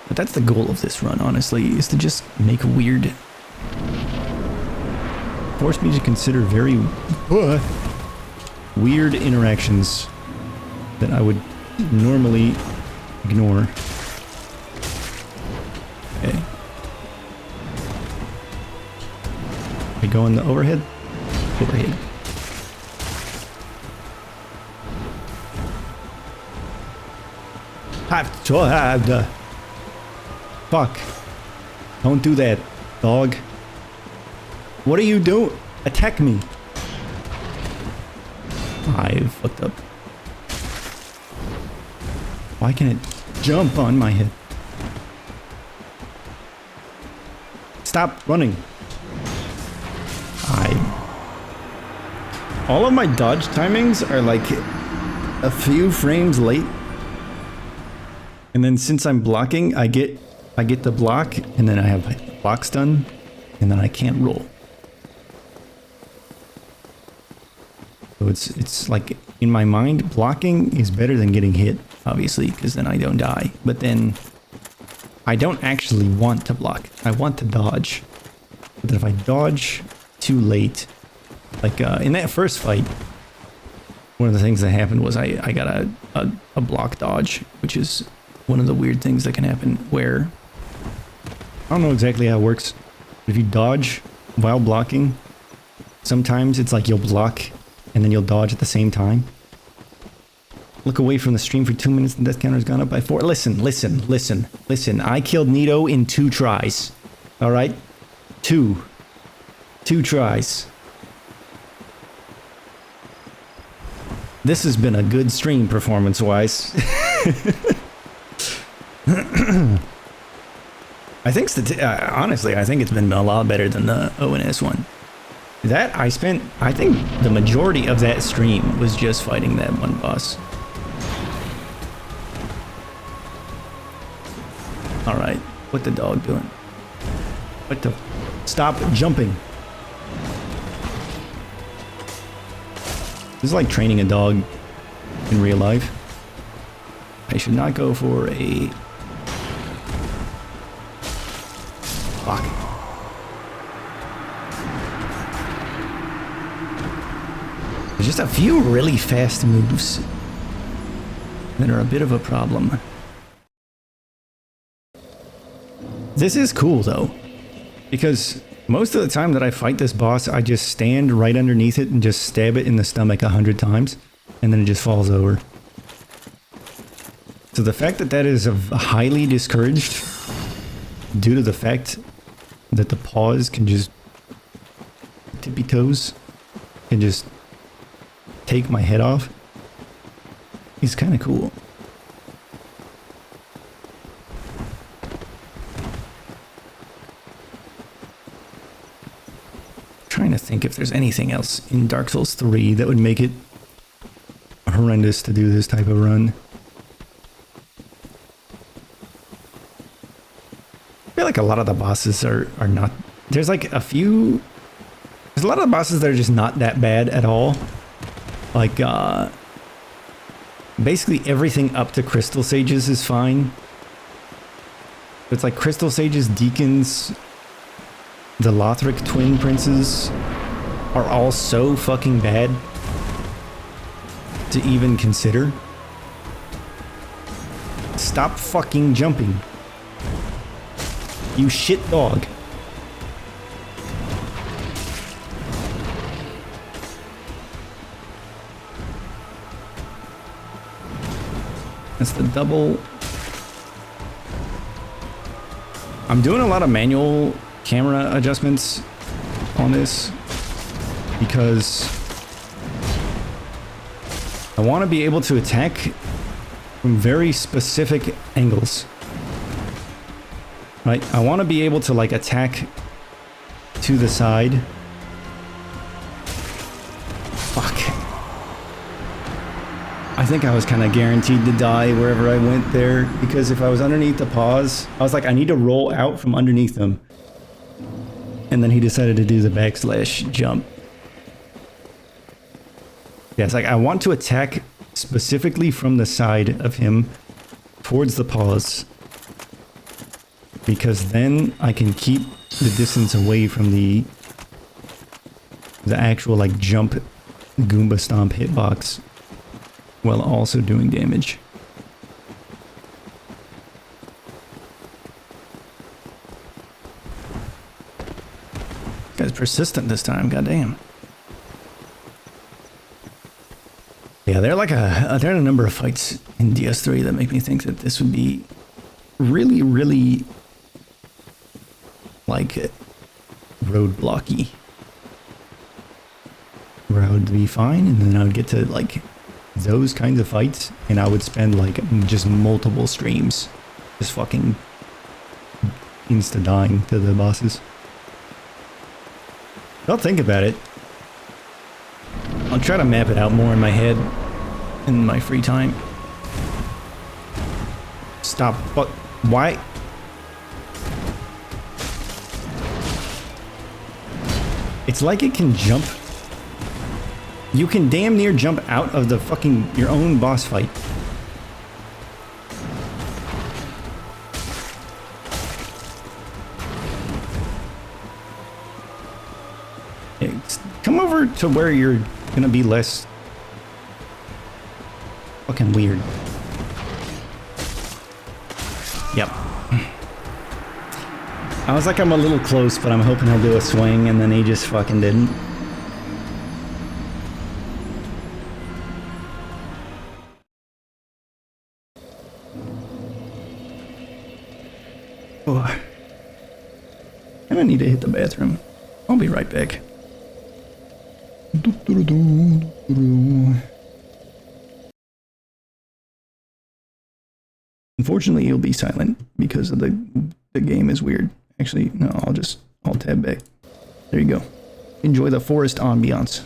But that's the goal of this run, honestly, is to just make weird... Force me to consider very weird interactions that I would normally ignore. Okay. We go on the overhead? Overhead. Fuck. Don't do that, dog. What are you doing? Attack me. I fucked up. Why can it jump on my head? Stop running. All of my dodge timings are like a few frames late. And then since I'm blocking, I get the block, and then I have block stun, and then I can't roll. So it's like, in my mind, blocking is better than getting hit, obviously, because then I don't die. But then I don't actually want to block. I want to dodge. But if I dodge too late, like in that first fight, one of the things that happened was I got a block dodge, which is one of the weird things that can happen where, I don't know exactly how it works, but if you dodge while blocking, sometimes it's like you'll block and then you'll dodge at the same time. Look away from the stream for 2 minutes and death counter's gone up by 4. Listen. I killed Nito in 2 tries. Alright? 2 tries. This has been a good stream performance-wise. I think, honestly, I think it's been a lot better than the ONS one. That, I think the majority of that stream was just fighting that one boss. Alright, what the dog doing? What the... Stop jumping. This is like training a dog in real life. I should not go for a... Fuck. There's just a few really fast moves that are a bit of a problem. This is cool though, because most of the time that I fight this boss, I just stand right underneath it and just stab it in the stomach 100 times, and then it just falls over. So the fact that that is highly discouraged due to the fact that the paws can just, tippy toes, can just take my head off, is kind of cool. Trying to think if there's anything else in Dark Souls 3 that would make it horrendous to do this type of run. feel like a lot of the bosses are not... There's like a few... There's a lot of the bosses that are just not that bad at all. Like, basically everything up to Crystal Sages is fine. It's like Crystal Sages, Deacons, the Lothric Twin Princes are all so fucking bad to even consider. Stop fucking jumping. You shit dog. That's the double. I'm doing a lot of manual camera adjustments on this because I want to be able to attack from very specific angles. Right? I want to be able to like attack to the side. Fuck. I think I was kind of guaranteed to die wherever I went there, because if I was underneath the paws, I was like, I need to roll out from underneath them. And then he decided to do the backslash jump. Yeah, it's like I want to attack specifically from the side of him towards the paws, because then I can keep the distance away from the actual like jump Goomba Stomp hitbox while also doing damage. This guy's persistent this time, goddamn. Yeah, there are a number of fights in DS3 that make me think that this would be really, really like roadblocky. Where I would be fine, and then I would get to like those kinds of fights, and I would spend like just multiple streams just fucking insta-dying to the bosses. I'll think about it. I'll try to map it out more in my head in my free time. Stop. But why? It's like it can jump. You can damn near jump out of the fucking your own boss fight. Come over to where you're gonna be less fucking weird. Yep. I was like, I'm a little close, but I'm hoping he'll do a swing, and then he just fucking didn't. Oh. And I need to hit the bathroom. I'll be right back. Unfortunately, he'll be silent because of the game is weird. Actually, no, I'll tab back. There you go. Enjoy the forest ambiance.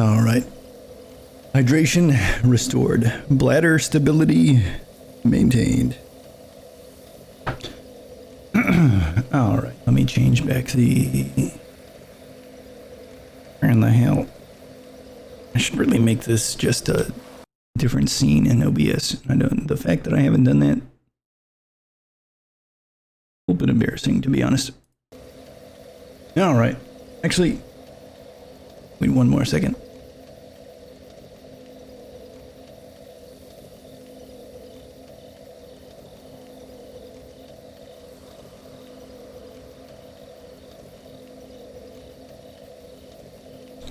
All right. Hydration restored. Bladder stability maintained. All right. Let me change back the... Where in the hell? I should really make this just a different scene in OBS. I don't... The fact that I haven't done that... A little bit embarrassing, to be honest. All right. Actually... Wait one more second.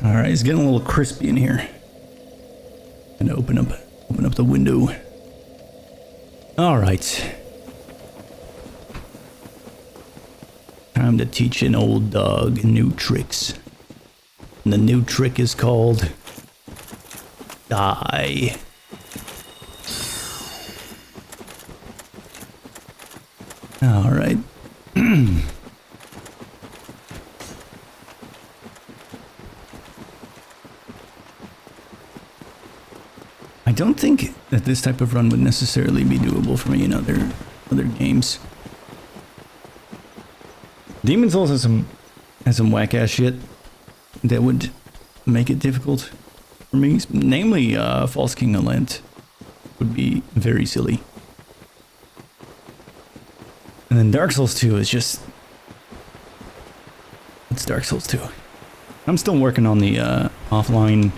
All right, it's getting a little crispy in here. And open up the window. All right. Time to teach an old dog new tricks. And the new trick is called die. All right. I don't think that this type of run would necessarily be doable for me in other games. Demon's Souls has some whack ass shit that would make it difficult for me. Namely, False King of Lent would be very silly. And then Dark Souls 2 is just... It's Dark Souls 2. I'm still working on the offline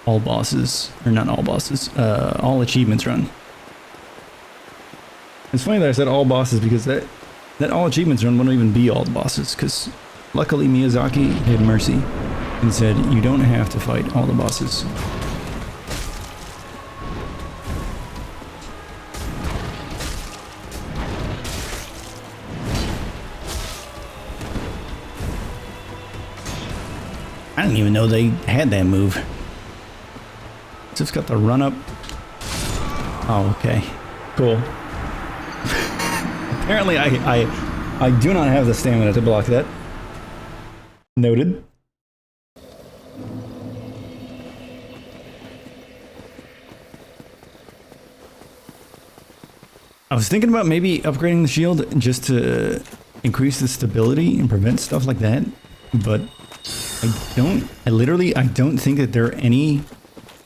all bosses, or not all bosses, all achievements run. It's funny that I said all bosses because that all achievements run wouldn't even be all the bosses, because luckily Miyazaki had mercy and said you don't have to fight all the bosses. I didn't even know they had that move. Just got the run up. Oh, okay. Cool. Apparently I do not have the stamina to block that. Noted. I was thinking about maybe upgrading the shield just to increase the stability and prevent stuff like that, but I don't think that there are any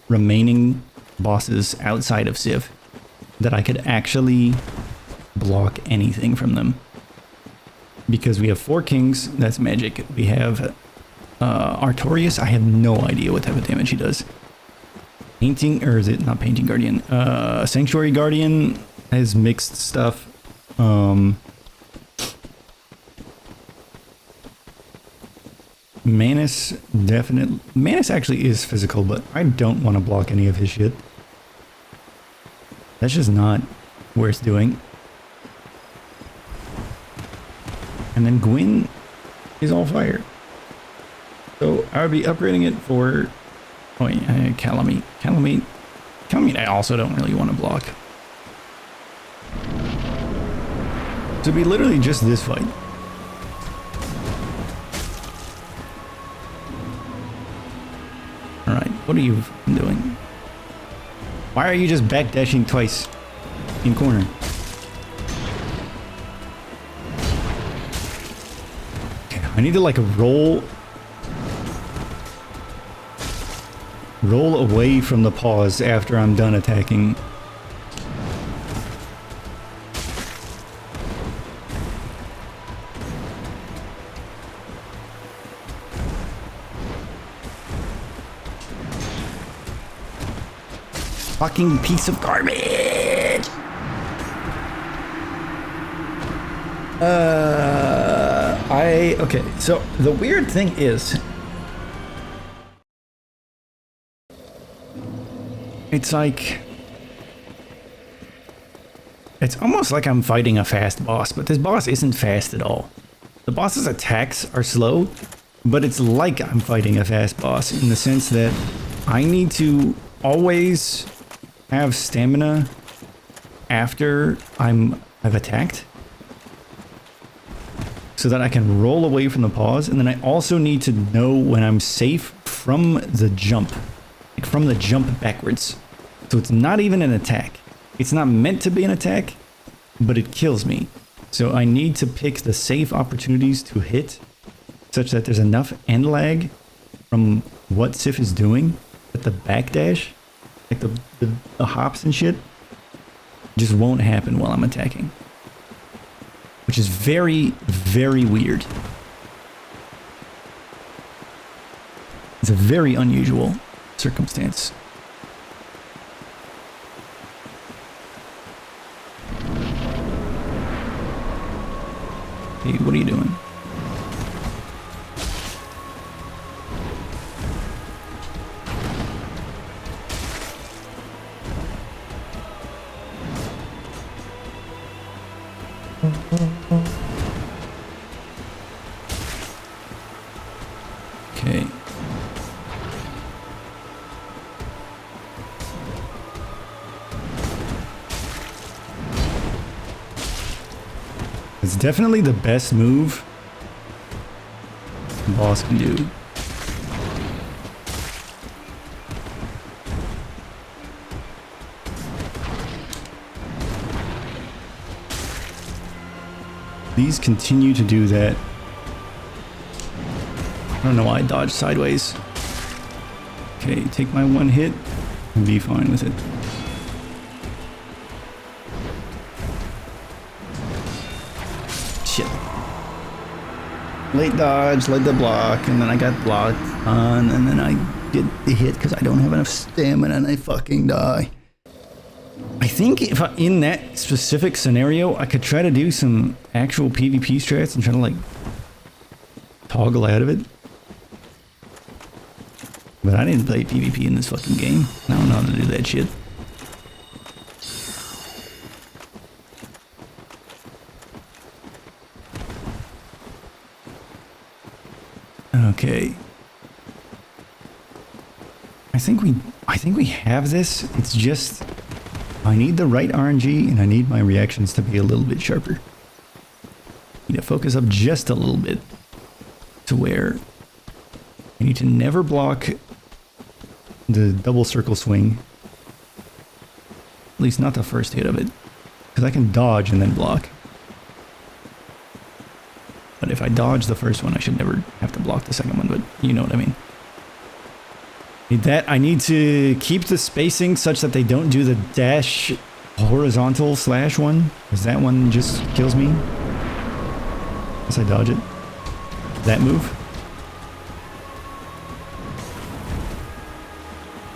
remaining bosses outside of Civ that I could actually block anything from them. Because we have 4 kings, that's magic. We have Artorias, I have no idea what type of damage he does. Painting, or is it not Painting Guardian? Sanctuary Guardian has mixed stuff. Manus, definitely. Manus actually is physical, but I don't want to block any of his shit. That's just not worth doing. And then Gwyn is all fire. So I would be upgrading it for... Oh yeah, Calamite. Calamite I also don't really want to block. So it'd be literally just this fight. Alright, what are you doing? Why are you just backdashing twice in corner? Okay, I need to like roll away from the pause after I'm done attacking. Fucking piece of garbage! Okay, so the weird thing is... It's like... It's almost like I'm fighting a fast boss, but this boss isn't fast at all. The boss's attacks are slow, but it's like I'm fighting a fast boss in the sense that I need to always have stamina after I've attacked so that I can roll away from the pause, and then I also need to know when I'm safe from the jump. Like from the jump backwards. So it's not even an attack. It's not meant to be an attack, but it kills me. So I need to pick the safe opportunities to hit such that there's enough end lag from what Sif is doing that the backdash, like the hops and shit, just won't happen while I'm attacking. Which is very, very weird. It's a very unusual circumstance. Hey, what are you doing? Okay. It's definitely the best move the boss can do. These continue to do that. I don't know why I dodged sideways. Okay, take my one hit and be fine with it. Shit. Late dodge, led the block, and then I got blocked on, and then I get the hit because I don't have enough stamina and I fucking die. I think if in that specific scenario, I could try to do some actual PvP strats and try to like toggle out of it. But I didn't play PvP in this fucking game. I don't know how to do that shit. Okay. I think we have this. It's just I need the right RNG and I need my reactions to be a little bit sharper. I need to focus up just a little bit to where I need to never block the double circle swing. At least not the first hit of it. Because I can dodge and then block. But if I dodge the first one, I should never have to block the second one, but you know what I mean. Need that. I need to keep the spacing such that they don't do the dash horizontal slash one, because that one just kills me. Unless I dodge it. That move.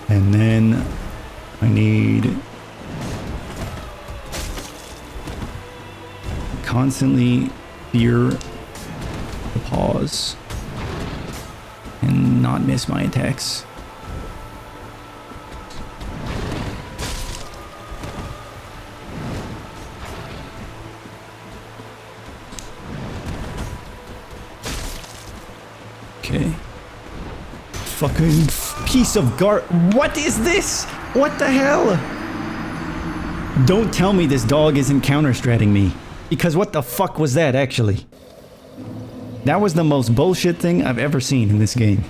And then I need constantly fear the pause and not miss my attacks. Okay. Fucking piece of what is this? What the hell? Don't tell me this dog isn't counter-stratting me. Because what the fuck was that, actually? That was the most bullshit thing I've ever seen in this game.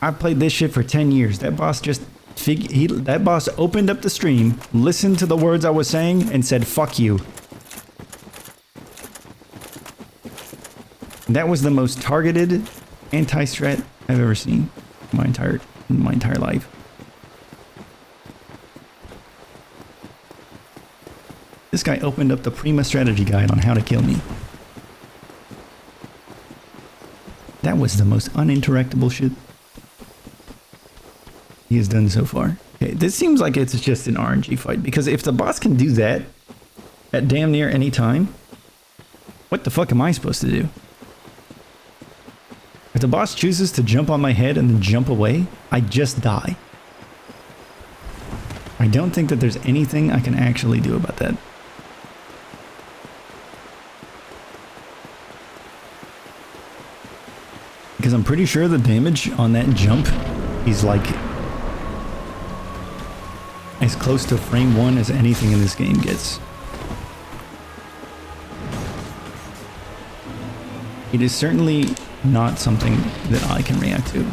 I've played this shit for 10 years. That boss just... that boss opened up the stream, listened to the words I was saying, and said, fuck you. That was the most targeted anti-strat I've ever seen in my entire life. This guy opened up the Prima strategy guide on how to kill me. That was the most uninteractable shit he has done so far. Okay, this seems like it's just an RNG fight, because if the boss can do that at damn near any time, what the fuck am I supposed to do? If the boss chooses to jump on my head and then jump away, I just die. I don't think that there's anything I can actually do about that. Because I'm pretty sure the damage on that jump is like as close to frame 1 as anything in this game gets. it is certainly not something that I can react to.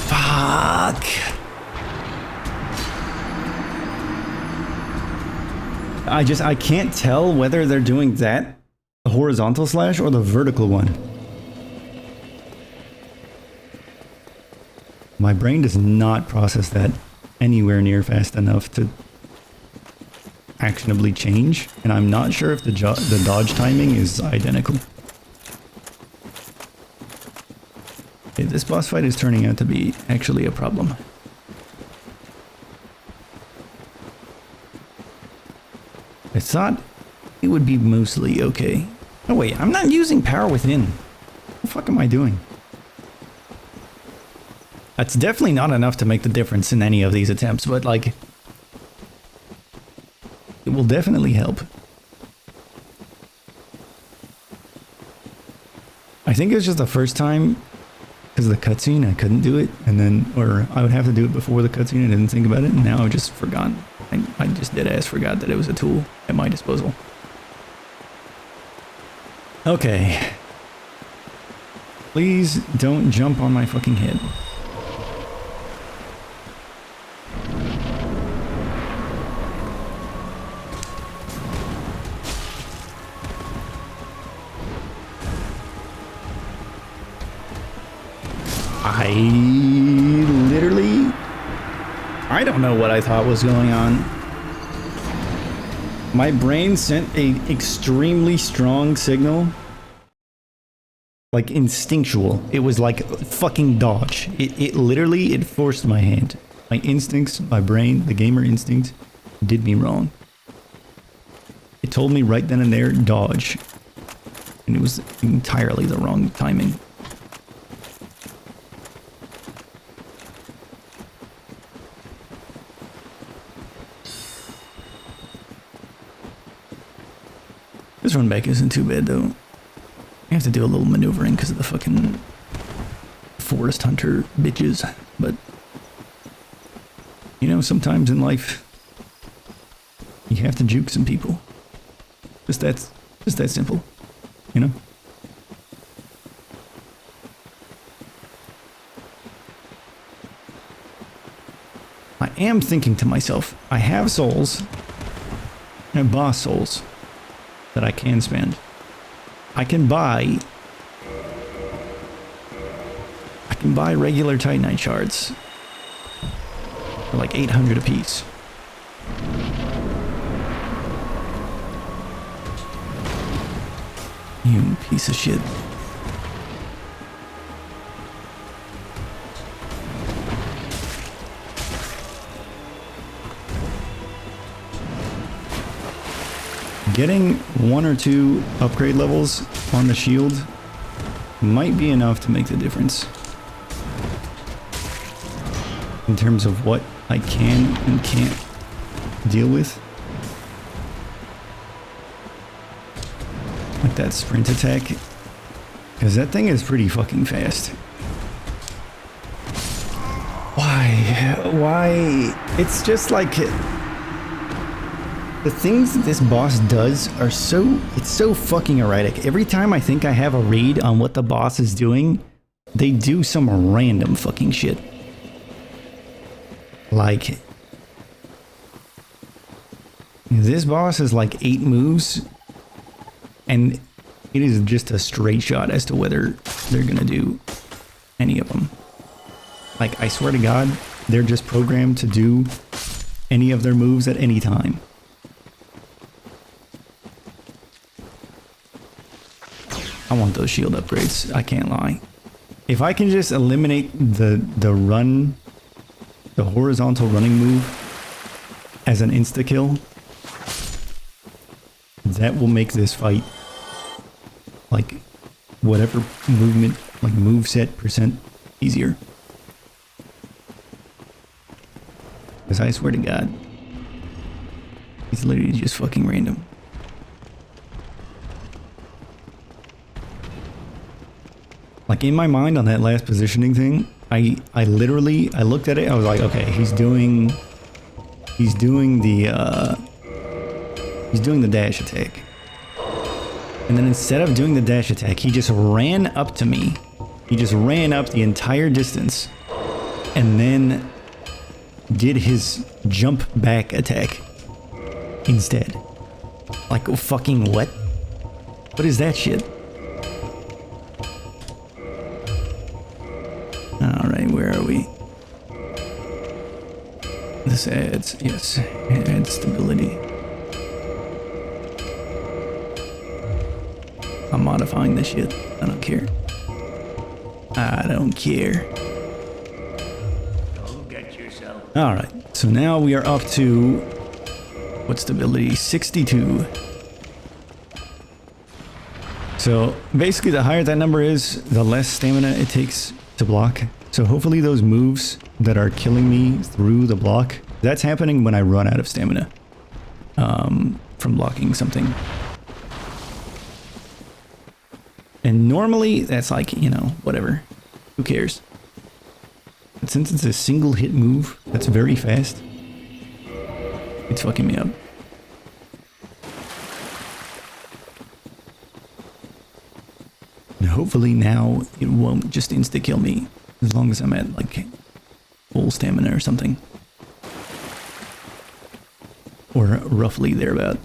Fuck! I can't tell whether they're doing that, the horizontal slash, or the vertical one. My brain does not process that anywhere near fast enough to actionably change, and I'm not sure if the dodge timing is identical. Okay, this boss fight is turning out to be actually a problem. I thought it would be mostly okay. Oh wait, I'm not using power within. What the fuck am I doing? That's definitely not enough to make the difference in any of these attempts, but like, it will definitely help. I think it was just the first time, because of the cutscene, I couldn't do it, and then, or I would have to do it before the cutscene, I didn't think about it, and now I just forgot. I just deadass forgot that it was a tool at my disposal. Okay. Please don't jump on my fucking head. I don't know what I thought was going on. My brain sent a extremely strong signal. Like instinctual. It was like fucking dodge. It literally, it forced my hand. My instincts, my brain, the gamer instinct did me wrong. It told me right then and there, dodge. And it was entirely the wrong timing. This run back isn't too bad though. I have to do a little maneuvering because of the fucking forest hunter bitches, but you know, sometimes in life you have to juke some people. Just that simple, you know? I am thinking to myself, I have souls, I have boss souls that I can spend. I can buy regular Titanite shards for like 800 apiece. You piece of shit. Getting 1 or 2 upgrade levels on the shield might be enough to make the difference in terms of what I can and can't deal with. Like that sprint attack, because that thing is pretty fucking fast. Why? It's just like the things that this boss does are it's so fucking erratic. Every time I think I have a read on what the boss is doing, they do some random fucking shit. Like, this boss is like 8 moves, and it is just a straight shot as to whether they're gonna do any of them. Like, I swear to God, they're just programmed to do any of their moves at any time. I want those shield upgrades, I can't lie. If I can just eliminate the horizontal running move as an insta-kill, that will make this fight, like, whatever movement, like moveset percent easier. Because I swear to God, it's literally just fucking random. Like in my mind on that last positioning thing, I looked at it, I was like, okay, he's doing the dash attack. And then instead of doing the dash attack, he just ran up to me. He just ran up the entire distance and then did his jump back attack instead. Like, fucking what? What is that shit? Alright, where are we? This adds, yes, adds stability. I'm modifying this shit. I don't care. I don't care. Don't get yourself. Alright, so now we are up to, what's stability? 62. So basically the higher that number is, the less stamina it takes to block. So hopefully those moves that are killing me through the block, that's happening when I run out of stamina from blocking something. And normally that's like, you know, whatever. Who cares? But since it's a single hit move that's very fast, it's fucking me up. And hopefully now it won't just insta-kill me, as long as I'm at like full stamina or something. Or roughly thereabout.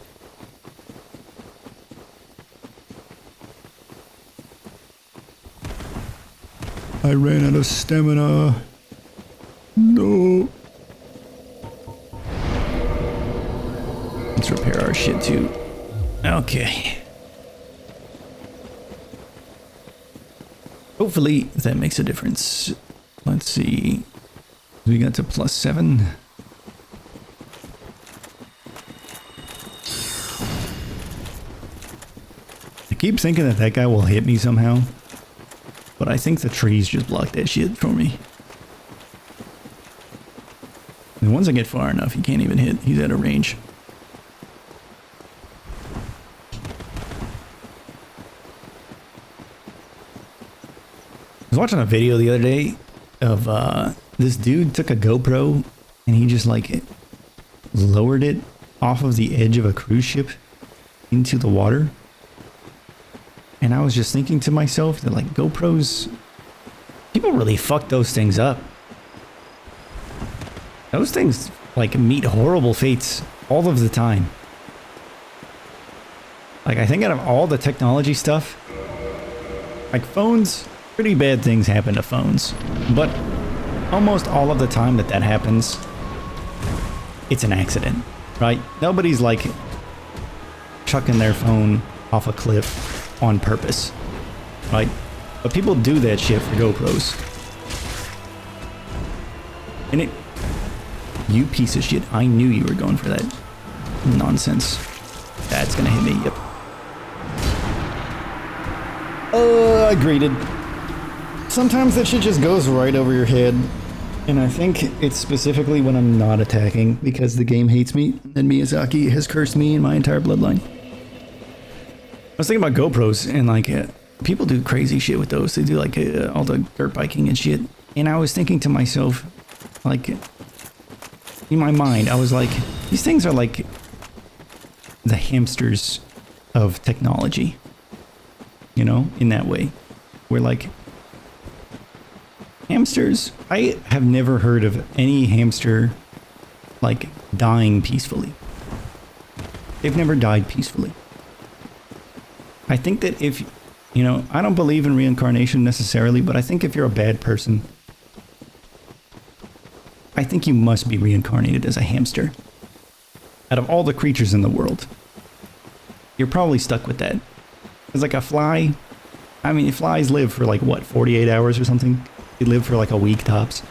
I ran out of stamina. No. Let's repair our shit too. Okay. Hopefully that makes a difference. Let's see. We got to +7. I keep thinking that that guy will hit me somehow. But I think the trees just block that shit for me. And once I get far enough, he can't even hit. He's out of range. I was watching a video the other day of this dude took a GoPro and he just like lowered it off of the edge of a cruise ship into the water. And I was just thinking to myself that like GoPros, people really fuck those things up. Those things like meet horrible fates all of the time. Like I think out of all the technology stuff, like phones, pretty bad things happen to phones. But almost all of the time that happens, it's an accident, right? Nobody's like chucking their phone off a cliff on purpose, right? But people do that shit for GoPros. And it... You piece of shit, I knew you were going for that nonsense. That's gonna hit me, yep. I greeted. Sometimes that shit just goes right over your head. And I think it's specifically when I'm not attacking, because the game hates me, and Miyazaki has cursed me and my entire bloodline. I was thinking about GoPros, and like, people do crazy shit with those. They do like all the dirt biking and shit. And I was thinking to myself, like, in my mind, I was like, these things are like the hamsters of technology. You know, in that way. Where like, hamsters, I have never heard of any hamster like dying peacefully. They've never died peacefully. I think that if, you know, I don't believe in reincarnation necessarily, but I think if you're a bad person, I think you must be reincarnated as a hamster. Out of all the creatures in the world, you're probably stuck with that. Because like a fly, I mean, flies live for like, what, 48 hours or something? They live for like a week tops.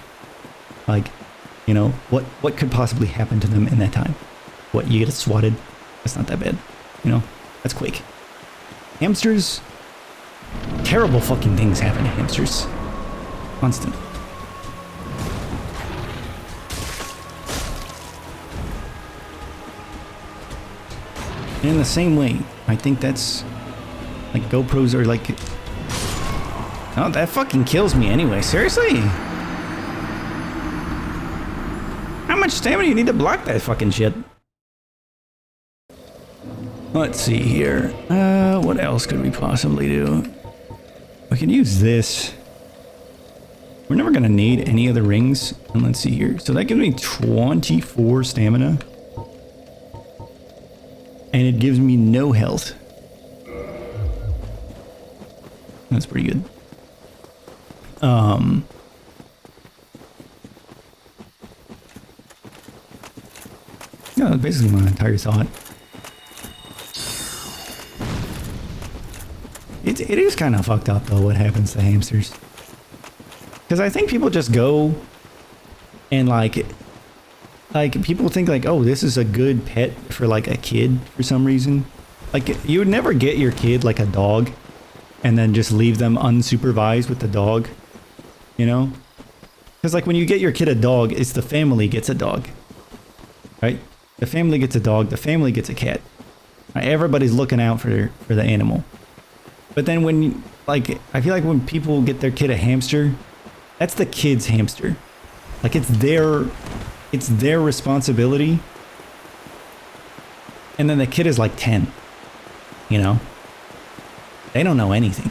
Like, you know, what could possibly happen to them in that time? What, you get swatted? That's not that bad. You know, that's quick. Hamsters, terrible fucking things happen to hamsters. Constant. And in the same way, I think that's like GoPros are like Oh, that fucking kills me anyway. Seriously? How much stamina do you need to block that fucking shit? Let's see here. What else could we possibly do? We could use this. We're never gonna need any of the rings. And let's see here. So that gives me 24 stamina. And it gives me no health. That's pretty good. Yeah, that's basically my entire thought. It is kind of fucked up though what happens to hamsters. Because I think people just go and like people think like, oh, this is a good pet for like a kid for some reason. Like you would never get your kid like a dog and then just leave them unsupervised with the dog, you know? Because like when you get your kid a dog, it's the family gets a dog, right? The family gets a dog, the family gets a cat. Right? Everybody's looking out for the animal. But then when, like, I feel like when people get their kid a hamster, that's the kid's hamster. Like it's their responsibility. And then the kid is like 10, you know? They don't know anything.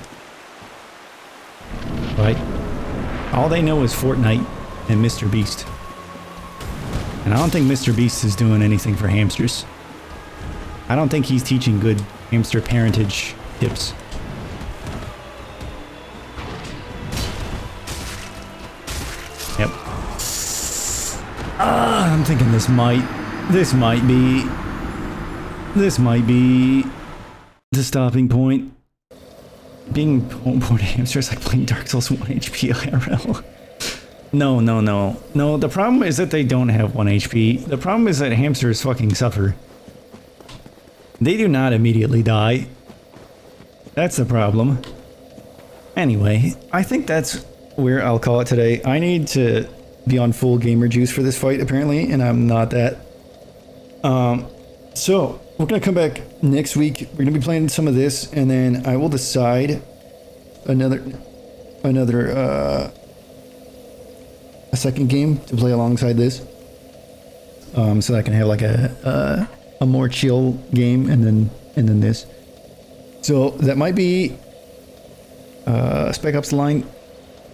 Right? All they know is Fortnite and Mr. Beast. And I don't think Mr. Beast is doing anything for hamsters. I don't think he's teaching good hamster parentage tips. Yep. I'm thinking this might be the stopping point. Being homeboard hamster is like playing Dark Souls 1 HP IRL. No, the problem is that they don't have 1 HP. The problem is that hamsters fucking suffer. They do not immediately die. That's the problem. Anyway, I think that's where I'll call it today. I need to be on full gamer juice for this fight, apparently, and I'm not that. So, we're gonna come back next week. We're gonna be playing some of this, and then I will decide a second game to play alongside this. So that I can have like a more chill game, and then this. So that might be Spec Ops: The Line.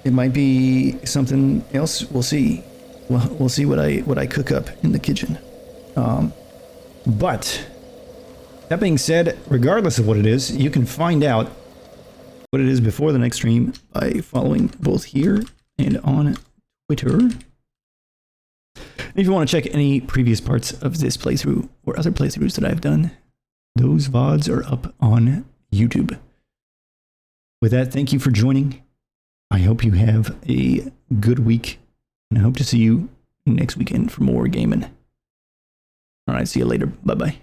It might be something else. We'll see. We'll see what I cook up in the kitchen. But that being said, regardless of what it is, you can find out what it is before the next stream by following both here and on Twitter. And if you want to check any previous parts of this playthrough or other playthroughs that I've done, those VODs are up on YouTube. With that, thank you for joining. I hope you have a good week, and I hope to see you next weekend for more gaming. All right, see you later. Bye-bye.